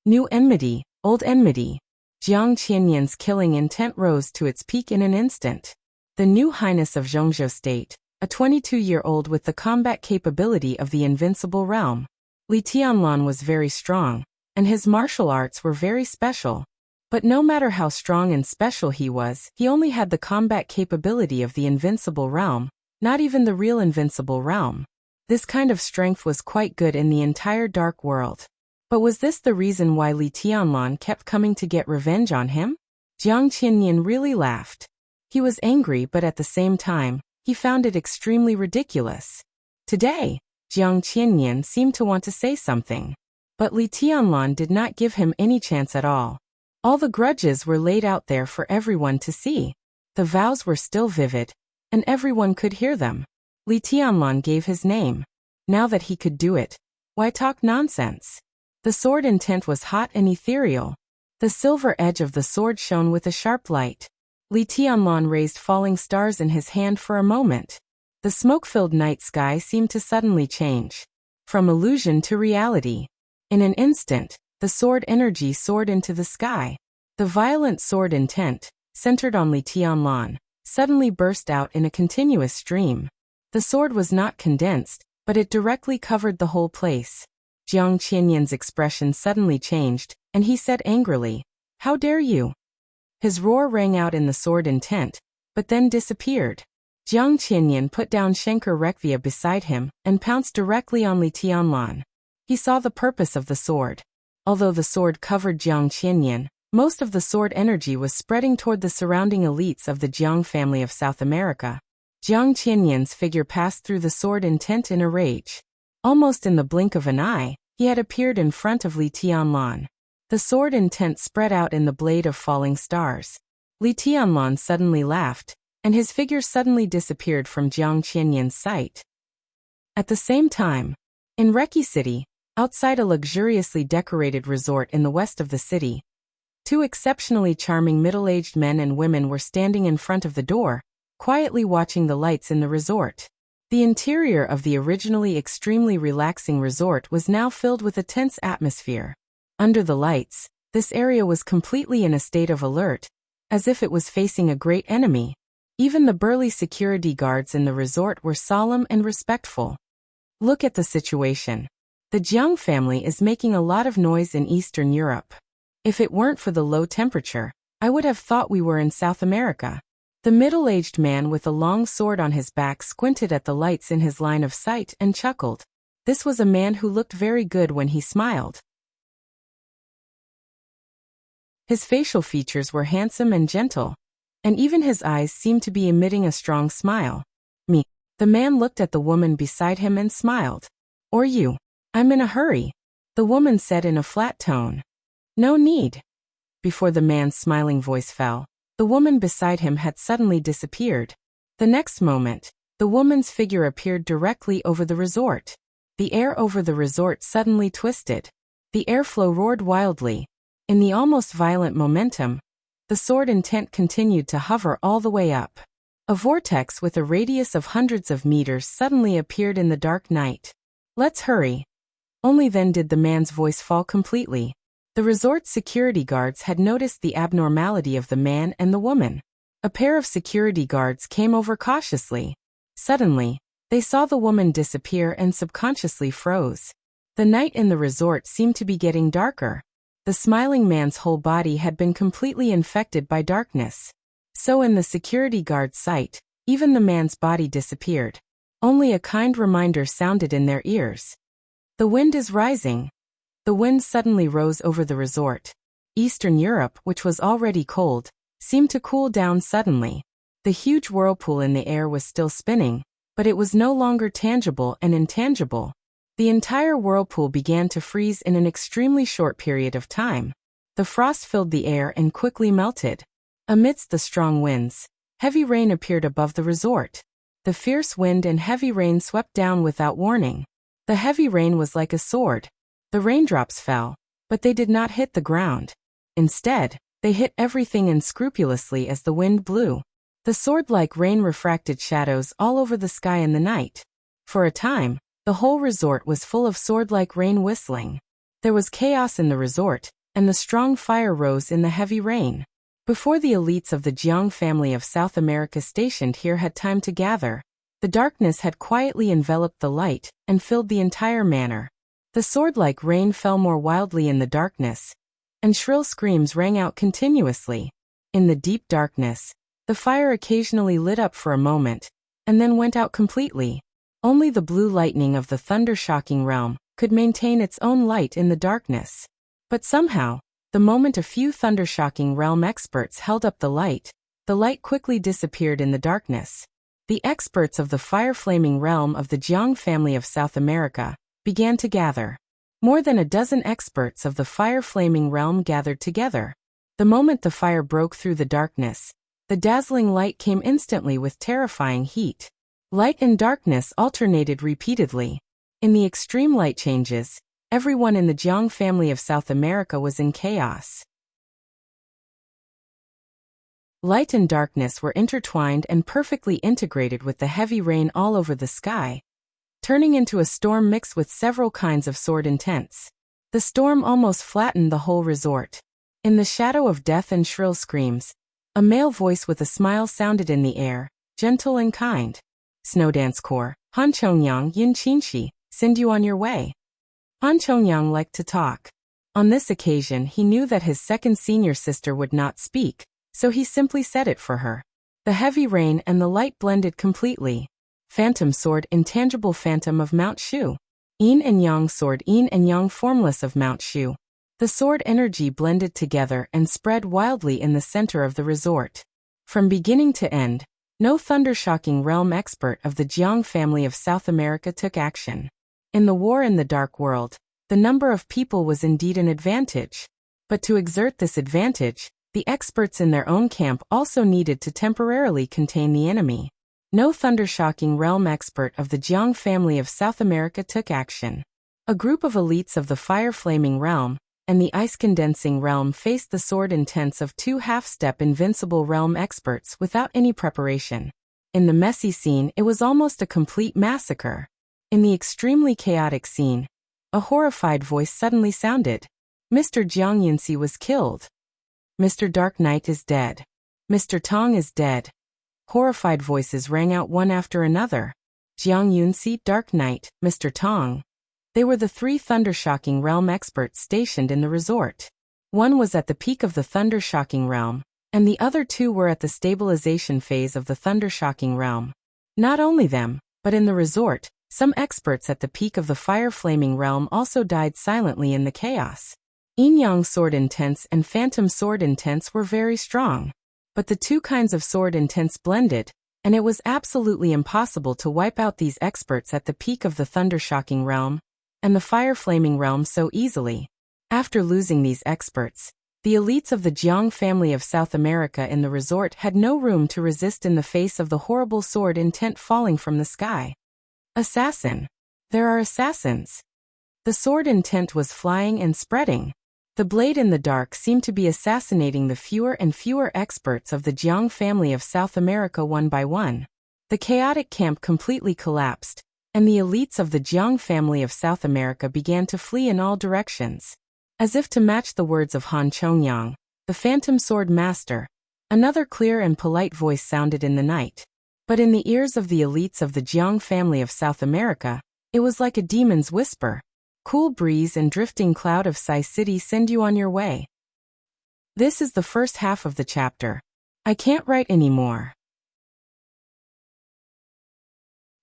New enmity, old enmity. Jiang Qianyan's killing intent rose to its peak in an instant. The new highness of Zhongzhou State, a 22-year-old with the combat capability of the invincible realm. Li Tianlan was very strong, and his martial arts were very special. But no matter how strong and special he was, he only had the combat capability of the invincible realm, not even the real invincible realm. This kind of strength was quite good in the entire dark world. But was this the reason why Li Tianlan kept coming to get revenge on him? Jiang Qianyan really laughed. He was angry, but at the same time, he found it extremely ridiculous. Today, Jiang Qianyan seemed to want to say something. But Li Tianlan did not give him any chance at all. All the grudges were laid out there for everyone to see. The vows were still vivid, and everyone could hear them. Li Tianlan gave his name. Now that he could do it, why talk nonsense? The sword intent was hot and ethereal. The silver edge of the sword shone with a sharp light. Li Tianlan raised falling stars in his hand for a moment. The smoke-filled night sky seemed to suddenly change. From illusion to reality. In an instant, the sword energy soared into the sky. The violent sword intent, centered on Li Tianlan, suddenly burst out in a continuous stream. The sword was not condensed, but it directly covered the whole place. Jiang Qianyan's expression suddenly changed, and he said angrily, "How dare you?" His roar rang out in the sword intent, but then disappeared. Jiang Qianyan put down Schenker Rekvia beside him and pounced directly on Li Tianlan. He saw the purpose of the sword. Although the sword covered Jiang Qianyan, most of the sword energy was spreading toward the surrounding elites of the Jiang family of South America. Jiang Qianyan's figure passed through the sword intent in a rage. Almost in the blink of an eye, he had appeared in front of Li Tianlan. The sword intent spread out in the blade of falling stars. Li Tianlan suddenly laughed, and his figure suddenly disappeared from Jiang Qianyan's sight. At the same time, in Reki City, outside a luxuriously decorated resort in the west of the city, two exceptionally charming middle-aged men and women were standing in front of the door, quietly watching the lights in the resort. The interior of the originally extremely relaxing resort was now filled with a tense atmosphere. Under the lights, this area was completely in a state of alert, as if it was facing a great enemy. Even the burly security guards in the resort were solemn and respectful. Look at the situation. The Jiang family is making a lot of noise in Eastern Europe. If it weren't for the low temperature, I would have thought we were in South America. The middle-aged man with a long sword on his back squinted at the lights in his line of sight and chuckled. This was a man who looked very good when he smiled. His facial features were handsome and gentle, and even his eyes seemed to be emitting a strong smile. Me. The man looked at the woman beside him and smiled. Or you. I'm in a hurry, the woman said in a flat tone. No need. Before the man's smiling voice fell, the woman beside him had suddenly disappeared. The next moment, The woman's figure appeared directly over the resort. The air over the resort suddenly twisted. The airflow roared wildly. In the almost violent momentum, the sword intent continued to hover all the way up. A vortex with a radius of hundreds of meters suddenly appeared in the dark night. "Let's hurry." Only then did the man's voice fall completely. The resort's security guards had noticed the abnormality of the man and the woman. A pair of security guards came over cautiously. Suddenly, they saw the woman disappear and subconsciously froze. The night in the resort seemed to be getting darker. The smiling man's whole body had been completely infected by darkness. So in the security guard's sight, even the man's body disappeared. Only a kind reminder sounded in their ears. "The wind is rising." The wind suddenly rose over the resort. Eastern Europe, which was already cold, seemed to cool down suddenly. The huge whirlpool in the air was still spinning, but it was no longer tangible and intangible. The entire whirlpool began to freeze in an extremely short period of time. The frost filled the air and quickly melted. Amidst the strong winds, heavy rain appeared above the resort. The fierce wind and heavy rain swept down without warning. The heavy rain was like a sword. The raindrops fell, but they did not hit the ground. Instead, they hit everything unscrupulously as the wind blew. The sword-like rain refracted shadows all over the sky in the night. For a time, the whole resort was full of sword-like rain whistling. There was chaos in the resort, and the strong fire rose in the heavy rain. Before the elites of the Jiang family of South America stationed here had time to gather, the darkness had quietly enveloped the light and filled the entire manor. The sword-like rain fell more wildly in the darkness, and shrill screams rang out continuously. In the deep darkness, the fire occasionally lit up for a moment, and then went out completely. Only the blue lightning of the thunder-shocking realm could maintain its own light in the darkness. But somehow, the moment a few thunder-shocking realm experts held up the light quickly disappeared in the darkness. The experts of the fire-flaming realm of the Jiang family of South America began to gather. More than a dozen experts of the fire-flaming realm gathered together. The moment the fire broke through the darkness, the dazzling light came instantly with terrifying heat. Light and darkness alternated repeatedly. In the extreme light changes, everyone in the Jiang family of South America was in chaos. Light and darkness were intertwined and perfectly integrated with the heavy rain all over the sky, turning into a storm mixed with several kinds of sword intents. The storm almost flattened the whole resort. In the shadow of death and shrill screams, a male voice with a smile sounded in the air, gentle and kind. "Snowdance Corps, Han Chongyang Yin Qinshi, send you on your way." Han Chongyang liked to talk. On this occasion he knew that his second senior sister would not speak, so he simply said it for her. The heavy rain and the light blended completely. Phantom sword, intangible phantom of Mount Shu. Yin and Yang sword, Yin and Yang formless of Mount Shu. The sword energy blended together and spread wildly in the center of the resort. From beginning to end, no thunder-shocking realm expert of the Jiang family of South America took action. In the war in the dark world, the number of people was indeed an advantage. But to exert this advantage, the experts in their own camp also needed to temporarily contain the enemy. No thunder-shocking realm expert of the Jiang family of South America took action. A group of elites of the fire-flaming realm and the ice-condensing realm faced the sword intents of two half-step invincible realm experts without any preparation. In the messy scene, it was almost a complete massacre. In the extremely chaotic scene, a horrified voice suddenly sounded. "Mr. Jiang Yunxi was killed. Mr. Dark Knight is dead. Mr. Tong is dead." Horrified voices rang out one after another. Jiang Yunxi, Dark Knight, Mr. Tong. They were the three thunder-shocking realm experts stationed in the resort. One was at the peak of the thunder-shocking realm, and the other two were at the stabilization phase of the thunder-shocking realm. Not only them, but in the resort, some experts at the peak of the fire-flaming realm also died silently in the chaos. Yin-Yang sword intents and phantom sword intents were very strong. But the two kinds of sword intents blended, and it was absolutely impossible to wipe out these experts at the peak of the thunder-shocking realm and the fire-flaming realm so easily. After losing these experts, The elites of the Jiang family of South America in the resort had no room to resist in the face of the horrible sword intent falling from the sky. Assassin! There are assassins! The sword intent was flying and spreading. The blade in the dark seemed to be assassinating the fewer and fewer experts of the Jiang family of South America one by one. The chaotic camp completely collapsed, and the elites of the Jiang family of South America began to flee in all directions. As if to match the words of Han Chongyang, the phantom sword master, another clear and polite voice sounded in the night. But in the ears of the elites of the Jiang family of South America, it was like a demon's whisper. Cool breeze and drifting cloud of Sai City send you on your way. This is the first half of the chapter. I can't write anymore.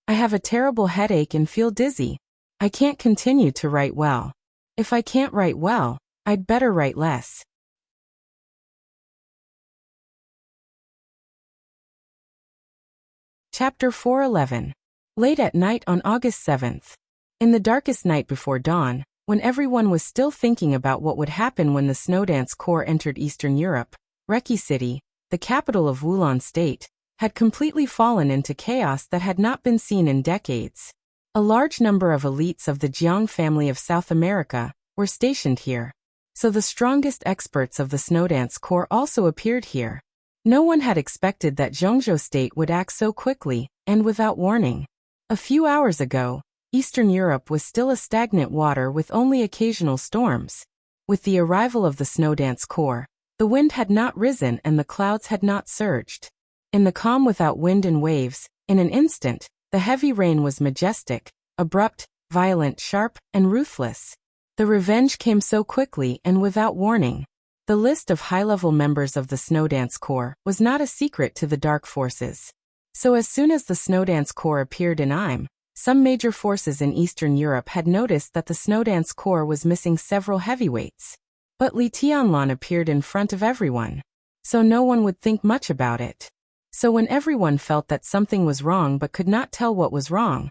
I have a terrible headache and feel dizzy. I can't continue to write well. If I can't write well, I'd better write less. Chapter 411. Late at night on August 7th. In the darkest night before dawn, when everyone was still thinking about what would happen when the Snowdance Corps entered Eastern Europe, Reki City, the capital of Wulan State, had completely fallen into chaos that had not been seen in decades. A large number of elites of the Jiang family of South America were stationed here. So the strongest experts of the Snowdance Corps also appeared here. No one had expected that Zhongzhou State would act so quickly, and without warning. A few hours ago, Eastern Europe was still a stagnant water with only occasional storms. With the arrival of the Snowdance Corps, the wind had not risen and the clouds had not surged. In the calm without wind and waves, in an instant, the heavy rain was majestic, abrupt, violent, sharp, and ruthless. The revenge came so quickly and without warning. The list of high-level members of the Snowdance Corps was not a secret to the dark forces. So as soon as the Snowdance Corps appeared in Immerse, some major forces in Eastern Europe had noticed that the Snowdance Corps was missing several heavyweights. But Li Tianlan appeared in front of everyone. So no one would think much about it. So when everyone felt that something was wrong but could not tell what was wrong,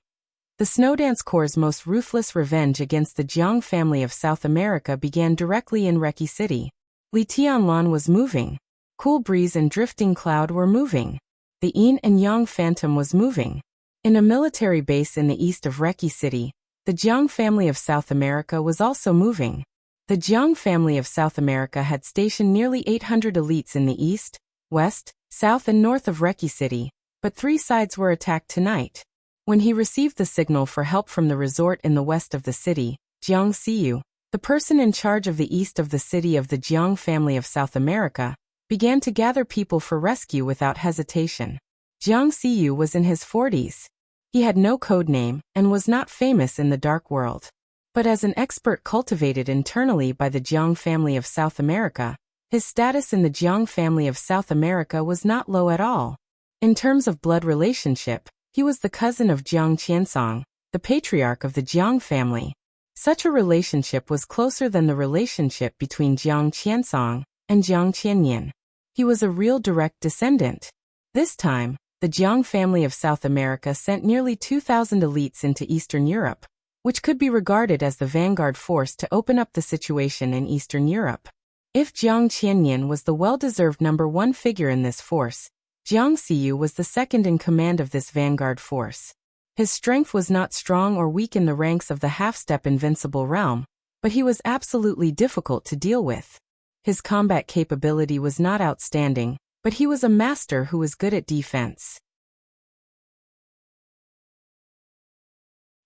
the Snowdance Corps' most ruthless revenge against the Jiang family of South America began directly in Reki City. Li Tianlan was moving. Cool breeze and drifting cloud were moving. The Yin and Yang phantom was moving. In a military base in the east of Reki City, the Jiang family of South America was also moving. The Jiang family of South America had stationed nearly 800 elites in the east, west, south and north of Reki City, but 3 sides were attacked tonight. When he received the signal for help from the resort in the west of the city, Jiang Xiyu, the person in charge of the east of the city of the Jiang family of South America, began to gather people for rescue without hesitation. Jiang Xiyu was in his 40s. He had no code name and was not famous in the dark world. But as an expert cultivated internally by the Jiang family of South America, his status in the Jiang family of South America was not low at all. In terms of blood relationship, he was the cousin of Jiang Qiansong, the patriarch of the Jiang family. Such a relationship was closer than the relationship between Jiang Qiansong and Jiang Qianyan. He was a real direct descendant. This time, the Jiang family of South America sent nearly 2,000 elites into Eastern Europe, which could be regarded as the vanguard force to open up the situation in Eastern Europe. If Jiang Qianyan was the well-deserved number 1 figure in this force, Jiang Xiyu was the second in command of this vanguard force. His strength was not strong or weak in the ranks of the half-step invincible realm, but he was absolutely difficult to deal with. His combat capability was not outstanding, but he was a master who was good at defense.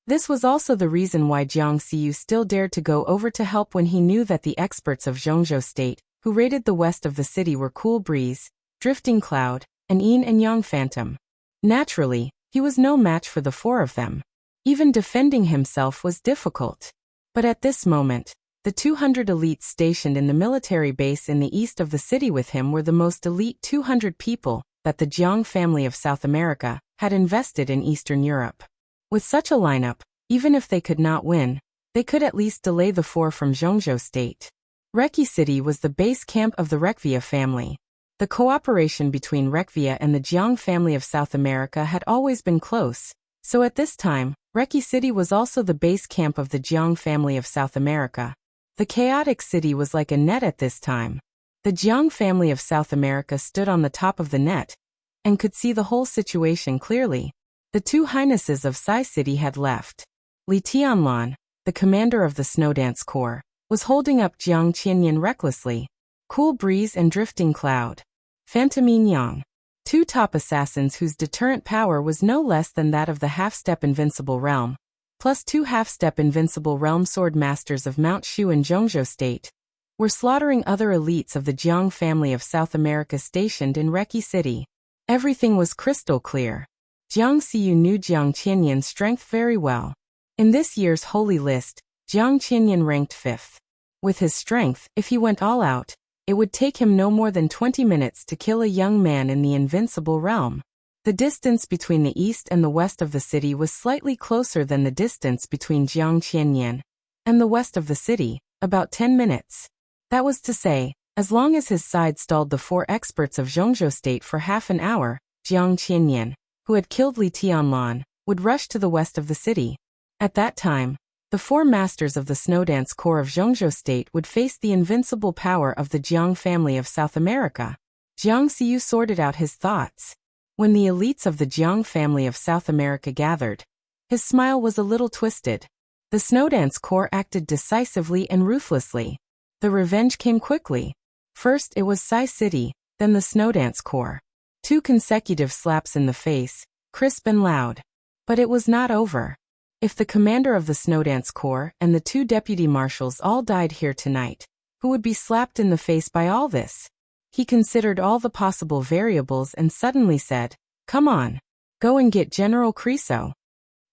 This was also the reason why Jiang Xiyu still dared to go over to help when he knew that the experts of Zhongzhou State, who raided the west of the city, were Cool Breeze, Drifting Cloud, and Yin and Yang Phantom. Naturally, he was no match for the 4 of them. Even defending himself was difficult. But at this moment, the 200 elites stationed in the military base in the east of the city with him were the most elite 200 people that the Jiang family of South America had invested in Eastern Europe. With such a lineup, even if they could not win, they could at least delay the 4 from Zhongzhou State. Reki City was the base camp of the Rekvia family. The cooperation between Rekvia and the Jiang family of South America had always been close, so at this time, Reki City was also the base camp of the Jiang family of South America. The chaotic city was like a net at this time. The Jiang family of South America stood on the top of the net and could see the whole situation clearly. The two highnesses of Sai City had left. Li Tianlan, the commander of the Snowdance Corps, was holding up Jiang Qianyan recklessly. Cool breeze and drifting cloud. Phantom Yang. Two top assassins whose deterrent power was no less than that of the half-step invincible realm, plus two half-step invincible realm sword masters of Mount Shu and Zhongzhou State, were slaughtering other elites of the Jiang family of South America stationed in Reki City. Everything was crystal clear. Jiang Xiyu knew Jiang Qianyan's strength very well. In this year's holy list, Jiang Qianyan ranked 5th. With his strength, if he went all out, it would take him no more than 20 minutes to kill a young man in the invincible realm. The distance between the east and the west of the city was slightly closer than the distance between Jiang Qianyan and the west of the city, about 10 minutes. That was to say, as long as his side stalled the 4 experts of Zhongzhou State for half an hour, Jiang Qianyan, who had killed Li Tianlan, would rush to the west of the city. At that time, the 4 masters of the Snowdance Corps of Zhongzhou State would face the invincible power of the Jiang family of South America. Jiang Xiyu sorted out his thoughts. When the elites of the Jiang family of South America gathered, his smile was a little twisted. The Snowdance Corps acted decisively and ruthlessly. The revenge came quickly. First it was Sai City, then the Snowdance Corps. 2 consecutive slaps in the face, crisp and loud. But it was not over. If the commander of the Snowdance Corps and the 2 deputy marshals all died here tonight, who would be slapped in the face by all this? He considered all the possible variables and suddenly said, "Come on. Go and get General Creso."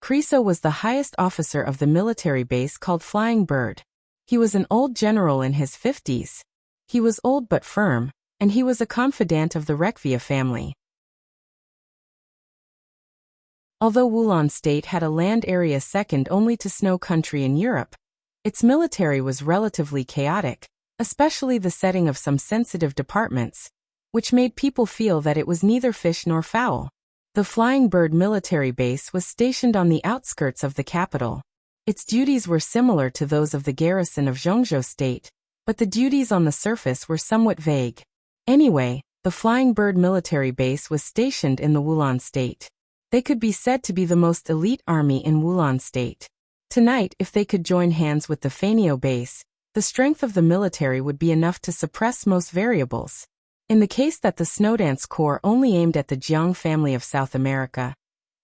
Creso was the highest officer of the military base called Flying Bird. He was an old general in his 50s. He was old but firm, and he was a confidant of the Rekvia family. Although Wulan State had a land area second only to snow country in Europe, its military was relatively chaotic, especially the setting of some sensitive departments, which made people feel that it was neither fish nor fowl. The Flying Bird military base was stationed on the outskirts of the capital. Its duties were similar to those of the garrison of Zhongzhou State, but the duties on the surface were somewhat vague. Anyway, the Flying Bird military base was stationed in the Wulan State. They could be said to be the most elite army in Wulan State. Tonight, if they could join hands with the Fanio base, the strength of the military would be enough to suppress most variables. In the case that the Snowdance Corps only aimed at the Jiang family of South America,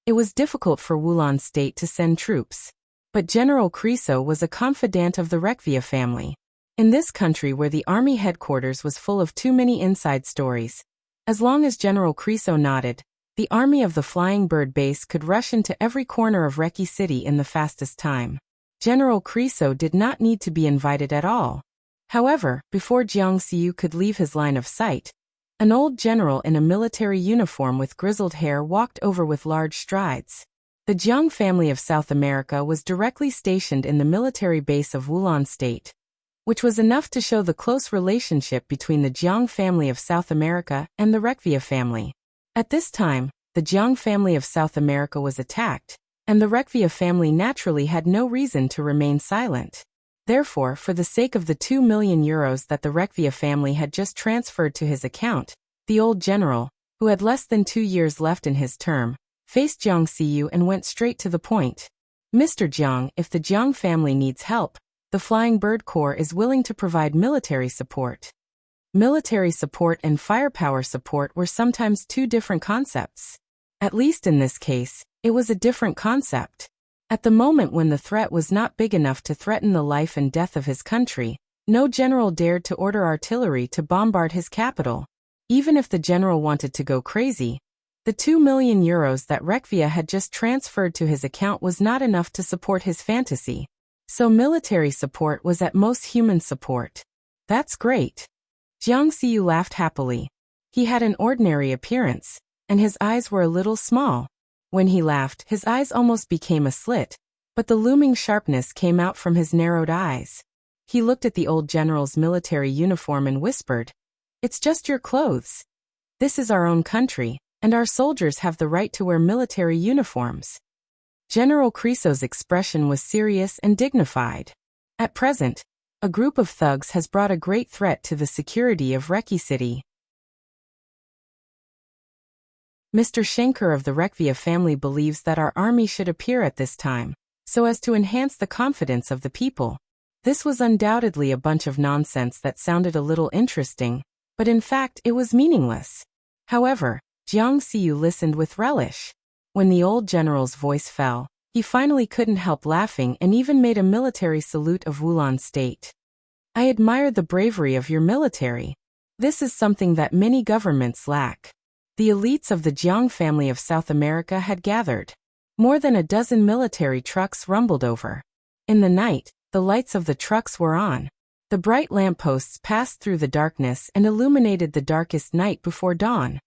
it was difficult for Wulan State to send troops. But General Creso was a confidant of the Rekvia family. In this country where the army headquarters was full of too many inside stories, as long as General Creso nodded, the army of the Flying Bird base could rush into every corner of Reki City in the fastest time. General Creso did not need to be invited at all. However, before Jiang Xiyu could leave his line of sight, an old general in a military uniform with grizzled hair walked over with large strides. The Jiang family of South America was directly stationed in the military base of Wulan State, which was enough to show the close relationship between the Jiang family of South America and the Rekvia family. At this time, the Jiang family of South America was attacked, and the Rekvia family naturally had no reason to remain silent. Therefore, for the sake of the 2 million euros that the Rekvia family had just transferred to his account, the old general, who had less than 2 years left in his term, faced Jiang Xiyu and went straight to the point. "Mr. Jiang, if the Jiang family needs help, the Flying Bird Corps is willing to provide military support." Military support and firepower support were sometimes 2 different concepts. At least in this case, it was a different concept. At the moment when the threat was not big enough to threaten the life and death of his country, no general dared to order artillery to bombard his capital. Even if the general wanted to go crazy, the 2 million euros that Rekvia had just transferred to his account was not enough to support his fantasy. So military support was at most human support. That's great. Jiang Xiyu laughed happily. He had an ordinary appearance, and his eyes were a little small. When he laughed, his eyes almost became a slit, but the looming sharpness came out from his narrowed eyes. He looked at the old general's military uniform and whispered, "It's just your clothes. This is our own country, and our soldiers have the right to wear military uniforms." General Creso's expression was serious and dignified. At present, A group of thugs has brought a great threat to the security of Reki City. Mr. Schenker of the Rekvia family believes that our army should appear at this time, so as to enhance the confidence of the people. This was undoubtedly a bunch of nonsense that sounded a little interesting, but in fact it was meaningless. However, Jiang Xiyu listened with relish. When the old general's voice fell, he finally couldn't help laughing and even made a military salute of Wulan State. I admire the bravery of your military. This is something that many governments lack. The elites of the Jiang family of South America had gathered. More than a dozen military trucks rumbled over. In the night, the lights of the trucks were on. The bright lampposts passed through the darkness and illuminated the darkest night before dawn.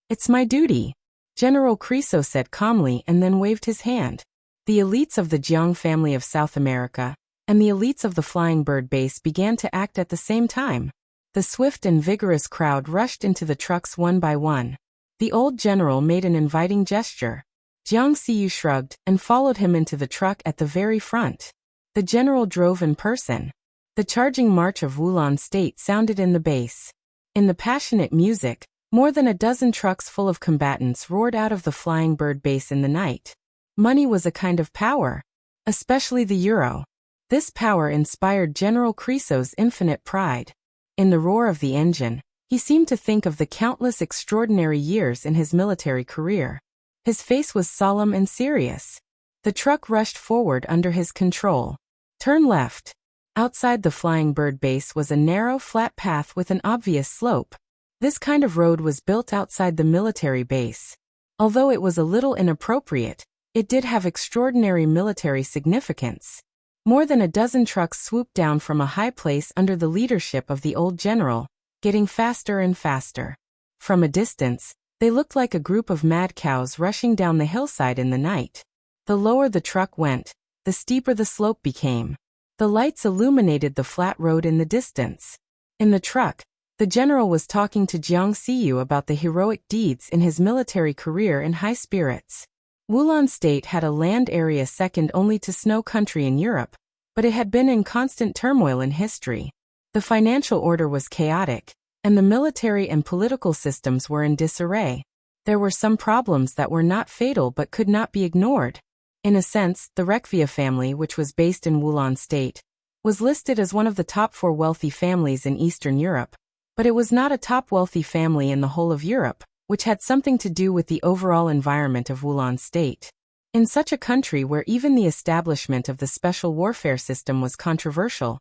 It's my duty, General Criso said calmly and then waved his hand. The elites of the Jiang family of South America and the elites of the Flying Bird base began to act at the same time. The swift and vigorous crowd rushed into the trucks one by one. The old general made an inviting gesture. Jiang Xiyu shrugged and followed him into the truck at the very front. The general drove in person. The charging march of Wulan State sounded in the base. In the passionate music, more than a dozen trucks full of combatants roared out of the Flying Bird base in the night. Money was a kind of power, especially the euro. This power inspired General Criso's infinite pride. In the roar of the engine, he seemed to think of the countless extraordinary years in his military career. His face was solemn and serious. The truck rushed forward under his control. Turn left. Outside the Flying Bird base was a narrow, flat path with an obvious slope. This kind of road was built outside the military base. Although it was a little inappropriate, it did have extraordinary military significance. More than a dozen trucks swooped down from a high place under the leadership of the old general, getting faster and faster. From a distance, they looked like a group of mad cows rushing down the hillside in the night. The lower the truck went, the steeper the slope became. The lights illuminated the flat road in the distance. In the truck, the general was talking to Jiang Xiyu about the heroic deeds in his military career in high spirits. Wulan State had a land area second only to Snow Country in Europe, but it had been in constant turmoil in history. The financial order was chaotic, and the military and political systems were in disarray. There were some problems that were not fatal but could not be ignored. In a sense, the Rekvia family, which was based in Wulan State, was listed as one of the top 4 wealthy families in Eastern Europe, but it was not a top wealthy family in the whole of Europe, which had something to do with the overall environment of Wulan State. In such a country where even the establishment of the special warfare system was controversial,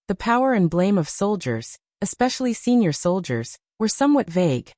the power and blame of soldiers, especially senior soldiers, were somewhat vague.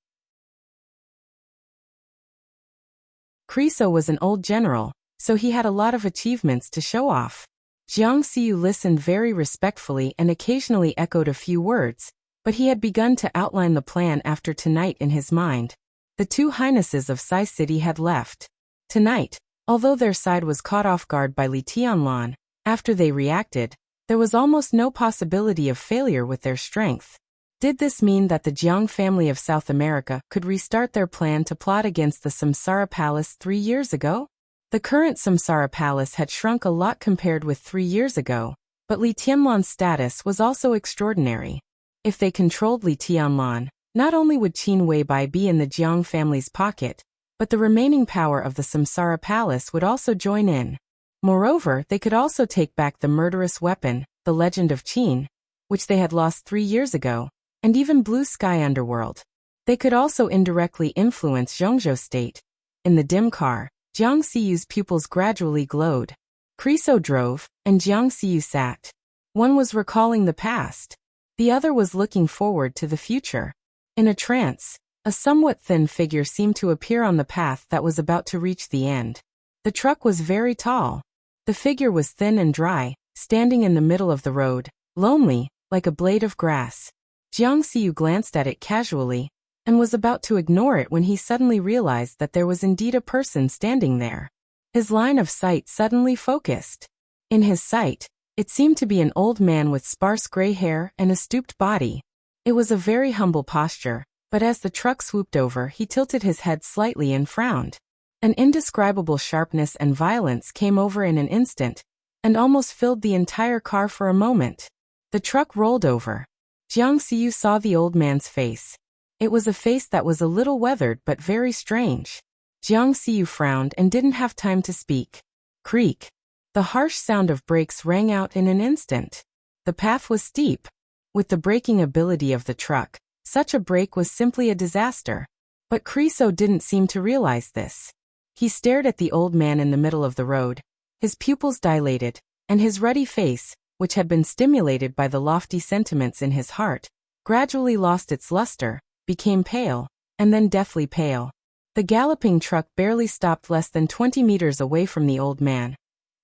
Criso was an old general, so he had a lot of achievements to show off. Jiang Xiyu listened very respectfully and occasionally echoed a few words, but he had begun to outline the plan after tonight in his mind. The 2 highnesses of Sai City had left. Tonight, although their side was caught off guard by Li Tianlan, after they reacted, there was almost no possibility of failure with their strength. Did this mean that the Jiang family of South America could restart their plan to plot against the Samsara Palace 3 years ago? The current Samsara Palace had shrunk a lot compared with 3 years ago, but Li Tianlan's status was also extraordinary. If they controlled Li Tianlan, not only would Qin Weibai be in the Jiang family's pocket, but the remaining power of the Samsara Palace would also join in. Moreover, they could also take back the murderous weapon, the Legend of Qin, which they had lost 3 years ago, and even Blue Sky Underworld. They could also indirectly influence Zhongzhou State. In the dim car, Jiang Xiyu's pupils gradually glowed. Criso drove, and Jiang Xiyu sat. One was recalling the past. The other was looking forward to the future. In a trance, a somewhat thin figure seemed to appear on the path that was about to reach the end. The truck was very tall. The figure was thin and dry, standing in the middle of the road, lonely, like a blade of grass. Jiang Xiyu glanced at it casually, and was about to ignore it when he suddenly realized that there was indeed a person standing there. His line of sight suddenly focused. In his sight, it seemed to be an old man with sparse gray hair and a stooped body. It was a very humble posture, but as the truck swooped over, he tilted his head slightly and frowned. An indescribable sharpness and violence came over in an instant, and almost filled the entire car for a moment. The truck rolled over. Jiang Xiyu saw the old man's face. It was a face that was a little weathered but very strange. Jiang Xiyu frowned and didn't have time to speak. Creak. The harsh sound of brakes rang out in an instant. The path was steep. With the braking ability of the truck, such a brake was simply a disaster. But Creso didn't seem to realize this. He stared at the old man in the middle of the road. His pupils dilated, and his ruddy face, which had been stimulated by the lofty sentiments in his heart, gradually lost its luster, became pale, and then deathly pale. The galloping truck barely stopped less than 20 meters away from the old man.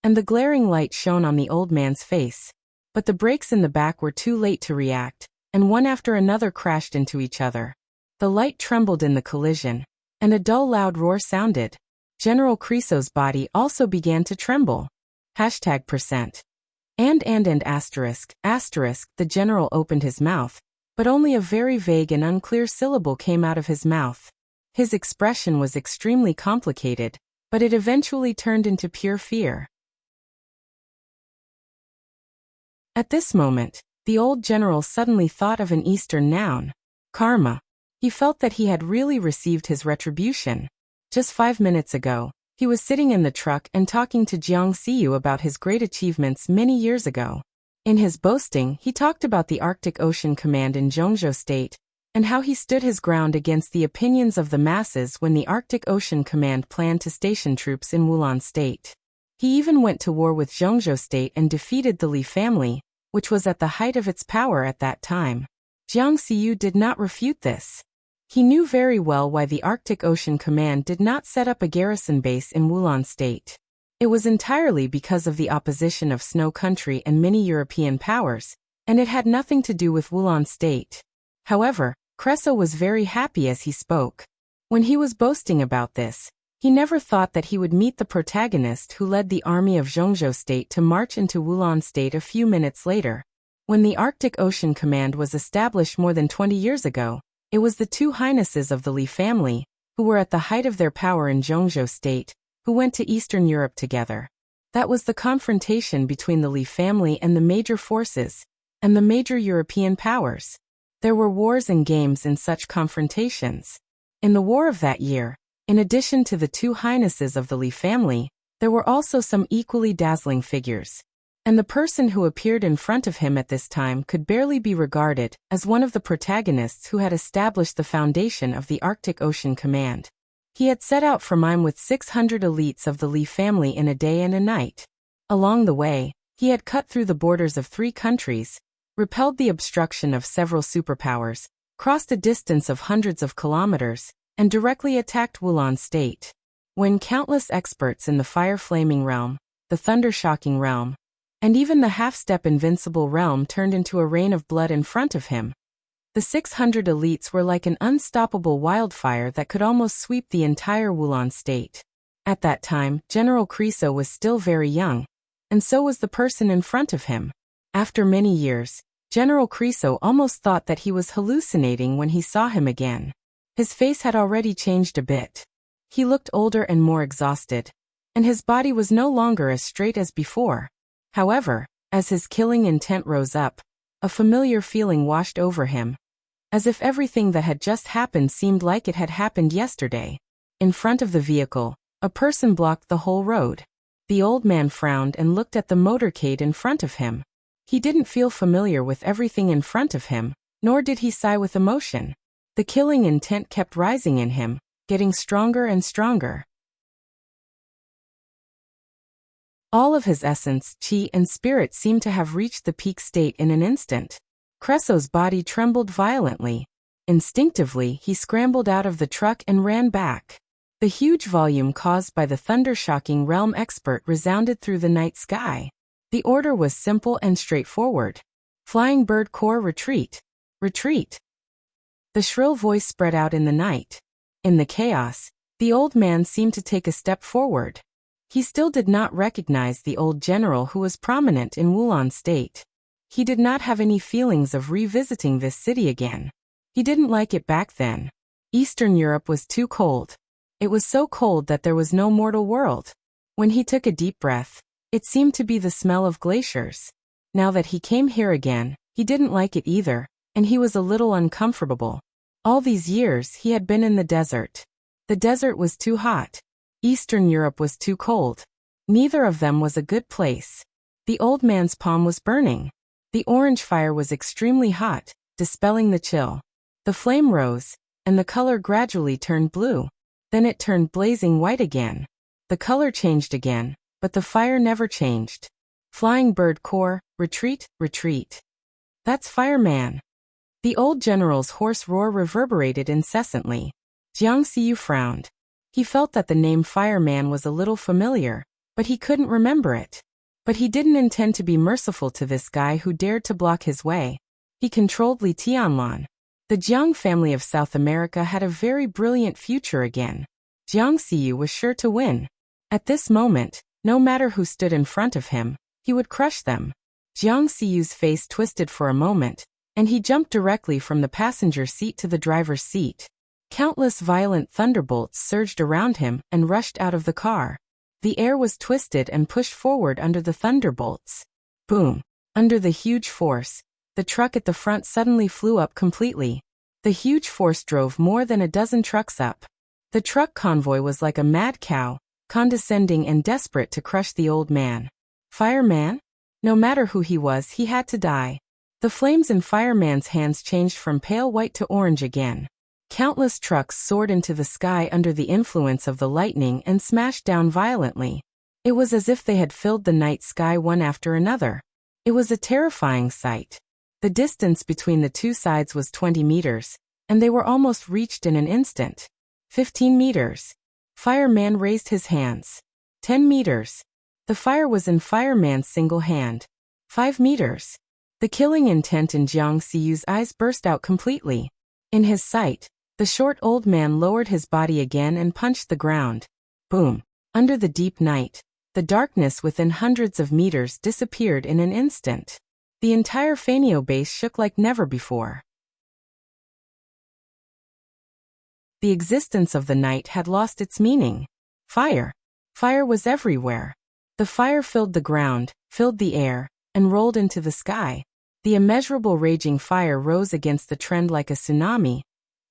And the glaring light shone on the old man's face. But the brakes in the back were too late to react, and one after another crashed into each other. The light trembled in the collision, and a dull loud roar sounded. General Creso's body also began to tremble. #%. And asterisk, the general opened his mouth, but only a very vague and unclear syllable came out of his mouth. His expression was extremely complicated, but it eventually turned into pure fear. At this moment, the old general suddenly thought of an Eastern noun, karma. He felt that he had really received his retribution. Just 5 minutes ago, he was sitting in the truck and talking to Jiang Xiyu about his great achievements many years ago. In his boasting, he talked about the Arctic Ocean Command in Zhongzhou State, and how he stood his ground against the opinions of the masses when the Arctic Ocean Command planned to station troops in Wulan State. He even went to war with Zhongzhou State and defeated the Li family, which was at the height of its power at that time. Jiang Xiyu did not refute this. He knew very well why the Arctic Ocean Command did not set up a garrison base in Wulan State. It was entirely because of the opposition of Snow Country and many European powers, and it had nothing to do with Wulan State. However, Creso was very happy as he spoke. When he was boasting about this, he never thought that he would meet the protagonist who led the army of Zhongzhou State to march into Wulan State a few minutes later. When the Arctic Ocean Command was established more than 20 years ago, it was the two highnesses of the Li family, who were at the height of their power in Zhongzhou State, who went to Eastern Europe together. That was the confrontation between the Li family and the major forces, and the major European powers. There were wars and games in such confrontations. In the war of that year, in addition to the two highnesses of the Li family, there were also some equally dazzling figures. And the person who appeared in front of him at this time could barely be regarded as one of the protagonists who had established the foundation of the Arctic Ocean Command. He had set out from Mime with 600 elites of the Li family in a day and a night. Along the way, he had cut through the borders of 3 countries, repelled the obstruction of several superpowers, crossed a distance of hundreds of kilometers, and directly attacked Wulan State. When countless experts in the fire-flaming realm, the thunder-shocking realm, and even the half-step invincible realm turned into a rain of blood in front of him, the 600 elites were like an unstoppable wildfire that could almost sweep the entire Wulan State. At that time, General Creso was still very young, and so was the person in front of him. After many years, General Creso almost thought that he was hallucinating when he saw him again. His face had already changed a bit. He looked older and more exhausted, and his body was no longer as straight as before. However, as his killing intent rose up, a familiar feeling washed over him, as if everything that had just happened seemed like it had happened yesterday. In front of the vehicle, a person blocked the whole road. The old man frowned and looked at the motorcade in front of him. He didn't feel familiar with everything in front of him, nor did he sigh with emotion. The killing intent kept rising in him, getting stronger and stronger. All of his essence, chi, and spirit seemed to have reached the peak state in an instant. Creso's body trembled violently. Instinctively, he scrambled out of the truck and ran back. The huge volume caused by the thunder-shocking realm expert resounded through the night sky. The order was simple and straightforward. Flying Bird Corps retreat. Retreat. The shrill voice spread out in the night. In the chaos, the old man seemed to take a step forward. He still did not recognize the old general who was prominent in Wulan State. He did not have any feelings of revisiting this city again. He didn't like it back then. Eastern Europe was too cold. It was so cold that there was no mortal world. When he took a deep breath, it seemed to be the smell of glaciers. Now that he came here again, he didn't like it either, and he was a little uncomfortable. All these years he had been in the desert. The desert was too hot. Eastern Europe was too cold. Neither of them was a good place. The old man's palm was burning. The orange fire was extremely hot, dispelling the chill. The flame rose, and the color gradually turned blue. Then it turned blazing white again. The color changed again, but the fire never changed. Flying bird corps, retreat, retreat. That's fireman. The old general's hoarse roar reverberated incessantly. Jiang Xiyu frowned. He felt that the name fireman was a little familiar, but he couldn't remember it. But he didn't intend to be merciful to this guy who dared to block his way. He controlled Li Tianlan. The Jiang family of South America had a very brilliant future again. Jiang Xiyu was sure to win. At this moment, no matter who stood in front of him, he would crush them. Jiang Xiyu's face twisted for a moment, and he jumped directly from the passenger seat to the driver's seat. Countless violent thunderbolts surged around him and rushed out of the car. The air was twisted and pushed forward under the thunderbolts. Boom! Under the huge force, the truck at the front suddenly flew up completely. The huge force drove more than a dozen trucks up. The truck convoy was like a mad cow, condescending and desperate to crush the old man. Fireman? No matter who he was, he had to die. The flames in Fireman's hands changed from pale white to orange again. Countless trucks soared into the sky under the influence of the lightning and smashed down violently. It was as if they had filled the night sky one after another. It was a terrifying sight. The distance between the two sides was 20 meters, and they were almost reached in an instant. 15 meters. Fireman raised his hands. 10 meters. The fire was in Fireman's single hand. 5 meters. The killing intent in Jiang Xiyu's eyes burst out completely. In his sight, the short old man lowered his body again and punched the ground. Boom! Under the deep night, the darkness within hundreds of meters disappeared in an instant. The entire Fanio base shook like never before. The existence of the night had lost its meaning. Fire. Fire was everywhere. The fire filled the ground, filled the air, and rolled into the sky. The immeasurable raging fire rose against the trend like a tsunami,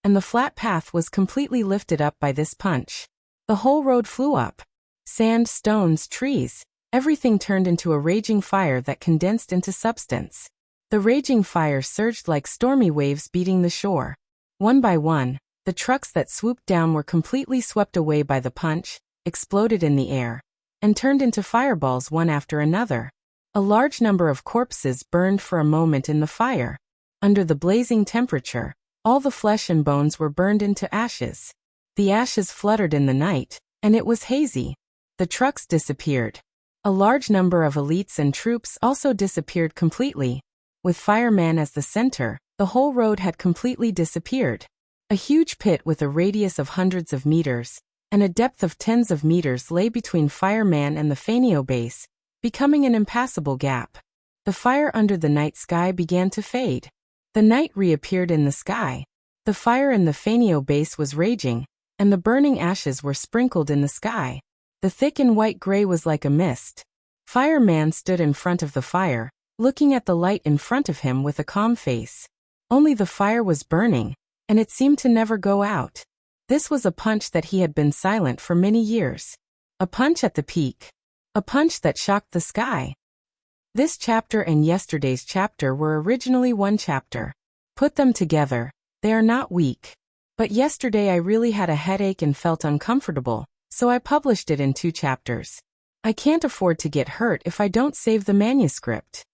and the flat path was completely lifted up by this punch. The whole road flew up. Sand, stones, trees, everything turned into a raging fire that condensed into substance. The raging fire surged like stormy waves beating the shore. One by one, the trucks that swooped down were completely swept away by the punch, exploded in the air, and turned into fireballs one after another. A large number of corpses burned for a moment in the fire. Under the blazing temperature, all the flesh and bones were burned into ashes. The ashes fluttered in the night, and it was hazy. The trucks disappeared. A large number of elites and troops also disappeared completely. With Fireman as the center, the whole road had completely disappeared. A huge pit with a radius of hundreds of meters and a depth of tens of meters lay between Fireman and the Fanio base, becoming an impassable gap. The fire under the night sky began to fade. The night reappeared in the sky. The fire in the Fanio base was raging, and the burning ashes were sprinkled in the sky. The thick and white gray was like a mist. Fireman stood in front of the fire, looking at the light in front of him with a calm face. Only the fire was burning, and it seemed to never go out. This was a punch that he had been silent for many years. A punch at the peak. A punch that shocked the sky. This chapter and yesterday's chapter were originally one chapter. Put them together, they are not weak. But yesterday I really had a headache and felt uncomfortable, so I published it in 2 chapters. I can't afford to get hurt if I don't save the manuscript.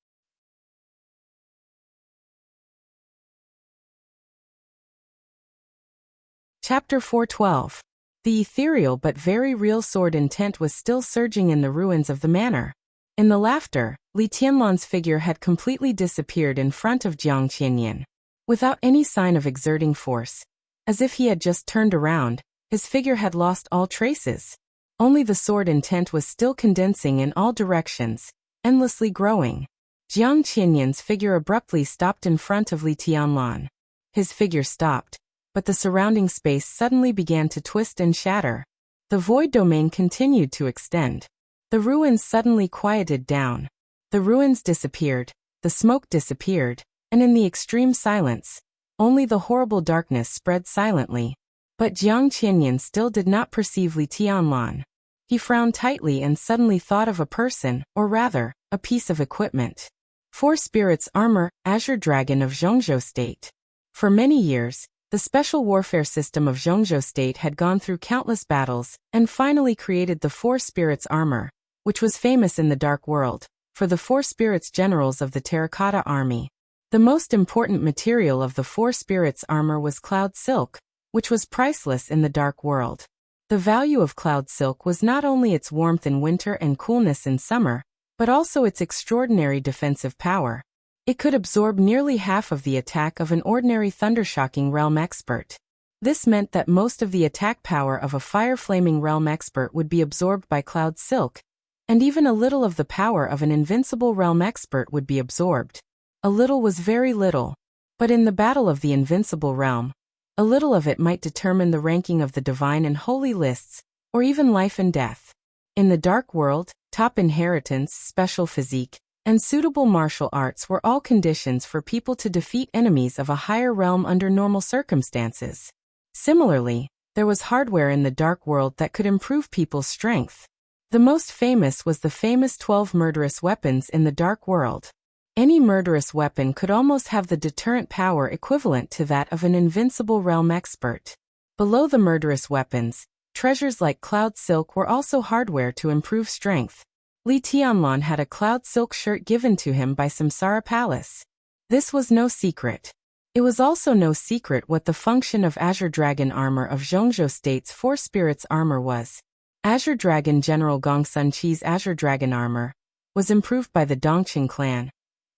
Chapter 412. The ethereal but very real sword intent was still surging in the ruins of the manor. In the laughter, Li Tianlan's figure had completely disappeared in front of Jiang Qianyan. Without any sign of exerting force, as if he had just turned around, his figure had lost all traces. Only the sword intent was still condensing in all directions, endlessly growing. Jiang Qianyan's figure abruptly stopped in front of Li Tianlan. His figure stopped, but the surrounding space suddenly began to twist and shatter. The void domain continued to extend. The ruins suddenly quieted down. The ruins disappeared, the smoke disappeared, and in the extreme silence, only the horrible darkness spread silently. But Jiang Qianyan still did not perceive Li Tianlan. He frowned tightly and suddenly thought of a person, or rather, a piece of equipment. Four Spirits Armor, Azure Dragon of Zhongzhou State. For many years, the special warfare system of Zhongzhou State had gone through countless battles and finally created the Four Spirits Armor, which was famous in the Dark World, for the Four Spirits Generals of the Terracotta Army. The most important material of the Four Spirits Armor was cloud silk, which was priceless in the Dark World. The value of cloud silk was not only its warmth in winter and coolness in summer, but also its extraordinary defensive power. It could absorb nearly half of the attack of an ordinary thundershocking realm expert. This meant that most of the attack power of a fire-flaming realm expert would be absorbed by cloud silk, and even a little of the power of an invincible realm expert would be absorbed. A little was very little, but in the battle of the invincible realm, a little of it might determine the ranking of the divine and holy lists, or even life and death. In the Dark World, top inheritance, special physique, and suitable martial arts were all conditions for people to defeat enemies of a higher realm under normal circumstances. Similarly, there was hardware in the Dark World that could improve people's strength. The most famous was the famous 12 murderous weapons in the Dark World. Any murderous weapon could almost have the deterrent power equivalent to that of an invincible realm expert. Below the murderous weapons, treasures like cloud silk were also hardware to improve strength. Li Tianlan had a cloud silk shirt given to him by Samsara Palace. This was no secret. It was also no secret what the function of Azure Dragon armor of Zhongzhou State's Four Spirits armor was. Azure Dragon General Gong Sun Qi's Azure Dragon armor was improved by the Dongqing clan,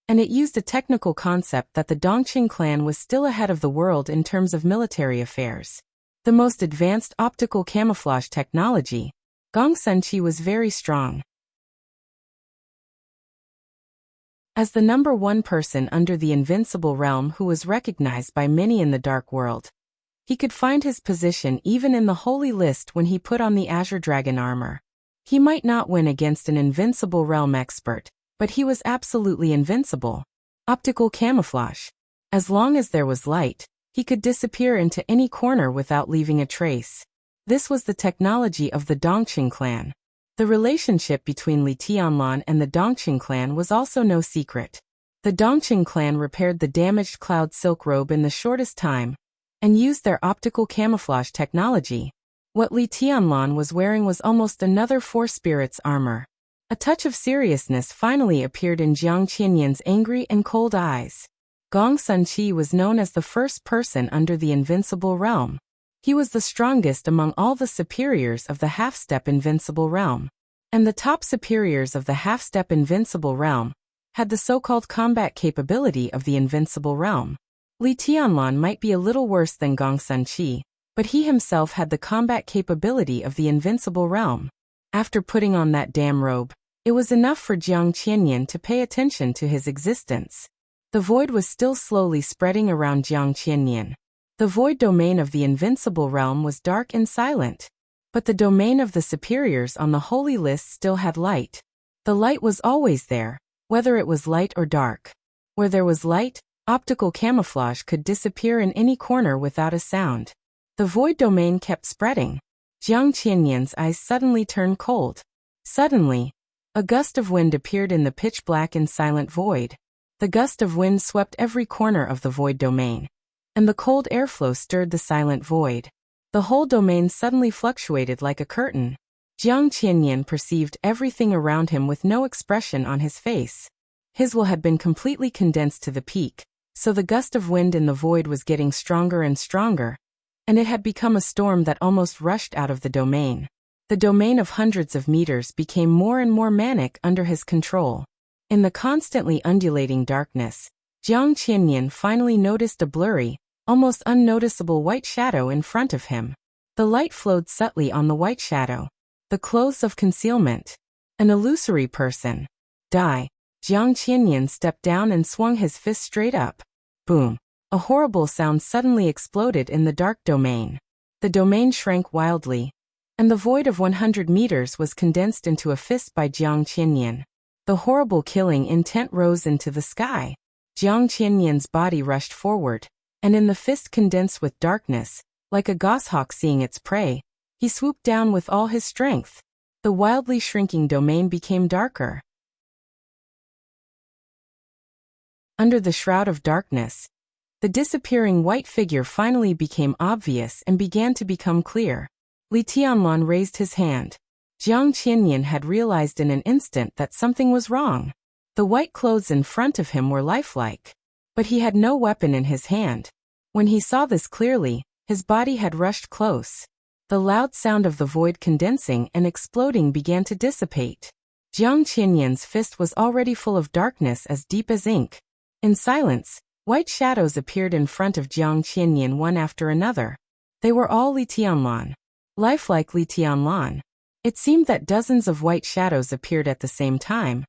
and it used a technical concept that the Dongqing clan was still ahead of the world in terms of military affairs. The most advanced optical camouflage technology. Gong Sun Qi was very strong. As the number one person under the invincible realm who was recognized by many in the Dark World, he could find his position even in the holy list when he put on the Azure Dragon armor. He might not win against an invincible realm expert, but he was absolutely invincible. Optical camouflage. As long as there was light, he could disappear into any corner without leaving a trace. This was the technology of the Dongqing clan. The relationship between Li Tianlan and the Dongqing clan was also no secret. The Dongqing clan repaired the damaged cloud silk robe in the shortest time, and used their optical camouflage technology. What Li Tianlan was wearing was almost another Four Spirits armor. A touch of seriousness finally appeared in Jiang Qianyan's angry and cold eyes. Gong Sun Qi was known as the first person under the invincible realm. He was the strongest among all the superiors of the half-step invincible realm. And the top superiors of the half-step invincible realm had the so-called combat capability of the invincible realm. Li Tianlan might be a little worse than Gong Sun Qi, but he himself had the combat capability of the invincible realm. After putting on that damn robe, it was enough for Jiang Qianyan to pay attention to his existence. The void was still slowly spreading around Jiang Qianyan. The void domain of the invincible realm was dark and silent, but the domain of the superiors on the holy list still had light. The light was always there, whether it was light or dark. Where there was light, optical camouflage could disappear in any corner without a sound. The void domain kept spreading. Jiang Qianyan's eyes suddenly turned cold. Suddenly, a gust of wind appeared in the pitch-black and silent void. The gust of wind swept every corner of the void domain, and the cold airflow stirred the silent void. The whole domain suddenly fluctuated like a curtain. Jiang Qianyan perceived everything around him with no expression on his face. His will had been completely condensed to the peak, so the gust of wind in the void was getting stronger and stronger, and it had become a storm that almost rushed out of the domain. The domain of hundreds of meters became more and more manic under his control. In the constantly undulating darkness, Jiang Qianyan finally noticed a blurry, almost unnoticeable white shadow in front of him. The light flowed subtly on the white shadow. The clothes of concealment. An illusory person. Die. Jiang Qianyan stepped down and swung his fist straight up. Boom. A horrible sound suddenly exploded in the dark domain. The domain shrank wildly, and the void of 100 meters was condensed into a fist by Jiang Qianyan. The horrible killing intent rose into the sky. Jiang Qianyan's body rushed forward, and in the fist condensed with darkness, like a goshawk seeing its prey, he swooped down with all his strength. The wildly shrinking domain became darker. Under the shroud of darkness, the disappearing white figure finally became obvious and began to become clear. Li Tianlan raised his hand. Jiang Qianyan had realized in an instant that something was wrong. The white clothes in front of him were lifelike, but he had no weapon in his hand. When he saw this clearly, his body had rushed close. The loud sound of the void condensing and exploding began to dissipate. Jiang Qianyan's fist was already full of darkness as deep as ink. In silence, white shadows appeared in front of Jiang Qianyan one after another. They were all Li Tianlan. Lifelike Li Tianlan. It seemed that dozens of white shadows appeared at the same time,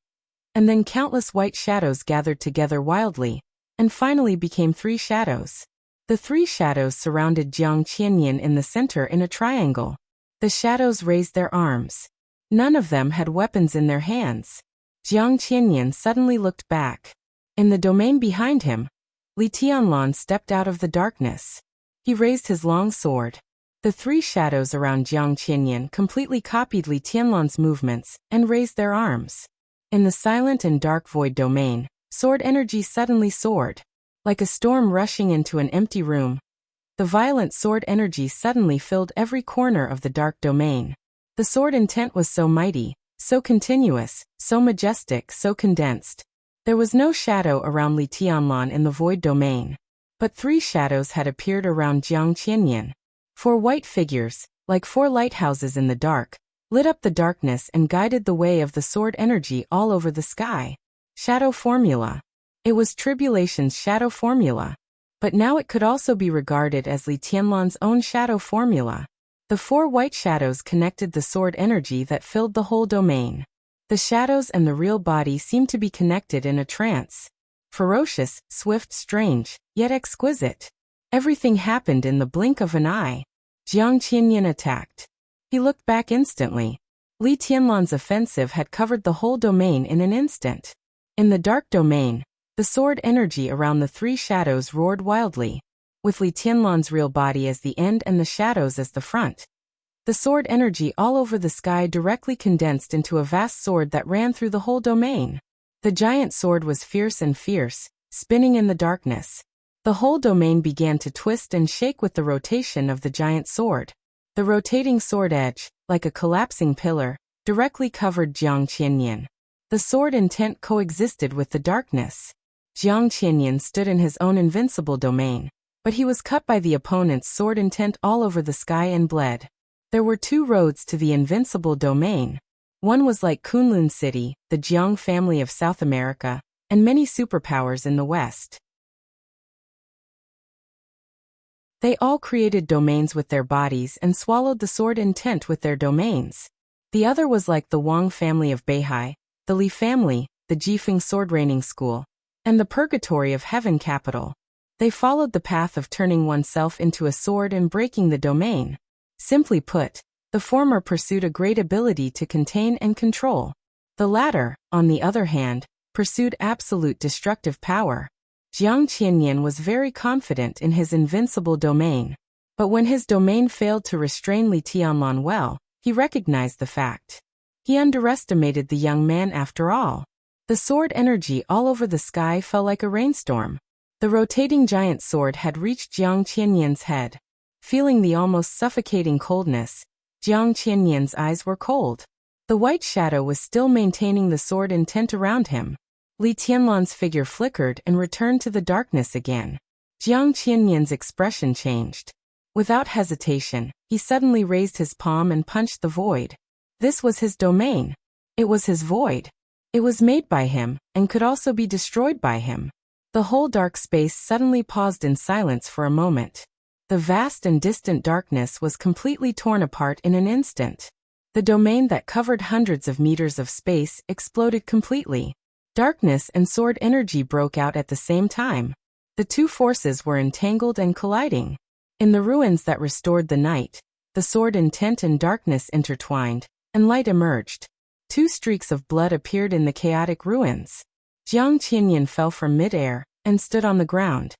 and then countless white shadows gathered together wildly, and finally became 3 shadows. The 3 shadows surrounded Jiang Qianyan in the center in a triangle. The shadows raised their arms. None of them had weapons in their hands. Jiang Qianyan suddenly looked back. In the domain behind him, Li Tianlan stepped out of the darkness. He raised his long sword. The 3 shadows around Jiang Qianyan completely copied Li Tianlan's movements and raised their arms. In the silent and dark void domain, sword energy suddenly soared. Like a storm rushing into an empty room, the violent sword energy suddenly filled every corner of the dark domain. The sword intent was so mighty, so continuous, so majestic, so condensed. There was no shadow around Li Tianlan in the void domain, but 3 shadows had appeared around Jiang Qianyan. 4 white figures, like 4 lighthouses in the dark, lit up the darkness and guided the way of the sword energy all over the sky. Shadow formula. It was Tribulation's shadow formula, but now it could also be regarded as Li Tianlan's own shadow formula. The 4 white shadows connected the sword energy that filled the whole domain. The shadows and the real body seemed to be connected in a trance. Ferocious, swift, strange, yet exquisite. Everything happened in the blink of an eye. Jiang Qianyan attacked. He looked back instantly. Li Tianlan's offensive had covered the whole domain in an instant. In the dark domain, the sword energy around the 3 shadows roared wildly, with Li Tianlan's real body as the end and the shadows as the front. The sword energy all over the sky directly condensed into a vast sword that ran through the whole domain. The giant sword was fierce and fierce, spinning in the darkness. The whole domain began to twist and shake with the rotation of the giant sword. The rotating sword edge, like a collapsing pillar, directly covered Jiang Qianyan. The sword intent coexisted with the darkness. Jiang Qianyan stood in his own invincible domain, but he was cut by the opponent's sword intent all over the sky and bled. There were 2 roads to the invincible domain. One was like Kunlun City, the Jiang family of South America, and many superpowers in the West. They all created domains with their bodies and swallowed the sword intent with their domains. The other was like the Wang family of Beihai, the Li family, the Jifeng sword reigning school, and the purgatory of heaven capital. They followed the path of turning oneself into a sword and breaking the domain. Simply put, the former pursued a great ability to contain and control. The latter, on the other hand, pursued absolute destructive power. Jiang Qianyan was very confident in his invincible domain. But when his domain failed to restrain Li Tianlan well, he recognized the fact. He underestimated the young man after all. The sword energy all over the sky fell like a rainstorm. The rotating giant sword had reached Jiang Qianyan's head. Feeling the almost suffocating coldness, Jiang Qianyan's eyes were cold. The white shadow was still maintaining the sword intent around him. Li Tianlan's figure flickered and returned to the darkness again. Jiang Qianyan's expression changed. Without hesitation, he suddenly raised his palm and punched the void. This was his domain. It was his void. It was made by him, and could also be destroyed by him. The whole dark space suddenly paused in silence for a moment. The vast and distant darkness was completely torn apart in an instant. The domain that covered hundreds of meters of space exploded completely. Darkness and sword energy broke out at the same time. The 2 forces were entangled and colliding. In the ruins that restored the night, the sword intent and darkness intertwined, and light emerged. Two streaks of blood appeared in the chaotic ruins. Jiang Qianyan fell from mid-air and stood on the ground.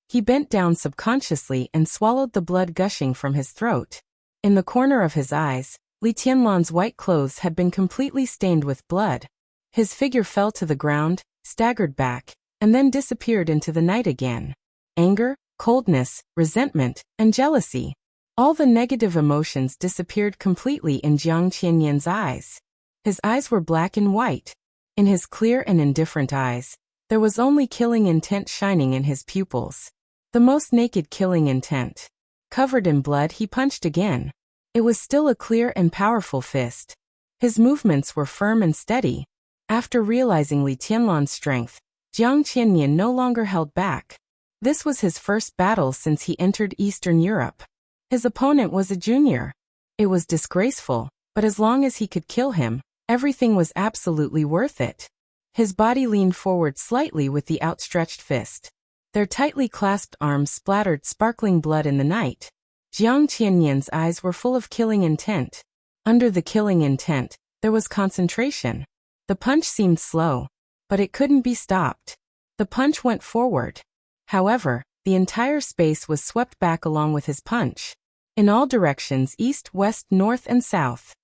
He bent down subconsciously and swallowed the blood gushing from his throat. In the corner of his eyes, Li Tianlan's white clothes had been completely stained with blood. His figure fell to the ground, staggered back, and then disappeared into the night again. Anger, coldness, resentment, and jealousy. All the negative emotions disappeared completely in Jiang Qianyan's eyes. His eyes were black and white. In his clear and indifferent eyes, there was only killing intent shining in his pupils. The most naked killing intent. Covered in blood, he punched again. It was still a clear and powerful fist. His movements were firm and steady. After realizing Li Tianlan's strength, Jiang Qianyan no longer held back. This was his first battle since he entered Eastern Europe. His opponent was a junior. It was disgraceful, but as long as he could kill him, everything was absolutely worth it. His body leaned forward slightly with the outstretched fist. Their tightly clasped arms splattered sparkling blood in the night. Jiang Qianyan's eyes were full of killing intent. Under the killing intent, there was concentration. The punch seemed slow, but it couldn't be stopped. The punch went forward. However, the entire space was swept back along with his punch. In all directions, east, west, north, and south.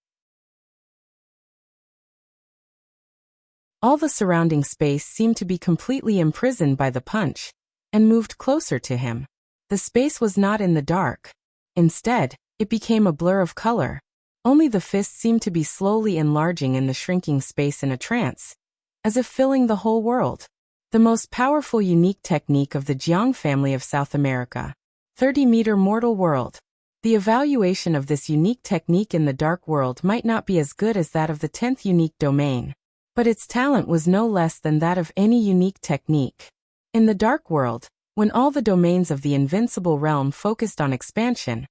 All the surrounding space seemed to be completely imprisoned by the punch, and moved closer to him. The space was not in the dark. Instead, it became a blur of color. Only the fist seemed to be slowly enlarging in the shrinking space in a trance, as if filling the whole world. The most powerful unique technique of the Jiang family of South America. 30-meter mortal world. The evaluation of this unique technique in the dark world might not be as good as that of the 10th unique domain, but its talent was no less than that of any unique technique. In the dark world, when all the domains of the invincible realm focused on expansion,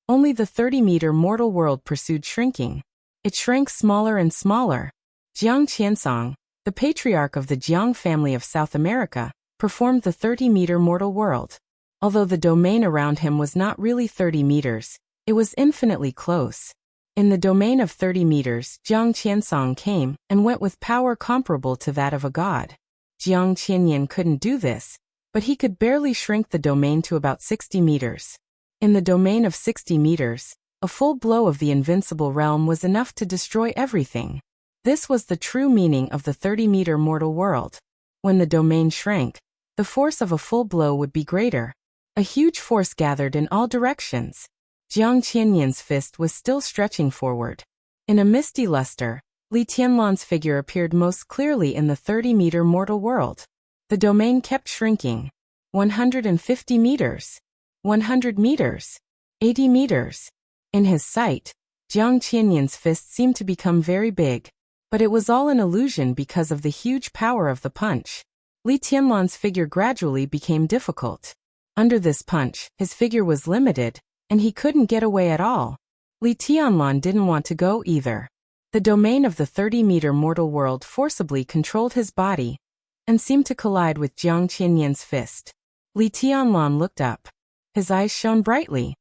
only the 30-meter mortal world pursued shrinking. It shrank smaller and smaller. Jiang Qiansong, the patriarch of the Jiang family of South America, performed the 30-meter mortal world. Although the domain around him was not really 30 meters, it was infinitely close. In the domain of 30 meters, Jiang Qiansong came and went with power comparable to that of a god. Jiang Qianyan couldn't do this, but he could barely shrink the domain to about 60 meters. In the domain of 60 meters, a full blow of the invincible realm was enough to destroy everything. This was the true meaning of the 30-meter mortal world. When the domain shrank, the force of a full blow would be greater. A huge force gathered in all directions. Jiang Qianyan's fist was still stretching forward. In a misty luster, Li Tianlan's figure appeared most clearly in the 30-meter mortal world. The domain kept shrinking. 150 meters. 100 meters. 80 meters. In his sight, Jiang Qianyan's fist seemed to become very big, but it was all an illusion because of the huge power of the punch. Li Tianlan's figure gradually became difficult. Under this punch, his figure was limited, and he couldn't get away at all. Li Tianlan didn't want to go either. The domain of the 30-meter mortal world forcibly controlled his body, and seemed to collide with Jiang Qianyan's fist. Li Tianlan looked up. His eyes shone brightly.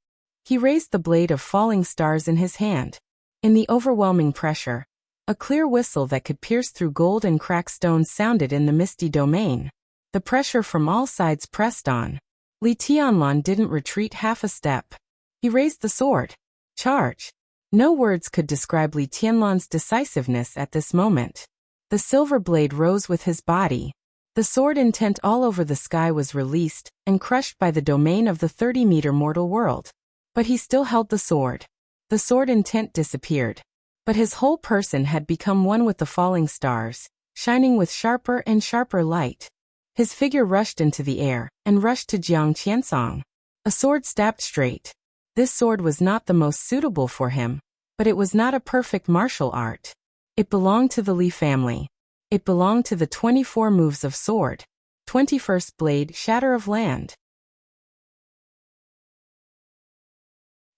He raised the blade of falling stars in his hand. In the overwhelming pressure, a clear whistle that could pierce through gold and crack stones sounded in the misty domain. The pressure from all sides pressed on. Li Tianlan didn't retreat half a step. He raised the sword. Charge! No words could describe Li Tianlan's decisiveness at this moment. The silver blade rose with his body. The sword intent all over the sky was released and crushed by the domain of the 30-meter mortal world. But he still held the sword. The sword intent disappeared. But his whole person had become one with the falling stars, shining with sharper and sharper light. His figure rushed into the air and rushed to Jiang Qiansong. A sword stabbed straight. This sword was not the most suitable for him, but it was not a perfect martial art. It belonged to the Li family. It belonged to the 24 moves of sword. 21st blade, shatter of land.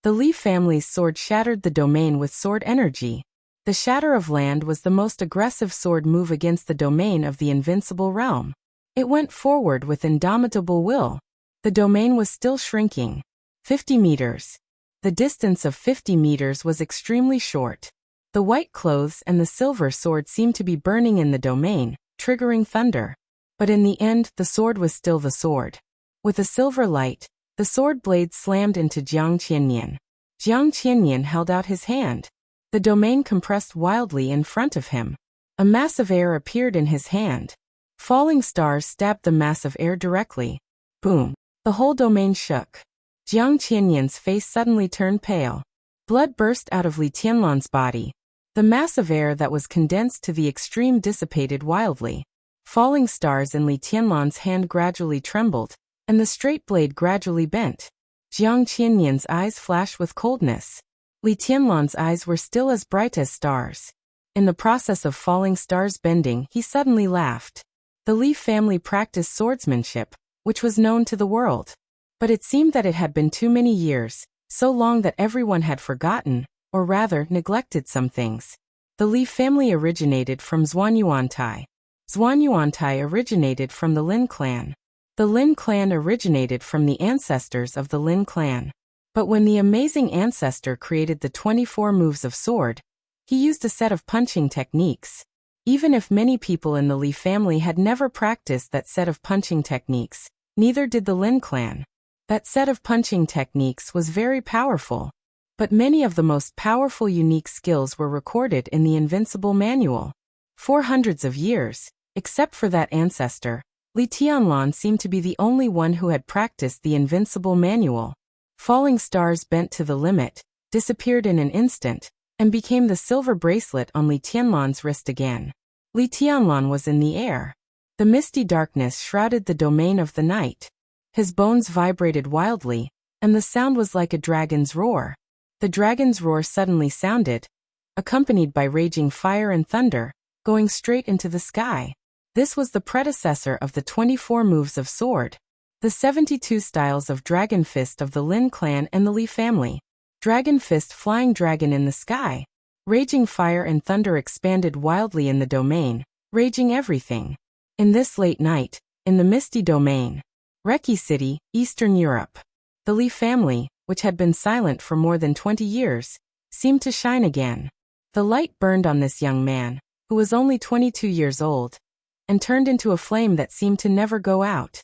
The Li family's sword shattered the domain with sword energy. The shatter of land was the most aggressive sword move against the domain of the invincible realm. It went forward with indomitable will. The domain was still shrinking. 50 meters. The distance of 50 meters was extremely short. The white clothes and the silver sword seemed to be burning in the domain, triggering thunder. But in the end, the sword was still the sword. With a silver light, the sword blade slammed into Jiang Qianyan. Jiang Qianyan held out his hand. The domain compressed wildly in front of him. A mass of air appeared in his hand. Falling stars stabbed the mass of air directly. Boom! The whole domain shook. Jiang Qianyan's face suddenly turned pale. Blood burst out of Li Tianlan's body. The mass of air that was condensed to the extreme dissipated wildly. Falling stars in Li Tianlan's hand gradually trembled, and the straight blade gradually bent. Jiang Qianyan's eyes flashed with coldness. Li Tianlan's eyes were still as bright as stars. In the process of falling stars bending, he suddenly laughed. The Li family practiced swordsmanship, which was known to the world. But it seemed that it had been too many years, so long that everyone had forgotten, or rather neglected some things. The Li family originated from Zhuanyuantai. Zhuanyuantai originated from the Lin clan. The Lin clan originated from the ancestors of the Lin clan. But when the amazing ancestor created the 24 moves of sword, he used a set of punching techniques. Even if many people in the Li family had never practiced that set of punching techniques, neither did the Lin clan. That set of punching techniques was very powerful. But many of the most powerful unique skills were recorded in the Invincible Manual. For hundreds of years, except for that ancestor, Li Tianlan seemed to be the only one who had practiced the Invincible Manual. Falling stars bent to the limit, disappeared in an instant, and became the silver bracelet on Li Tianlan's wrist again. Li Tianlan was in the air. The misty darkness shrouded the domain of the night. His bones vibrated wildly, and the sound was like a dragon's roar. The dragon's roar suddenly sounded, accompanied by raging fire and thunder, going straight into the sky. This was the predecessor of the 24 moves of sword. The 72 styles of Dragon Fist of the Lin clan and the Li family. Dragon Fist, flying dragon in the sky. Raging fire and thunder expanded wildly in the domain, raging everything. In this late night, in the misty domain, Reki City, Eastern Europe. The Li family, which had been silent for more than 20 years, seemed to shine again. The light burned on this young man, who was only 22 years old, and turned into a flame that seemed to never go out.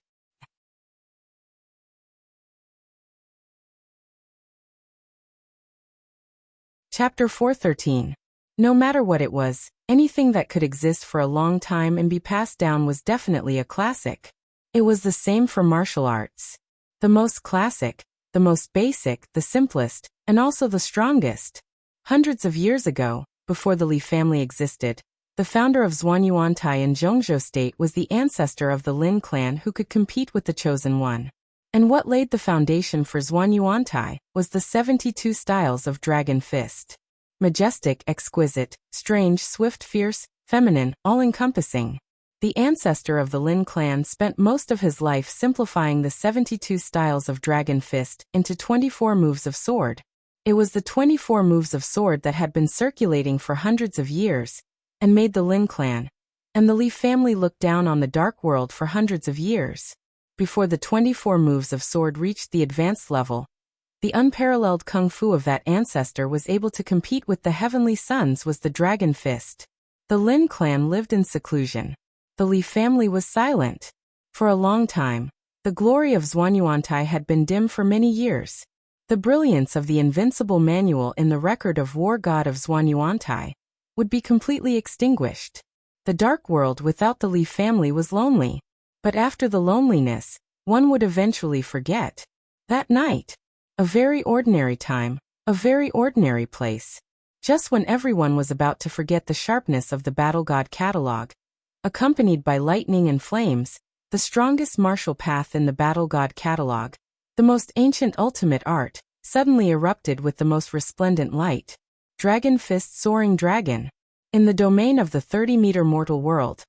Chapter 413. No matter what it was, anything that could exist for a long time and be passed down was definitely a classic. It was the same for martial arts. The most classic, the most basic, the simplest, and also the strongest. Hundreds of years ago, before the Li family existed, the founder of Zhuanyuantai in Zhongzhou State was the ancestor of the Lin clan who could compete with the Chosen One. And what laid the foundation for Zhuanyuantai was the 72 styles of Dragon Fist. Majestic, exquisite, strange, swift, fierce, feminine, all-encompassing. The ancestor of the Lin clan spent most of his life simplifying the 72 styles of Dragon Fist into 24 moves of sword. It was the 24 moves of sword that had been circulating for hundreds of years, and made the Lin clan and the Li family look down on the dark world for hundreds of years. Before the 24 moves of sword reached the advanced level, the unparalleled kung fu of that ancestor was able to compete with the heavenly suns was the Dragon Fist. The Lin clan lived in seclusion. The Li family was silent. For a long time, the glory of Zhuanyuantai had been dim for many years. The brilliance of the Invincible Manual in the record of War God of Zhuanyuantai would be completely extinguished. The dark world without the Li family was lonely. But after the loneliness, one would eventually forget. That night, a very ordinary time, a very ordinary place. Just when everyone was about to forget the sharpness of the Battle God catalog, accompanied by lightning and flames, the strongest martial path in the Battle God catalog, the most ancient ultimate art, suddenly erupted with the most resplendent light. Dragon Fist, soaring dragon. In the domain of the 30-meter mortal world,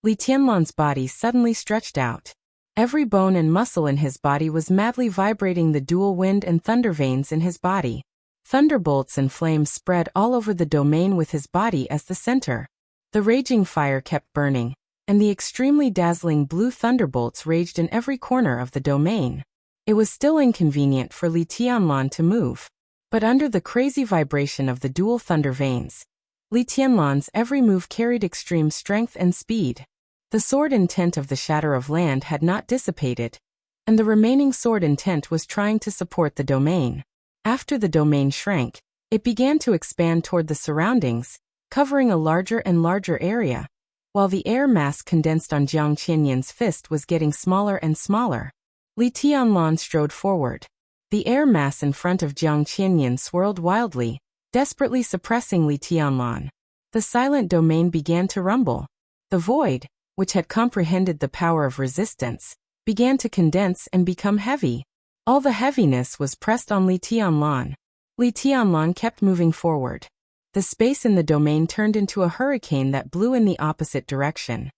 Li Tianlan's body suddenly stretched out. Every bone and muscle in his body was madly vibrating the dual wind and thunder veins in his body. Thunderbolts and flames spread all over the domain with his body as the center. The raging fire kept burning, and the extremely dazzling blue thunderbolts raged in every corner of the domain. It was still inconvenient for Li Tianlan to move. But under the crazy vibration of the dual thunder veins, Li Tianlan's every move carried extreme strength and speed. The sword intent of the Shatter of Land had not dissipated, and the remaining sword intent was trying to support the domain. After the domain shrank, it began to expand toward the surroundings, covering a larger and larger area, while the air mass condensed on Jiang Qianyan's fist was getting smaller and smaller. Li Tianlan strode forward. The air mass in front of Jiang Qianyan swirled wildly, desperately suppressing Li Tianlan. The silent domain began to rumble. The void, which had comprehended the power of resistance, began to condense and become heavy. All the heaviness was pressed on Li Tianlan. Li Tianlan kept moving forward. The space in the domain turned into a hurricane that blew in the opposite direction.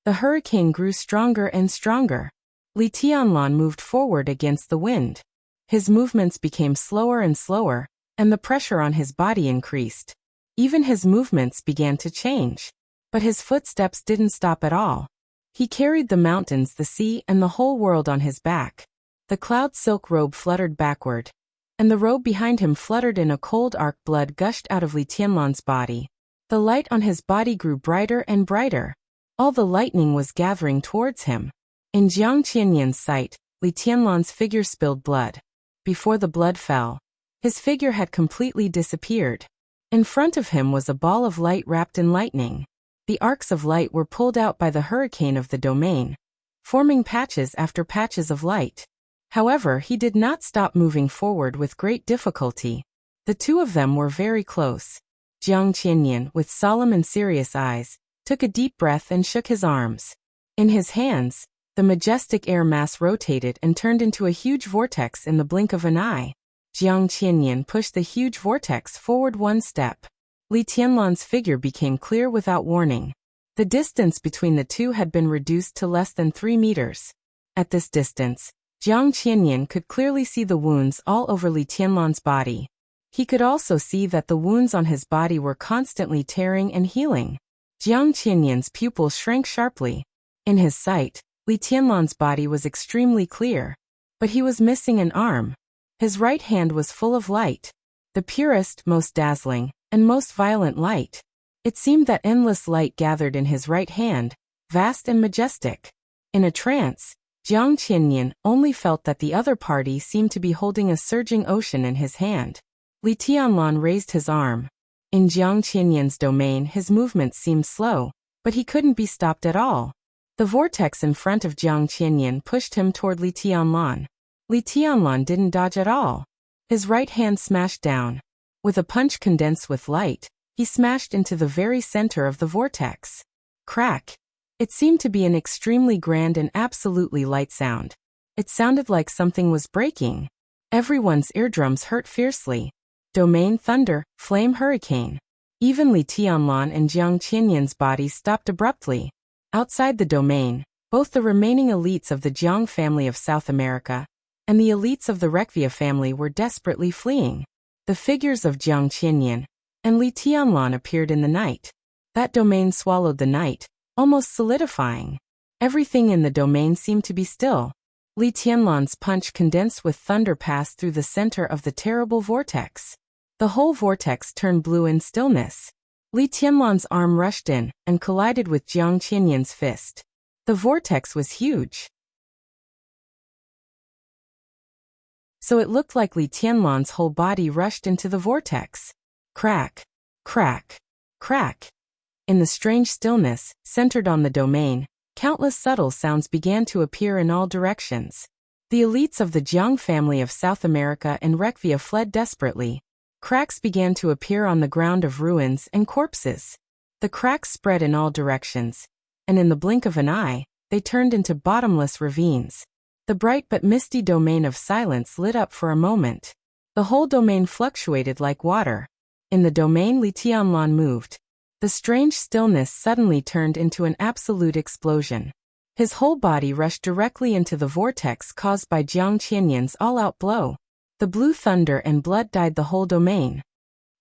The hurricane grew stronger and stronger. Li Tianlan moved forward against the wind. His movements became slower and slower, and the pressure on his body increased. Even his movements began to change. But his footsteps didn't stop at all. He carried the mountains, the sea, and the whole world on his back. The cloud silk robe fluttered backward, and the robe behind him fluttered in a cold arc. Blood gushed out of Li Tianlan's body. The light on his body grew brighter and brighter. All the lightning was gathering towards him. In Jiang Qianyan's sight, Li Tianlan's figure spilled blood. Before the blood fell, his figure had completely disappeared. In front of him was a ball of light wrapped in lightning. The arcs of light were pulled out by the hurricane of the domain, forming patches after patches of light. However, he did not stop moving forward with great difficulty. The two of them were very close. Jiang Qianyan, with solemn and serious eyes, took a deep breath and shook his arms. In his hands, the majestic air mass rotated and turned into a huge vortex in the blink of an eye. Jiang Qianyan pushed the huge vortex forward one step. Li Tianlan's figure became clear without warning. The distance between the two had been reduced to less than 3 meters. At this distance, Jiang Qianyan could clearly see the wounds all over Li Tianlan's body. He could also see that the wounds on his body were constantly tearing and healing. Jiang Qianyan's pupils shrank sharply. In his sight, Li Tianlan's body was extremely clear, but he was missing an arm. His right hand was full of light, the purest, most dazzling, and most violent light. It seemed that endless light gathered in his right hand, vast and majestic. In a trance, Jiang Qianyan only felt that the other party seemed to be holding a surging ocean in his hand. Li Tianlan raised his arm. In Jiang Qianyan's domain, his movements seemed slow, but he couldn't be stopped at all. The vortex in front of Jiang Qianyan pushed him toward Li Tianlan. Li Tianlan didn't dodge at all. His right hand smashed down. With a punch condensed with light, he smashed into the very center of the vortex. Crack! It seemed to be an extremely grand and absolutely light sound. It sounded like something was breaking. Everyone's eardrums hurt fiercely. Domain thunder, flame hurricane. Even Li Tianlan and Jiang Qianyan's bodies stopped abruptly. Outside the domain, both the remaining elites of the Jiang family of South America and the elites of the Rekvia family were desperately fleeing. The figures of Jiang Qianyan and Li Tianlan appeared in the night. That domain swallowed the night, almost solidifying. Everything in the domain seemed to be still. Li Tianlan's punch condensed with thunder passed through the center of the terrible vortex. The whole vortex turned blue in stillness. Li Tianlan's arm rushed in and collided with Jiang Qianyan's fist. The vortex was huge. So it looked like Li Tianlan's whole body rushed into the vortex. Crack, crack, crack. In the strange stillness, centered on the domain, countless subtle sounds began to appear in all directions. The elites of the Jiang family of South America and Rekvia fled desperately. Cracks began to appear on the ground of ruins and corpses. The cracks spread in all directions, and in the blink of an eye, they turned into bottomless ravines. The bright but misty domain of silence lit up for a moment. The whole domain fluctuated like water. In the domain Li Tianlan moved. The strange stillness suddenly turned into an absolute explosion. His whole body rushed directly into the vortex caused by Jiang Qianyan's all-out blow. The blue thunder and blood dyed the whole domain.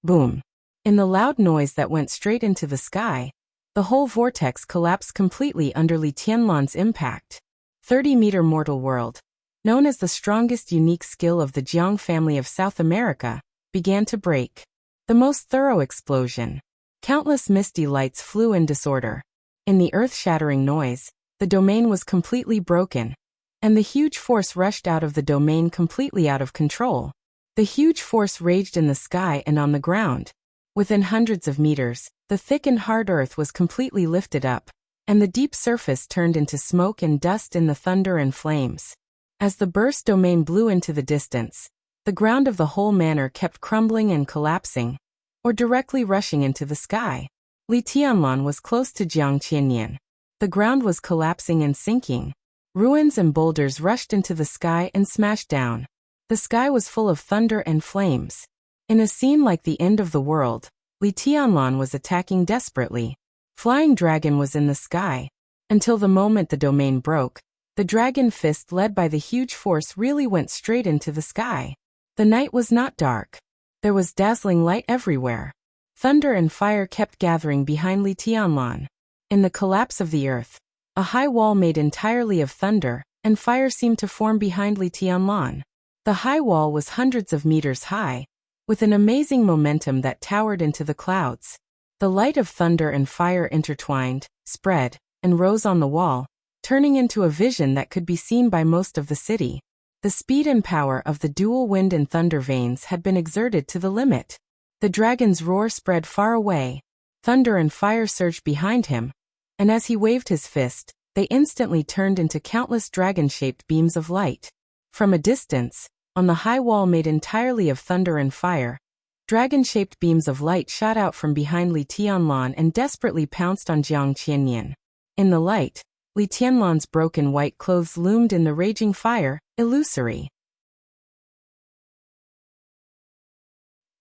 Boom! In the loud noise that went straight into the sky, the whole vortex collapsed completely under Li Tianlan's impact. 30-meter mortal world, known as the strongest unique skill of the Jiang family of South America, began to break. The most thorough explosion. Countless misty lights flew in disorder. In the earth-shattering noise, the domain was completely broken, and the huge force rushed out of the domain completely out of control. The huge force raged in the sky and on the ground. Within hundreds of meters, the thick and hard earth was completely lifted up, and the deep surface turned into smoke and dust in the thunder and flames. As the burst domain blew into the distance, the ground of the whole manor kept crumbling and collapsing, or directly rushing into the sky. Li Tianlan was close to Jiang Qianyan. The ground was collapsing and sinking. Ruins and boulders rushed into the sky and smashed down. The sky was full of thunder and flames. In a scene like the end of the world, Li Tianlan was attacking desperately. Flying dragon was in the sky. Until the moment the domain broke, the dragon fist led by the huge force really went straight into the sky. The night was not dark. There was dazzling light everywhere. Thunder and fire kept gathering behind Li Tianlan. In the collapse of the earth, a high wall made entirely of thunder and fire seemed to form behind Li Tianlan. The high wall was hundreds of meters high, with an amazing momentum that towered into the clouds. The light of thunder and fire intertwined, spread, and rose on the wall, turning into a vision that could be seen by most of the city. The speed and power of the dual wind and thunder veins had been exerted to the limit. The dragon's roar spread far away. Thunder and fire surged behind him, and as he waved his fist, they instantly turned into countless dragon-shaped beams of light. From a distance, on the high wall made entirely of thunder and fire, dragon-shaped beams of light shot out from behind Li Tianlan and desperately pounced on Jiang Qianyan. In the light, Li Tianlan's broken white clothes loomed in the raging fire, illusory.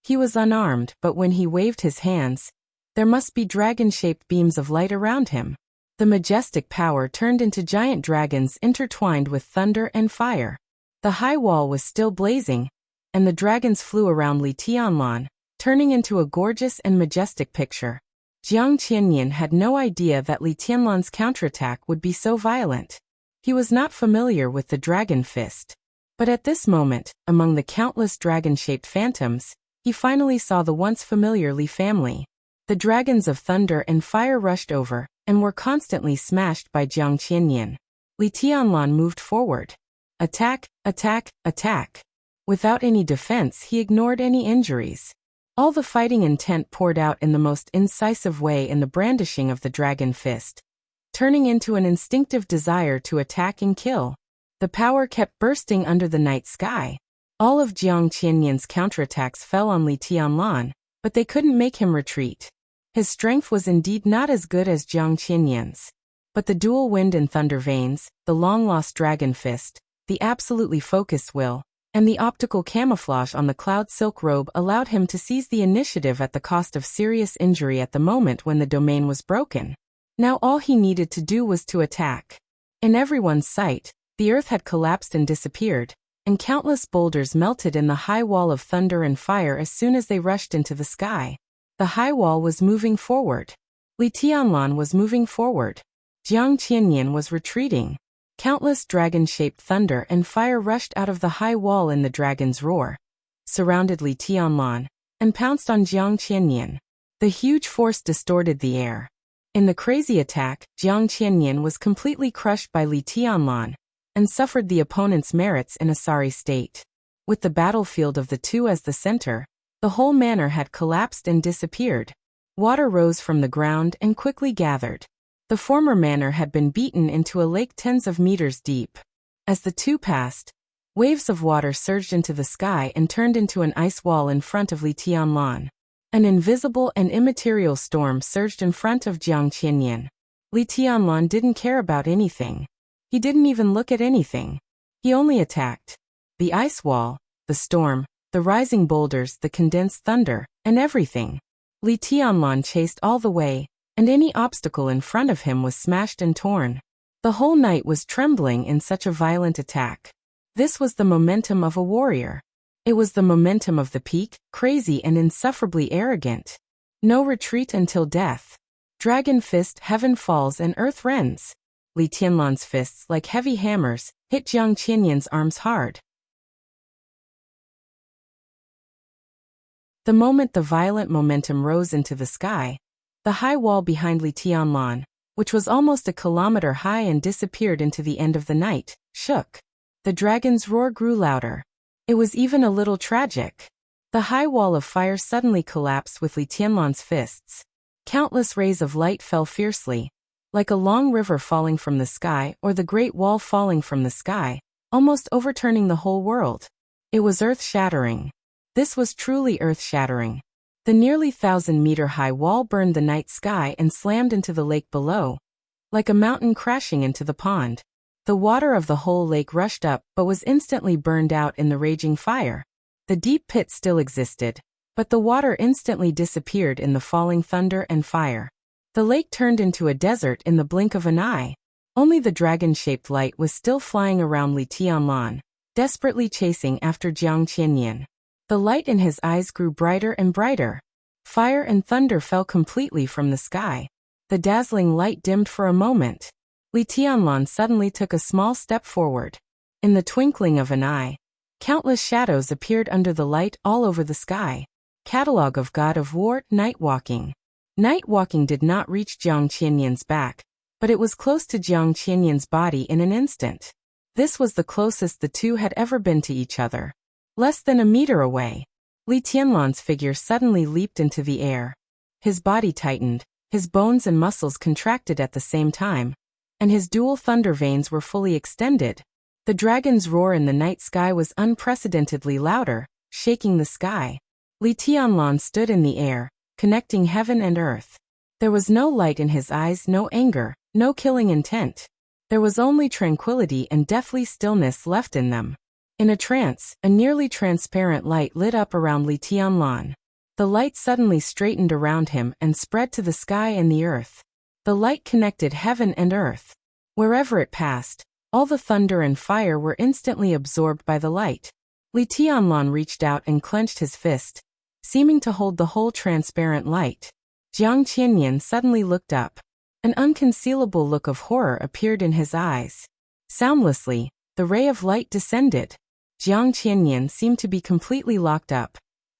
He was unarmed, but when he waved his hands, there must be dragon-shaped beams of light around him. The majestic power turned into giant dragons intertwined with thunder and fire. The high wall was still blazing, and the dragons flew around Li Tianlan, turning into a gorgeous and majestic picture. Jiang Qianyan had no idea that Li Tianlan's counterattack would be so violent. He was not familiar with the dragon fist. But at this moment, among the countless dragon-shaped phantoms, he finally saw the once familiar Li family. The dragons of thunder and fire rushed over, and were constantly smashed by Jiang Qianyan. Li Tianlan moved forward. Attack, attack, attack. Without any defense, he ignored any injuries. All the fighting intent poured out in the most incisive way in the brandishing of the dragon fist, turning into an instinctive desire to attack and kill. The power kept bursting under the night sky. All of Jiang Qianyan's counterattacks fell on Li Tianlan, but they couldn't make him retreat. His strength was indeed not as good as Jiang Qianyan's. But the dual wind and thunder veins, the long-lost dragon fist, the absolutely focused will, and the optical camouflage on the cloud silk robe allowed him to seize the initiative at the cost of serious injury at the moment when the domain was broken. Now all he needed to do was to attack. In everyone's sight, the earth had collapsed and disappeared, and countless boulders melted in the high wall of thunder and fire as soon as they rushed into the sky. The high wall was moving forward. Li Tianlan was moving forward. Jiang Qianyan was retreating. Countless dragon-shaped thunder and fire rushed out of the high wall in the dragon's roar, surrounded Li Tianlan, and pounced on Jiang Qianyan. The huge force distorted the air. In the crazy attack, Jiang Qianyan was completely crushed by Li Tianlan, and suffered the opponent's merits in a sorry state. With the battlefield of the two as the center, the whole manor had collapsed and disappeared. Water rose from the ground and quickly gathered. The former manor had been beaten into a lake tens of meters deep. As the two passed, waves of water surged into the sky and turned into an ice wall in front of Li Tianlan. An invisible and immaterial storm surged in front of Jiang Qianyan. Li Tianlan didn't care about anything. He didn't even look at anything. He only attacked. The ice wall, the storm, the rising boulders, the condensed thunder, and everything. Li Tianlan chased all the way, and any obstacle in front of him was smashed and torn. The whole night was trembling in such a violent attack. This was the momentum of a warrior. It was the momentum of the peak, crazy and insufferably arrogant. No retreat until death. Dragon fist, heaven falls and earth rends. Li Tianlan's fists, like heavy hammers, hit Jiang Qianyan's arms hard. The moment the violent momentum rose into the sky, the high wall behind Li Tianlan, which was almost a kilometer high and disappeared into the end of the night, shook. The dragon's roar grew louder. It was even a little tragic. The high wall of fire suddenly collapsed with Li Tianlan's fists. Countless rays of light fell fiercely, like a long river falling from the sky or the Great Wall falling from the sky, almost overturning the whole world. It was earth-shattering. This was truly earth-shattering. The nearly 1,000-meter-high wall burned the night sky and slammed into the lake below, like a mountain crashing into the pond. The water of the whole lake rushed up but was instantly burned out in the raging fire. The deep pit still existed, but the water instantly disappeared in the falling thunder and fire. The lake turned into a desert in the blink of an eye. Only the dragon-shaped light was still flying around Li Tianlan, desperately chasing after Jiang Qianyan. The light in his eyes grew brighter and brighter. Fire and thunder fell completely from the sky. The dazzling light dimmed for a moment. Li Tianlan suddenly took a small step forward. In the twinkling of an eye, countless shadows appeared under the light all over the sky. Catalogue of God of War, Night Walking. Night walking did not reach Jiang Qianyan's back, but it was close to Jiang Qianyan's body in an instant. This was the closest the two had ever been to each other. Less than a meter away, Li Tianlan's figure suddenly leaped into the air. His body tightened, his bones and muscles contracted at the same time, and his dual thunder veins were fully extended. The dragon's roar in the night sky was unprecedentedly louder, shaking the sky. Li Tianlan stood in the air, connecting heaven and earth. There was no light in his eyes, no anger, no killing intent. There was only tranquility and deathly stillness left in them. In a trance, a nearly transparent light lit up around Li Tianlan. The light suddenly straightened around him and spread to the sky and the earth. The light connected heaven and earth. Wherever it passed, all the thunder and fire were instantly absorbed by the light. Li Tianlan reached out and clenched his fist, seeming to hold the whole transparent light. Jiang Qianyan suddenly looked up. An unconcealable look of horror appeared in his eyes. Soundlessly, the ray of light descended. Jiang Qianyan seemed to be completely locked up,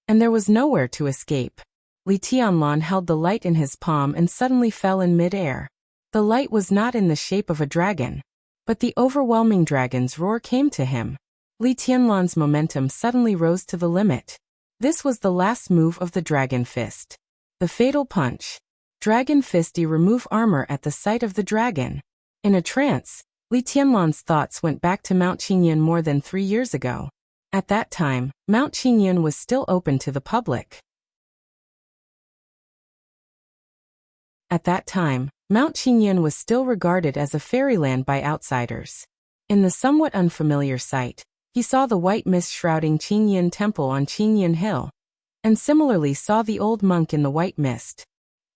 and there was nowhere to escape. Li Tianlan held the light in his palm and suddenly fell in mid-air. The light was not in the shape of a dragon, but the overwhelming dragon's roar came to him. Li Tianlan's momentum suddenly rose to the limit. This was the last move of the Dragon Fist. The Fatal Punch. Dragon Fisty remove armor at the sight of the dragon. In a trance, Li Tianlan's thoughts went back to Mount Qingyun more than 3 years ago. At that time, Mount Qingyun was still open to the public. At that time, Mount Qingyun was still regarded as a fairyland by outsiders. In the somewhat unfamiliar sight, he saw the white mist shrouding Qingyun Temple on Qingyun Hill, and similarly saw the old monk in the white mist.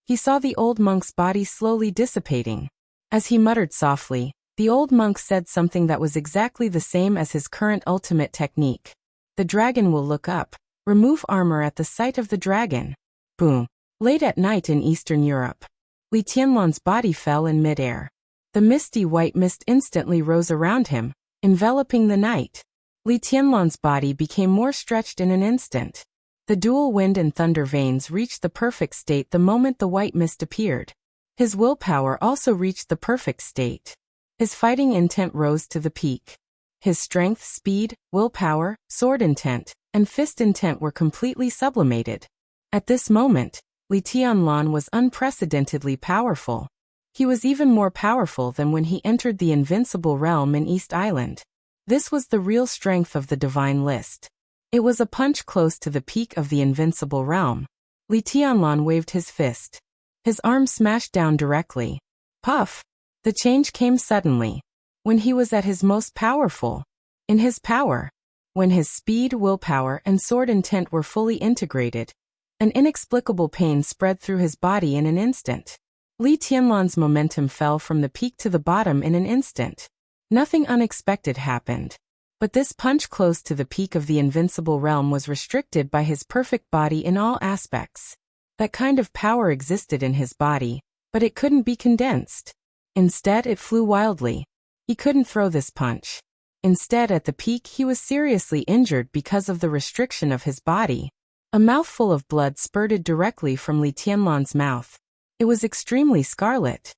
He saw the old monk's body slowly dissipating. As he muttered softly, the old monk said something that was exactly the same as his current ultimate technique. The dragon will look up. Remove armor at the sight of the dragon. Boom. Late at night in Eastern Europe, Li Tianlan's body fell in midair. The misty white mist instantly rose around him, enveloping the night. Li Tianlan's body became more stretched in an instant. The dual wind and thunder veins reached the perfect state the moment the white mist appeared. His willpower also reached the perfect state. His fighting intent rose to the peak. His strength, speed, willpower, sword intent, and fist intent were completely sublimated. At this moment, Li Tianlan was unprecedentedly powerful. He was even more powerful than when he entered the invincible realm in East Island. This was the real strength of the divine list. It was a punch close to the peak of the invincible realm. Li Tianlan waved his fist. His arm smashed down directly. Puff! The change came suddenly. When he was at his most powerful. In his power. When his speed, willpower, and sword intent were fully integrated. An inexplicable pain spread through his body in an instant. Li Tianlan's momentum fell from the peak to the bottom in an instant. Nothing unexpected happened. But this punch close to the peak of the invincible realm was restricted by his perfect body in all aspects. That kind of power existed in his body, but it couldn't be condensed. Instead, it flew wildly. He couldn't throw this punch. Instead, at the peak, he was seriously injured because of the restriction of his body. A mouthful of blood spurted directly from Li Tianlan's mouth. It was extremely scarlet.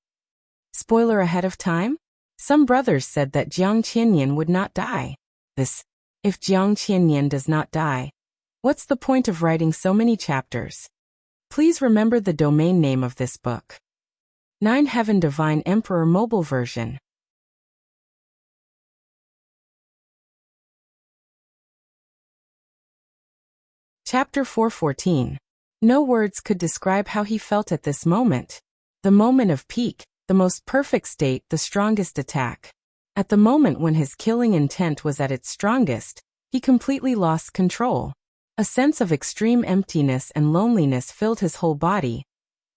Spoiler ahead of time? Some brothers said that Jiang Qianyan would not die. If Jiang Qianyan does not die, what's the point of writing so many chapters? Please remember the domain name of this book. 9 Heaven Divine Emperor Mobile Version. Chapter 414. No words could describe how he felt at this moment. The moment of peak, the most perfect state, the strongest attack. At the moment when his killing intent was at its strongest, he completely lost control. A sense of extreme emptiness and loneliness filled his whole body,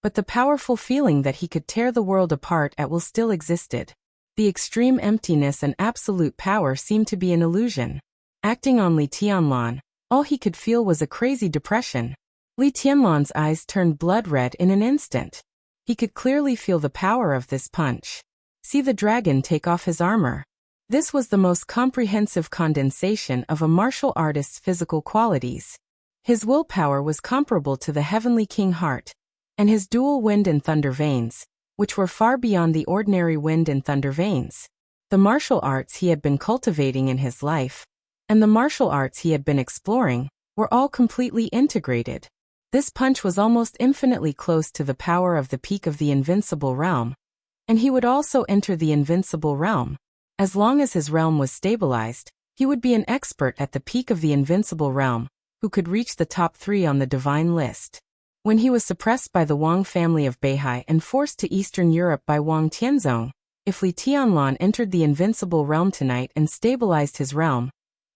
but the powerful feeling that he could tear the world apart at will still existed. The extreme emptiness and absolute power seemed to be an illusion. Acting on Li Tianlan, all he could feel was a crazy depression. Li Tianlan's eyes turned blood red in an instant. He could clearly feel the power of this punch. See the dragon take off his armor. This was the most comprehensive condensation of a martial artist's physical qualities. His willpower was comparable to the heavenly king heart, and his dual wind and thunder veins, which were far beyond the ordinary wind and thunder veins. The martial arts he had been cultivating in his life, and the martial arts he had been exploring, were all completely integrated. This punch was almost infinitely close to the power of the peak of the invincible realm, and he would also enter the invincible realm. As long as his realm was stabilized, he would be an expert at the peak of the invincible realm, who could reach the top 3 on the divine list. When he was suppressed by the Wang family of Beihai and forced to Eastern Europe by Wang Tianzong, if Li Tianlan entered the invincible realm tonight and stabilized his realm,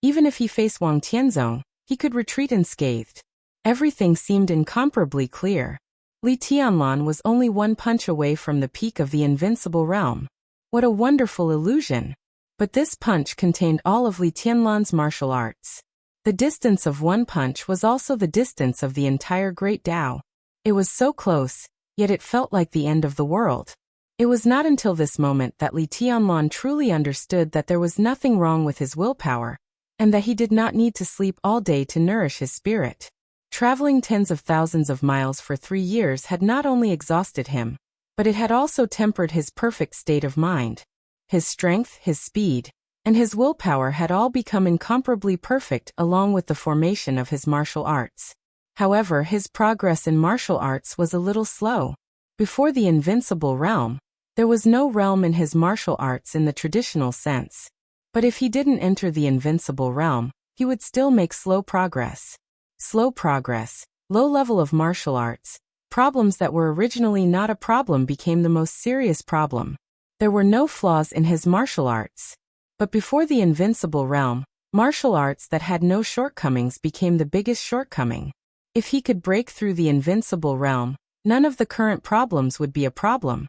even if he faced Wang Tianzong, he could retreat unscathed. Everything seemed incomparably clear. Li Tianlan was only one punch away from the peak of the invincible realm. What a wonderful illusion! But this punch contained all of Li Tianlan's martial arts. The distance of one punch was also the distance of the entire Great Tao. It was so close, yet it felt like the end of the world. It was not until this moment that Li Tianlan truly understood that there was nothing wrong with his willpower, and that he did not need to sleep all day to nourish his spirit. Traveling tens of thousands of miles for 3 years had not only exhausted him, but it had also tempered his perfect state of mind. His strength, his speed, and his willpower had all become incomparably perfect along with the formation of his martial arts. However, his progress in martial arts was a little slow. Before the invincible realm, there was no realm in his martial arts in the traditional sense. But if he didn't enter the invincible realm, he would still make slow progress. Slow progress, low level of martial arts, problems that were originally not a problem became the most serious problem. There were no flaws in his martial arts. But before the invincible realm, martial arts that had no shortcomings became the biggest shortcoming. If he could break through the invincible realm, none of the current problems would be a problem.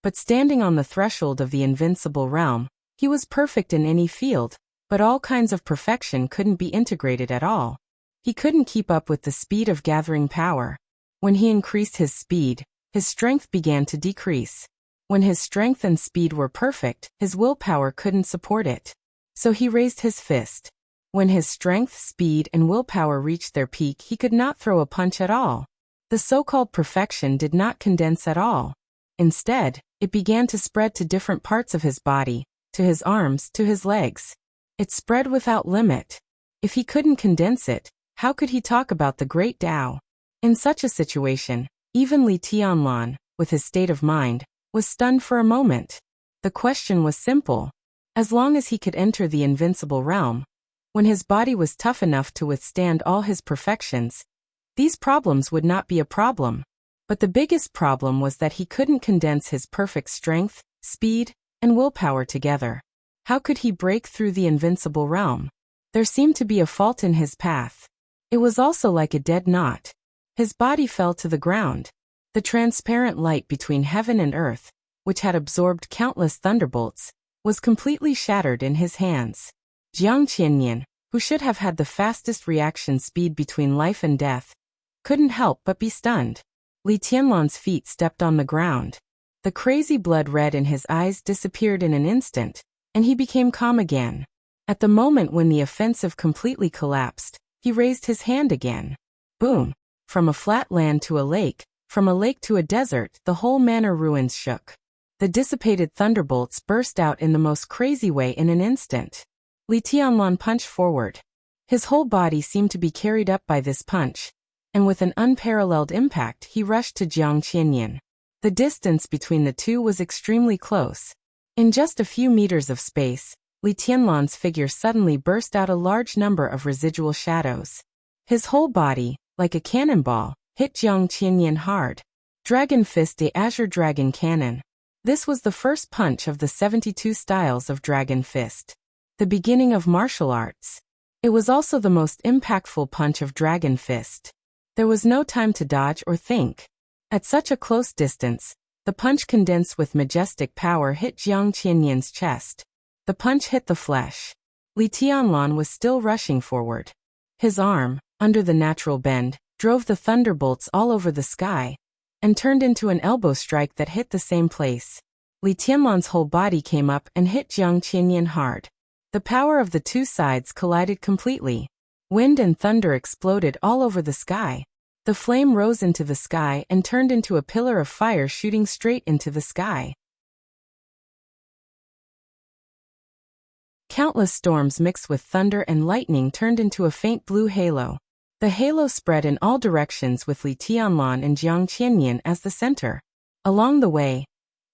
But standing on the threshold of the invincible realm, he was perfect in any field, but all kinds of perfection couldn't be integrated at all. He couldn't keep up with the speed of gathering power. When he increased his speed, his strength began to decrease. When his strength and speed were perfect, his willpower couldn't support it. So he raised his fist. When his strength, speed, and willpower reached their peak, he could not throw a punch at all. The so-called perfection did not condense at all. Instead, it began to spread to different parts of his body, to his arms, to his legs. It spread without limit. If he couldn't condense it, how could he talk about the Great Tao? In such a situation, even Li Tianlan, with his state of mind, was stunned for a moment. The question was simple. As long as he could enter the invincible realm, when his body was tough enough to withstand all his perfections, these problems would not be a problem. But the biggest problem was that he couldn't condense his perfect strength, speed, and willpower together. How could he break through the invincible realm? There seemed to be a fault in his path. It was also like a dead knot. His body fell to the ground. The transparent light between heaven and earth, which had absorbed countless thunderbolts, was completely shattered in his hands. Jiang Qianyan, who should have had the fastest reaction speed between life and death, couldn't help but be stunned. Li Tianlan's feet stepped on the ground. The crazy blood red in his eyes disappeared in an instant, and he became calm again. At the moment when the offensive completely collapsed, he raised his hand again. Boom! From a flat land to a lake, from a lake to a desert, the whole manor ruins shook. The dissipated thunderbolts burst out in the most crazy way in an instant. Li Tianlan punched forward. His whole body seemed to be carried up by this punch, and with an unparalleled impact he rushed to Jiang Qianyan. The distance between the two was extremely close. In just a few meters of space, Li Tianlan's figure suddenly burst out a large number of residual shadows. His whole body, like a cannonball, hit Jiang Qianyan hard. Dragon Fist de Azure Dragon Cannon. This was the first punch of the 72 styles of Dragon Fist. The beginning of martial arts. It was also the most impactful punch of Dragon Fist. There was no time to dodge or think. At such a close distance, the punch condensed with majestic power hit Jiang Qianyan's chest. The punch hit the flesh. Li Tianlan was still rushing forward. His arm, under the natural bend, drove the thunderbolts all over the sky, and turned into an elbow strike that hit the same place. Li Tianlan's whole body came up and hit Jiang Qianyan hard. The power of the two sides collided completely. Wind and thunder exploded all over the sky. The flame rose into the sky and turned into a pillar of fire shooting straight into the sky. Countless storms mixed with thunder and lightning turned into a faint blue halo. The halo spread in all directions with Li Tianlan and Jiang Qianyan as the center. Along the way,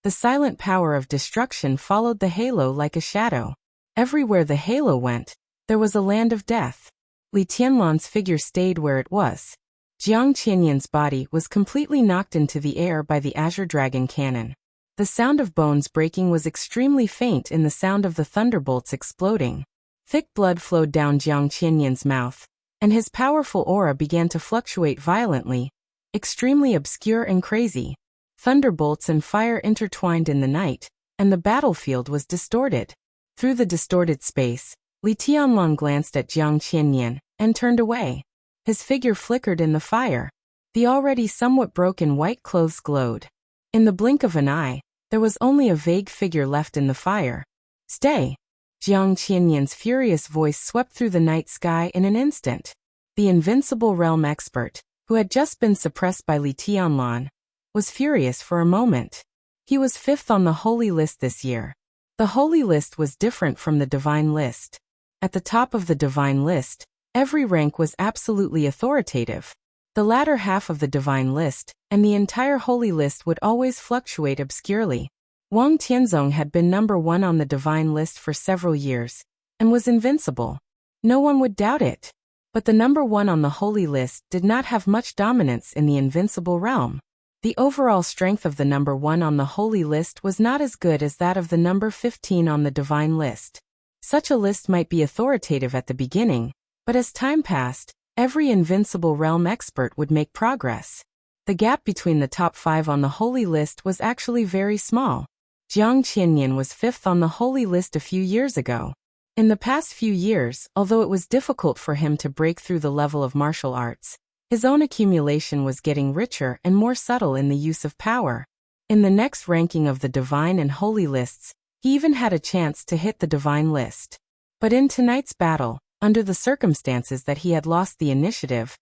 the silent power of destruction followed the halo like a shadow. Everywhere the halo went, there was a land of death. Li Tianlan's figure stayed where it was. Jiang Qianyan's body was completely knocked into the air by the Azure Dragon Cannon. The sound of bones breaking was extremely faint in the sound of the thunderbolts exploding. Thick blood flowed down Jiang Qianyan's mouth, and his powerful aura began to fluctuate violently, extremely obscure and crazy. Thunderbolts and fire intertwined in the night, and the battlefield was distorted. Through the distorted space, Li Tianlan glanced at Jiang Qianyan, and turned away. His figure flickered in the fire. The already somewhat broken white clothes glowed. In the blink of an eye, there was only a vague figure left in the fire. "Stay!" Jiang Qianyan's furious voice swept through the night sky in an instant. The invincible realm expert, who had just been suppressed by Li Tianlan, was furious for a moment. He was 5th on the Holy List this year. The Holy List was different from the Divine List. At the top of the Divine List, every rank was absolutely authoritative. The latter half of the Divine List, and the entire Holy List would always fluctuate obscurely. Wang Tianzong had been number 1 on the Divine List for several years, and was invincible. No one would doubt it. But the number 1 on the Holy List did not have much dominance in the invincible realm. The overall strength of the number 1 on the Holy List was not as good as that of the number 15 on the Divine List. Such a list might be authoritative at the beginning, but as time passed, every invincible realm expert would make progress. The gap between the top 5 on the Holy List was actually very small. Jiang Qianyan was 5th on the Holy List a few years ago. In the past few years, although it was difficult for him to break through the level of martial arts, his own accumulation was getting richer and more subtle in the use of power. In the next ranking of the Divine and Holy Lists, he even had a chance to hit the Divine List. But in tonight's battle, under the circumstances that he had lost the initiative,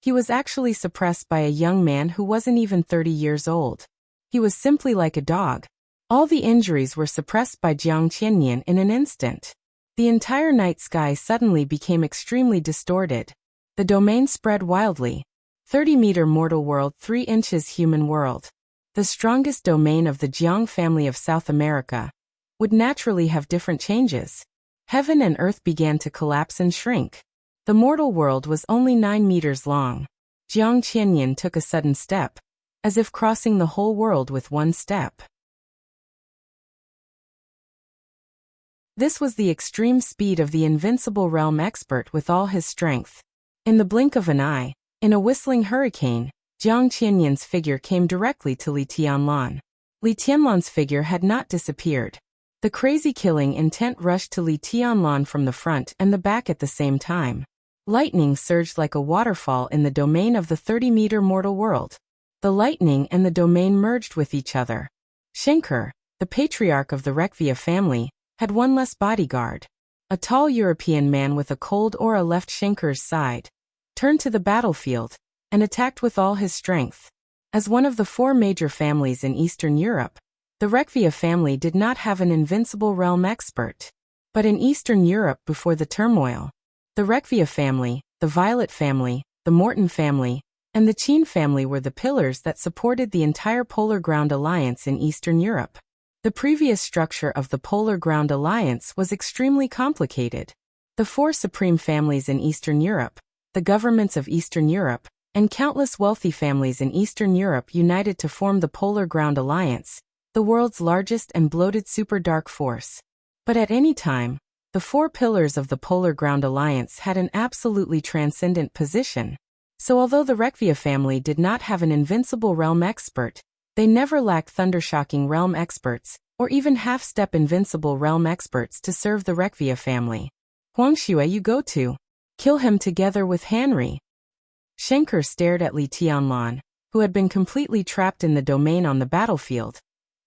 he was actually suppressed by a young man who wasn't even 30 years old. He was simply like a dog. All the injuries were suppressed by Jiang Qianyan in an instant. The entire night sky suddenly became extremely distorted. The domain spread wildly. 30-meter mortal world, 3 inches human world. The strongest domain of the Jiang family of South America would naturally have different changes. Heaven and earth began to collapse and shrink. The mortal world was only 9 meters long. Jiang Qianyan took a sudden step, as if crossing the whole world with one step. This was the extreme speed of the invincible realm expert with all his strength. In the blink of an eye, in a whistling hurricane, Jiang Qianyan's figure came directly to Li Tianlan. Li Tianlan's figure had not disappeared. The crazy killing intent rushed to Li Tianlan from the front and the back at the same time. Lightning surged like a waterfall in the domain of the 30-meter mortal world. The lightning and the domain merged with each other. Shenker, the patriarch of the Rekvia family, had one less bodyguard. A tall European man with a cold aura left Schenker's side, turned to the battlefield, and attacked with all his strength. As one of the 4 major families in Eastern Europe, the Rekvia family did not have an invincible realm expert. But in Eastern Europe before the turmoil, the Rekvia family, the Violet family, the Morton family, and the Cheen family were the pillars that supported the entire Polar Ground Alliance in Eastern Europe. The previous structure of the Polar Ground Alliance was extremely complicated. The 4 supreme families in Eastern Europe, the governments of Eastern Europe, and countless wealthy families in Eastern Europe united to form the Polar Ground Alliance, the world's largest and bloated super dark force. But at any time, the 4 pillars of the Polar Ground Alliance had an absolutely transcendent position. So although the Rekvia family did not have an invincible realm expert, they never lacked thundershocking realm experts, or even half-step invincible realm experts to serve the Rekvia family. Huangxue you go to. Kill him together with Henry. Schenker stared at Li Tianlan, who had been completely trapped in the domain on the battlefield,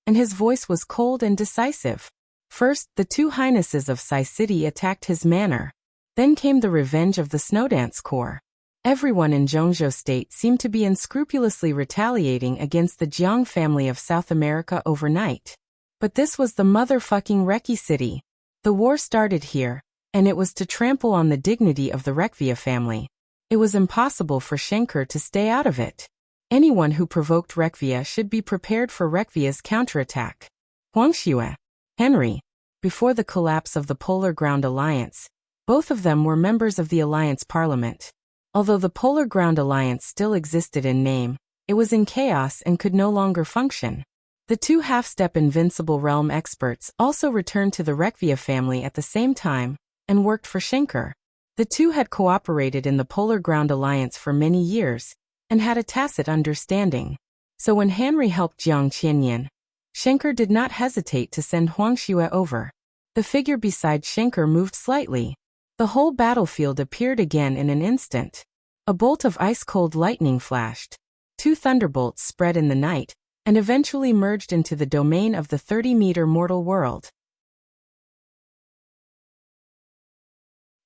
and his voice was cold and decisive. First, the 2 highnesses of Sai City attacked his manor. Then came the revenge of the Snowdance Corps. Everyone in Zhongzhou State seemed to be unscrupulously retaliating against the Jiang family of South America overnight. But this was the motherfucking Reki City. The war started here, and it was to trample on the dignity of the Rekvia family. It was impossible for Schenker to stay out of it. Anyone who provoked Rekvia should be prepared for Rekvia's counterattack. Huangxue, Henry. Before the collapse of the Polar Ground Alliance, both of them were members of the Alliance Parliament. Although the Polar Ground Alliance still existed in name, it was in chaos and could no longer function. The 2 half-step invincible realm experts also returned to the Rekvia family at the same time, and worked for Schenker. The 2 had cooperated in the Polar Ground Alliance for many years, and had a tacit understanding. So when Henry helped Jiang Qianyan, Schenker did not hesitate to send Huangxue over. The figure beside Schenker moved slightly. The whole battlefield appeared again in an instant. A bolt of ice-cold lightning flashed. 2 thunderbolts spread in the night, and eventually merged into the domain of the 30-meter mortal world.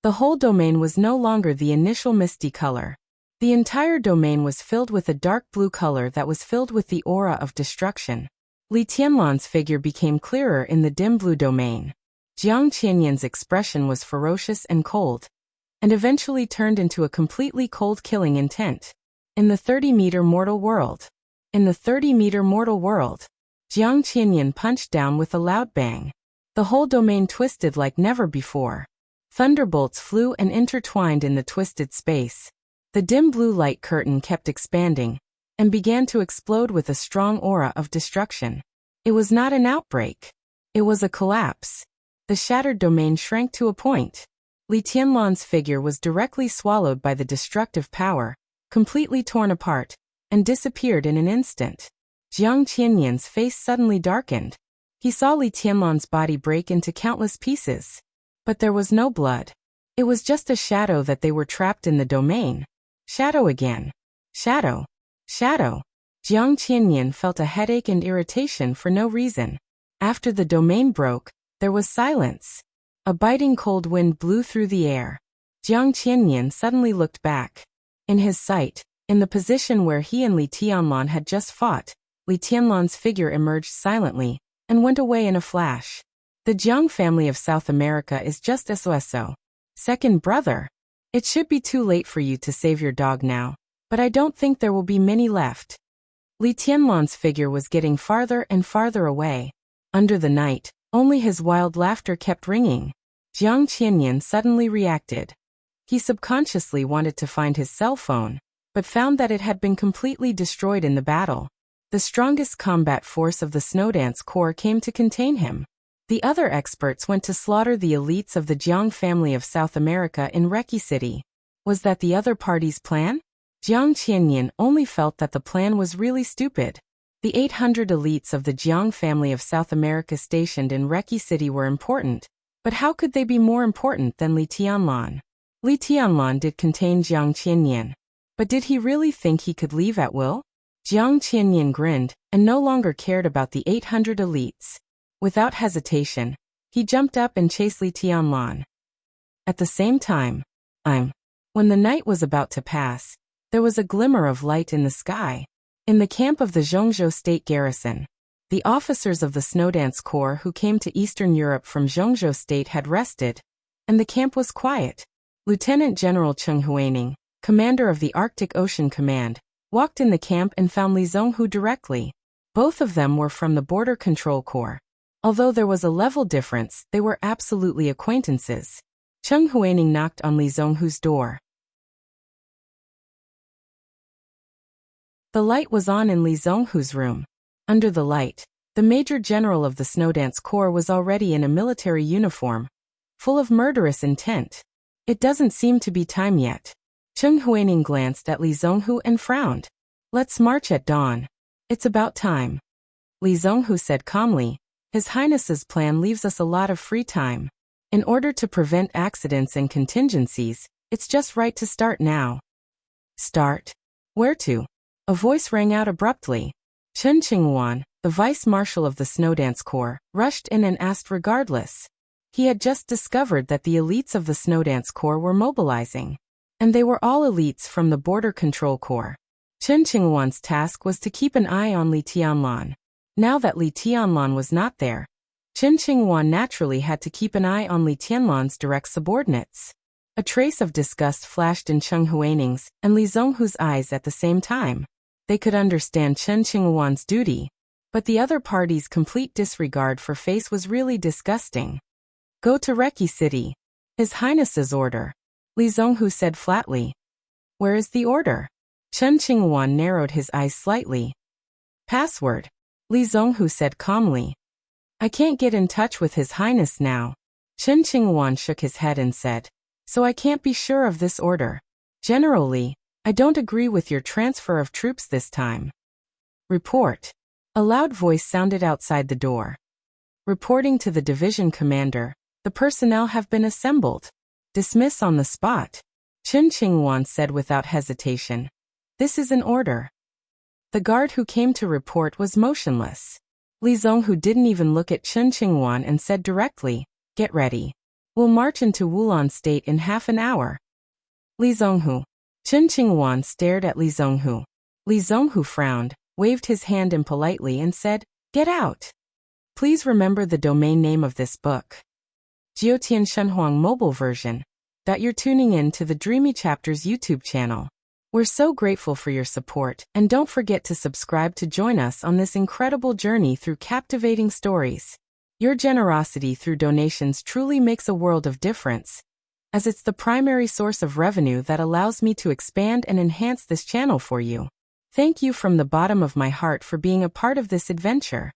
The whole domain was no longer the initial misty color. The entire domain was filled with a dark blue color that was filled with the aura of destruction. Li Tianlan's figure became clearer in the dim blue domain. Jiang Qianyan's expression was ferocious and cold, and eventually turned into a completely cold killing intent. In the 30-meter mortal world. In the 30-meter mortal world. Jiang Qianyan punched down with a loud bang. The whole domain twisted like never before. Thunderbolts flew and intertwined in the twisted space. The dim blue light curtain kept expanding, and began to explode with a strong aura of destruction. It was not an outbreak. It was a collapse. The shattered domain shrank to a point. Li Tianlan's figure was directly swallowed by the destructive power, completely torn apart, and disappeared in an instant. Jiang Qianyan's face suddenly darkened. He saw Li Tianlan's body break into countless pieces. But there was no blood. It was just a shadow that they were trapped in the domain. Shadow again. Shadow. Shadow. Jiang Qianyan felt a headache and irritation for no reason. After the domain broke, there was silence. A biting cold wind blew through the air. Jiang Qianyan suddenly looked back. In his sight, in the position where he and Li Tianlan had just fought, Li Tianlan's figure emerged silently, and went away in a flash. The Jiang family of South America is just SOSO. Second brother. It should be too late for you to save your dog now, but I don't think there will be many left. Li Tianlan's figure was getting farther and farther away. Under the night, only his wild laughter kept ringing. Jiang Qianyan suddenly reacted. He subconsciously wanted to find his cell phone, but found that it had been completely destroyed in the battle. The strongest combat force of the Snowdance Corps came to contain him. The other experts went to slaughter the elites of the Jiang family of South America in Reki City. Was that the other party's plan? Jiang Qianyan only felt that the plan was really stupid. The 800 elites of the Jiang family of South America stationed in Reki City were important, but how could they be more important than Li Tianlan? Li Tianlan did contain Jiang Qianyan, but did he really think he could leave at will? Jiang Qianyan grinned, and no longer cared about the 800 elites. Without hesitation, he jumped up and chased Li Tianlan. At the same time, when the night was about to pass, there was a glimmer of light in the sky. In the camp of the Zhongzhou State Garrison, the officers of the Snowdance Corps who came to Eastern Europe from Zhongzhou State had rested, and the camp was quiet. Lieutenant General Cheng Huaining, commander of the Arctic Ocean Command, walked in the camp and found Li Zhonghu directly. Both of them were from the Border Control Corps. Although there was a level difference, they were absolutely acquaintances. Cheng Huaining knocked on Li Zhonghu's door. The light was on in Li Zhonghu's room. Under the light, the Major General of the Snowdance Corps was already in a military uniform, full of murderous intent. It doesn't seem to be time yet. Cheng Huaining glanced at Li Zhonghu and frowned. Let's march at dawn. It's about time. Li Zhonghu said calmly, His Highness's plan leaves us a lot of free time. In order to prevent accidents and contingencies, it's just right to start now. Start? Where to? A voice rang out abruptly. Chen Qinghuan, the Vice Marshal of the Snowdance Corps, rushed in and asked regardless. He had just discovered that the elites of the Snowdance Corps were mobilizing. And they were all elites from the Border Control Corps. Chen Qinghuan's task was to keep an eye on Li Tianlan. Now that Li Tianlan was not there, Chen Qinghuan naturally had to keep an eye on Li Tianlan's direct subordinates. A trace of disgust flashed in Cheng Huaining's and Li Zhonghu's eyes at the same time. They could understand Chen Qinghuan's duty, but the other party's complete disregard for face was really disgusting. Go to Reki City. His Highness's order. Li Zhonghu said flatly. Where is the order? Chen Qinghuan narrowed his eyes slightly. Password. Li Zhonghu said calmly. I can't get in touch with His Highness now. Chen Qinghuan shook his head and said, so I can't be sure of this order. Generally, I don't agree with your transfer of troops this time. Report. A loud voice sounded outside the door. Reporting to the division commander, the personnel have been assembled. Dismiss on the spot. Chen Qinghuan said without hesitation. This is an order. The guard who came to report was motionless. Li Zhonghu didn't even look at Chen Qinghuan and said directly, get ready. We'll march into Wulin State in half an hour. Li Zhonghu. Chen Qinghuan stared at Li Zhonghu. Li Zhonghu frowned, waved his hand impolitely and said, get out. Please remember the domain name of this book. Jiutian Shenhuang mobile version. That you're tuning in to the Dreamy Chapters YouTube channel. We're so grateful for your support, and don't forget to subscribe to join us on this incredible journey through captivating stories. Your generosity through donations truly makes a world of difference, as it's the primary source of revenue that allows me to expand and enhance this channel for you. Thank you from the bottom of my heart for being a part of this adventure.